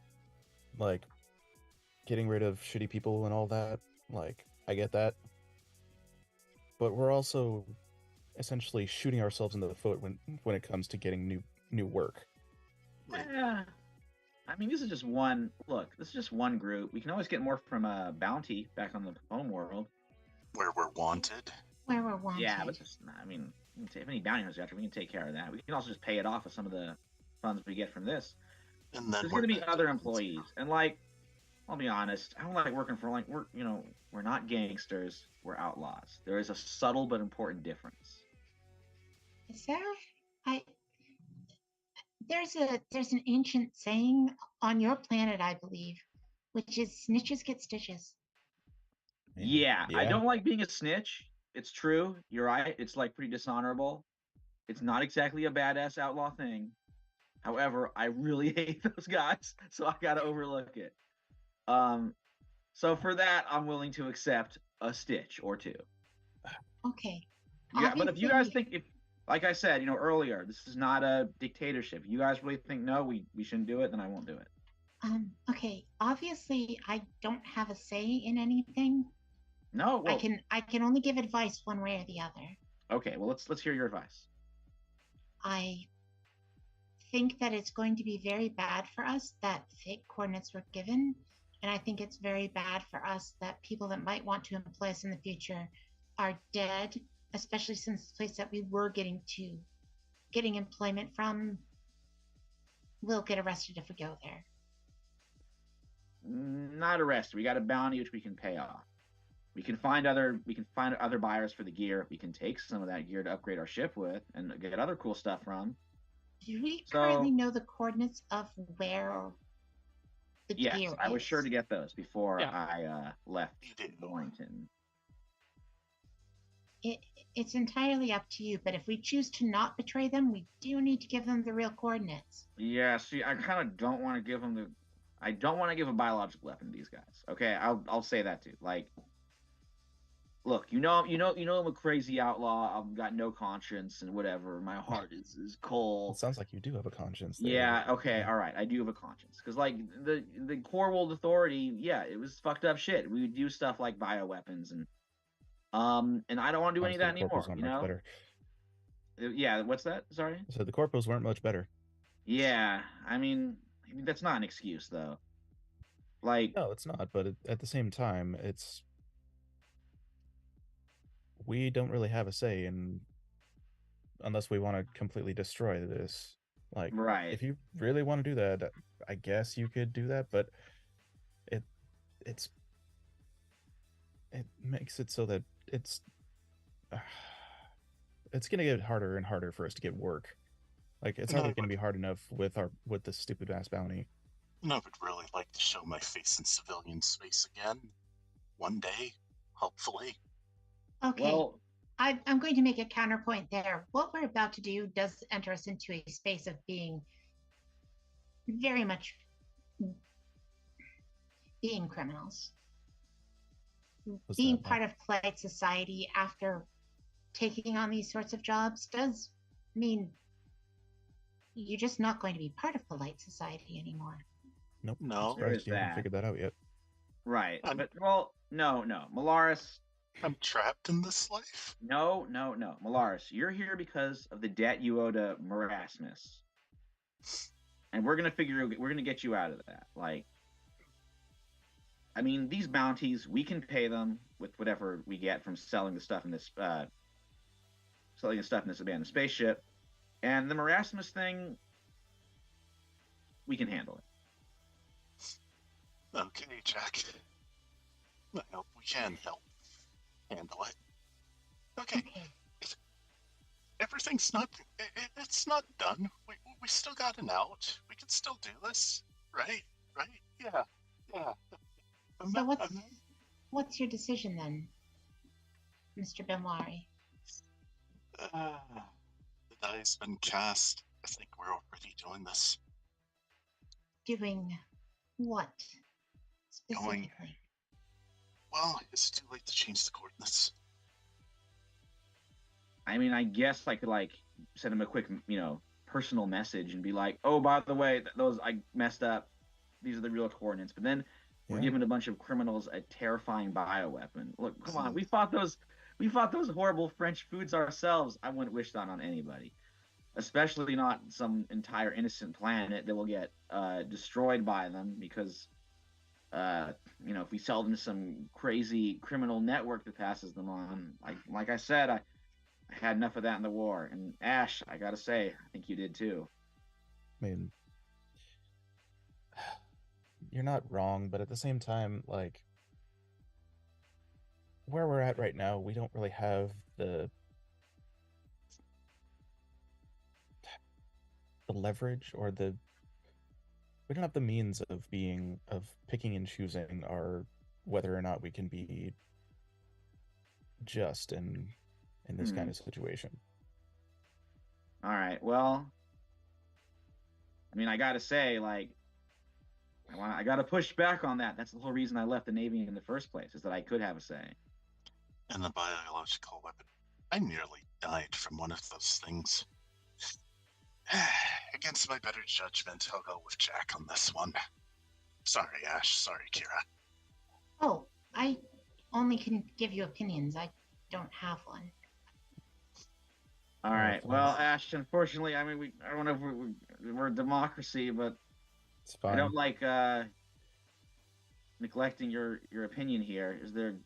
like getting rid of shitty people and all that. Like, I get that. But we're also essentially shooting ourselves in the foot when it comes to getting new work. Yeah. I mean, this is just one. Look, this is just one group. We can always get more from Bounty back on the home world. Where we're wanted. Where we're wanted. Yeah, but I mean, if any bounty hunters are after, we can take care of that. We can also just pay it off with some of the funds we get from this. And then There's we're going to be back other to- employees, and like, I'll be honest. I don't like working for we're not gangsters. We're outlaws. There is a subtle but important difference. Is there? I there's an ancient saying on your planet, I believe, which is snitches get stitches. Yeah, I Yeah. don't like being a snitch. It's true. You're right. It's like pretty dishonorable. It's not exactly a badass outlaw thing. However, I really hate those guys, so I gotta overlook it. Um, so for that, I'm willing to accept a stitch or two. Okay. Yeah, but if you guys Obviously- think if like I said, earlier, this is not a dictatorship. You guys really think no, we shouldn't do it, then I won't do it. Okay. Obviously, I don't have a say in anything. No, well, I can only give advice one way or the other. okay, well let's hear your advice. I think that it's going to be very bad for us that fake coordinates were given, and I think it's very bad for us that people that might want to employ us in the future are dead, especially since the place that we were getting employment from will get arrested if we go there. Not arrested. We got a bounty which we can pay off. We can find other buyers for the gear. We can take some of that gear to upgrade our ship with and get other cool stuff from. Do we currently know the coordinates of where the Yes, gear I was is? sure to get those before Yeah. I left You did. Warrington. It's entirely up to you, but if we choose to not betray them, we do need to give them the real coordinates. Yeah, see, I kind of don't want to give them I don't want to give a biological weapon to these guys. Okay, I'll say that too. Like, look, I'm a crazy outlaw. I've got no conscience and whatever. My heart is cold. It sounds like you do have a conscience. There. Yeah, okay, all right. I do have a conscience because, like, the Core World Authority, yeah, it was fucked up shit. We would do stuff like bioweapons and I don't want to do any of that Honestly, the anymore. corporals weren't much better. Yeah, what's that? Sorry. So the corporals weren't much better. Yeah, I mean that's not an excuse though. Like, No, it's not. But at the same time, we don't really have a say in unless we want to completely destroy this. Like, right. if you really want to do that, I guess you could do that. But it makes it so that it's gonna get harder and harder for us to get work. Like, it's already gonna be hard enough with the stupid ass bounty. And I would really like to show my face in civilian space again. One day, hopefully. Okay. Well, I'm going to make a counterpoint there. What we're about to do does enter us into a space of being very much being criminals. Being part of polite society after taking on these sorts of jobs does mean you're just not going to be part of polite society anymore. Nope. No. There is You haven't that. figured that out yet. right. But no, Malaris. I'm trapped in this life? No. Malaris, you're here because of the debt you owe to Marasmus. And we're gonna get you out of that. Like, I mean, these bounties, we can pay them with whatever we get from selling the stuff in this abandoned spaceship. And the Marasmus thing, we can handle it. Okay, Jack. I hope we can help handle it. Okay. Everything's not... It's not done. We still got an out. We can still do this. Right? Yeah. So what's your decision then, Mr. Benwari? The die's been cast. I think we're already doing this. Doing what specifically? Well, is it too late to change the coordinates? I mean, I guess I could, like, send him a quick, personal message and be like, oh, by the way, those, I messed up. These are the real coordinates. But then we're giving a bunch of criminals a terrifying bioweapon. Look, come on. We fought those horrible French foods ourselves. I wouldn't wish that on anybody. Especially not some entire innocent planet that will get destroyed by them because, if we sell them to some crazy criminal network that passes them on. Like I said, I had enough of that in the war. And Ash, I gotta say, I think you did too. I mean, you're not wrong, but at the same time, like where we're at right now, we don't really have the leverage or we don't have the means of picking and choosing our whether or not we can be just in this kind of situation. All right. Well, I mean, I gotta say, like, I gotta push back on that. That's the whole reason I left the Navy in the first place, is that I could have a say. And the biological weapon. I nearly died from one of those things. Against my better judgment, I'll go with Jack on this one. Sorry, Ash. Sorry, Kira. Oh, I only can give you opinions. I don't have one. All right. Well, Ash, unfortunately, I mean, I don't know if we're a democracy, but It's fine. I don't like neglecting your opinion here. Is there,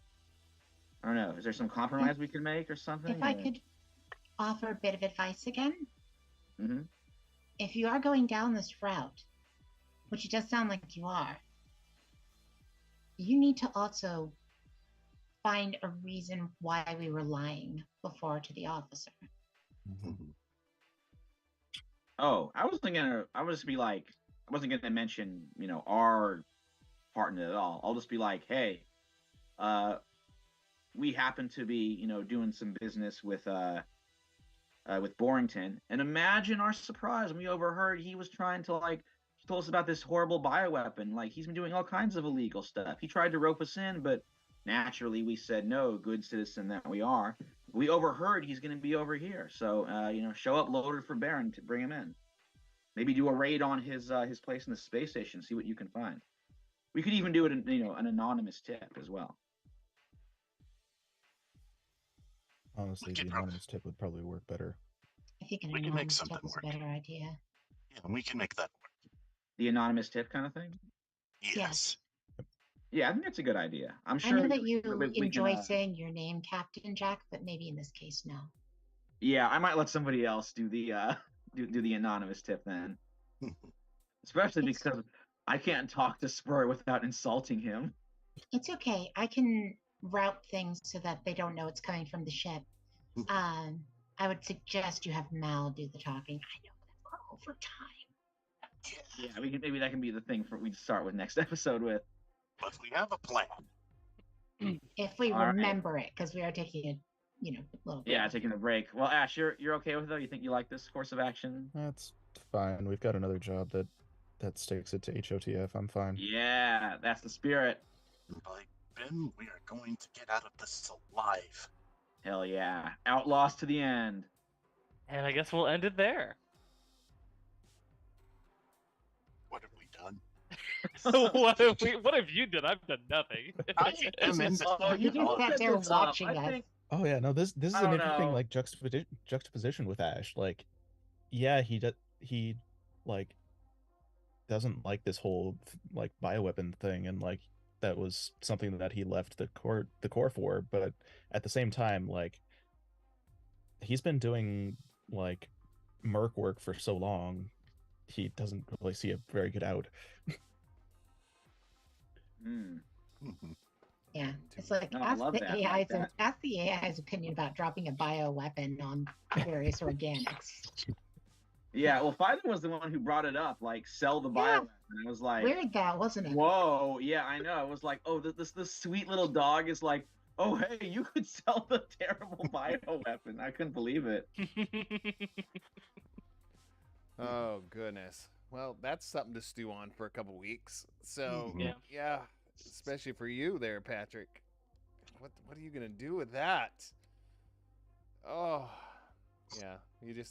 I don't know, is there some compromise we can make or something? If I could offer a bit of advice again. Mm-hmm. If you are going down this route, which it does sound like you are, you need to also find a reason why we were lying before to the officer. Mm-hmm. Oh, I wasn't gonna mention, our part in it at all. I'll just be like, hey, we happen to be, doing some business with Borrington, and imagine our surprise when we overheard he was trying to he told us about this horrible bioweapon. Like, he's been doing all kinds of illegal stuff. He tried to rope us in, but naturally we said no, good citizen that we are. We overheard he's going to be over here, so show up loaded for Baron to bring him in. Maybe do a raid on his place in the space station, see what you can find. We could even do it in, an anonymous tip as well. Honestly, the anonymous tip would probably work better. I think an We can make anonymous something tip is a work. better idea. Yeah, we can make that work. The anonymous tip kind of thing? Yes. Yeah, I think that's a good idea. I'm I sure know that you we enjoy can, saying your name, Captain Jack, but maybe in this case, no. yeah, I might let somebody else do the do the anonymous tip then. Especially because I can't talk to Spur without insulting him. It's okay. I can route things so that they don't know it's coming from the ship. I would suggest you have Mal do the talking. I know that we're over time. Yeah, maybe that can be the thing we start with next episode with. But we have a plan. If we All remember it, because we are taking a little bit. Yeah, taking a break. Well, Ash, you're okay with it though? You think you like this course of action? That's fine. We've got another job that stakes it to HOTF. I'm fine. Yeah, that's the spirit. By Ben, we are going to get out of this alive. Hell yeah. Outlaws to the end. And I guess we'll end it there. What have we done? What have you done? I've done nothing. You just sat there watching us. Oh yeah, no, this is I an don't interesting know. juxtaposition with Ash. Like, yeah, he like doesn't like this whole bioweapon thing, and that was something that he left the core for. But at the same time, he's been doing merc work for so long, he doesn't really see a very good out. Mm-hmm. Yeah, it's like No, I love that. ask the AI's opinion about dropping a bioweapon on various organics. Yeah, well, Philo was the one who brought it up, sell the bioweapon. I was like, Weird that, wasn't it? whoa, yeah, I know. It was like, oh, this sweet little dog is like, oh, hey, you could sell the terrible bioweapon. I couldn't believe it. Oh goodness. Well, that's something to stew on for a couple weeks. So yeah, especially for you there, Patrick. What are you gonna do with that? Oh, yeah. You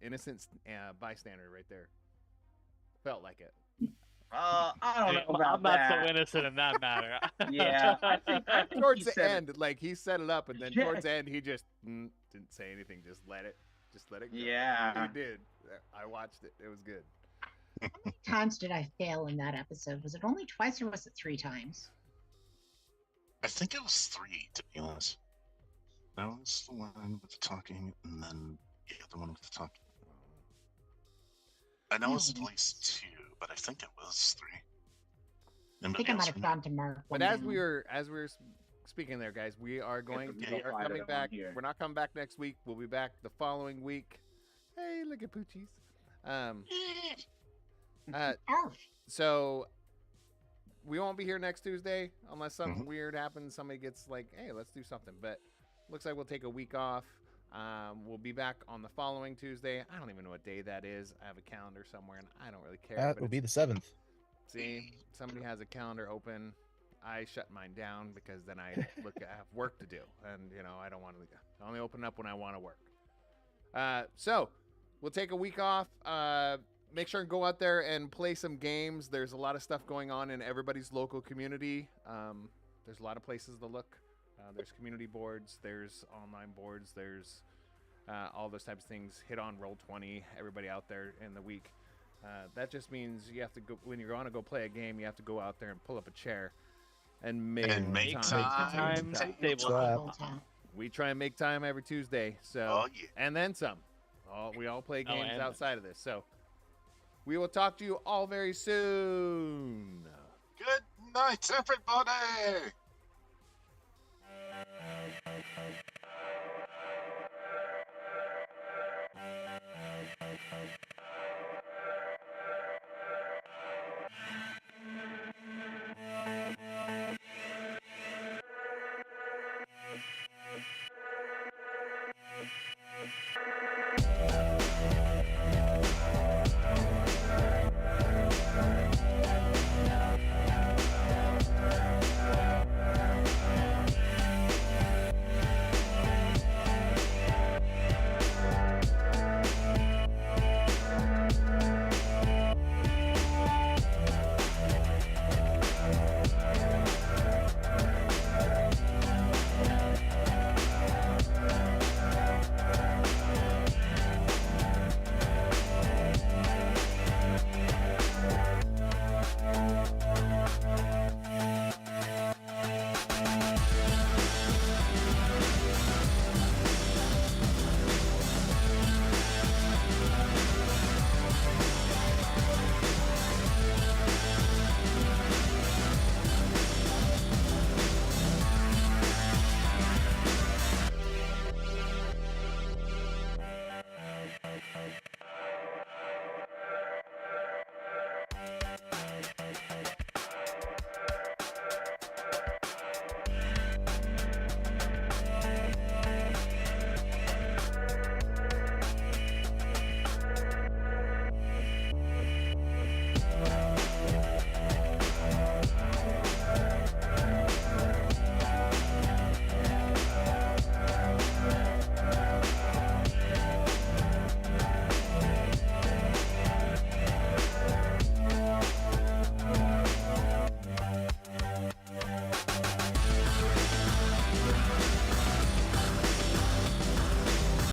innocent bystander right there. Felt like it. I don't know about I'm not that. so innocent in that matter. Yeah, I think Towards he the said end, he set it up, and then towards the end, he just didn't say anything. Just let it go. Yeah. He did. I watched it. It was good. How many times did I fail in that episode? Was it only twice or was it 3 times? I think it was 3, to be honest. That was the one with the talking, and then the one with the talking. I know it's at least 2. but I think it was 3. I think I might have gone to Mark. But as we were speaking there, guys, we are coming back. Here. We're not coming back next week. We'll be back the following week. Hey, look at Poochies. So we won't be here next Tuesday unless something weird happens. Somebody gets like, hey, let's do something. But looks like we'll take a week off. We'll be back on the following Tuesday. I don't even know what day that is. I have a calendar somewhere, and I don't really care. That will be the 7th. See, somebody has a calendar open. I shut mine down because then I have work to do, and I don't want to. I only open up when I want to work. So we'll take a week off. Make sure and go out there and play some games. There's a lot of stuff going on in everybody's local community. There's a lot of places to look. There's community boards. There's online boards. There's all those types of things. Hit on Roll20. Everybody out there in the week. That just means you have to go when you're going to go play a game. You have to go out there and pull up a chair and make time. We try and make time every Tuesday. So and then some. We all play games outside of this. So we will talk to you all very soon. Good night, everybody.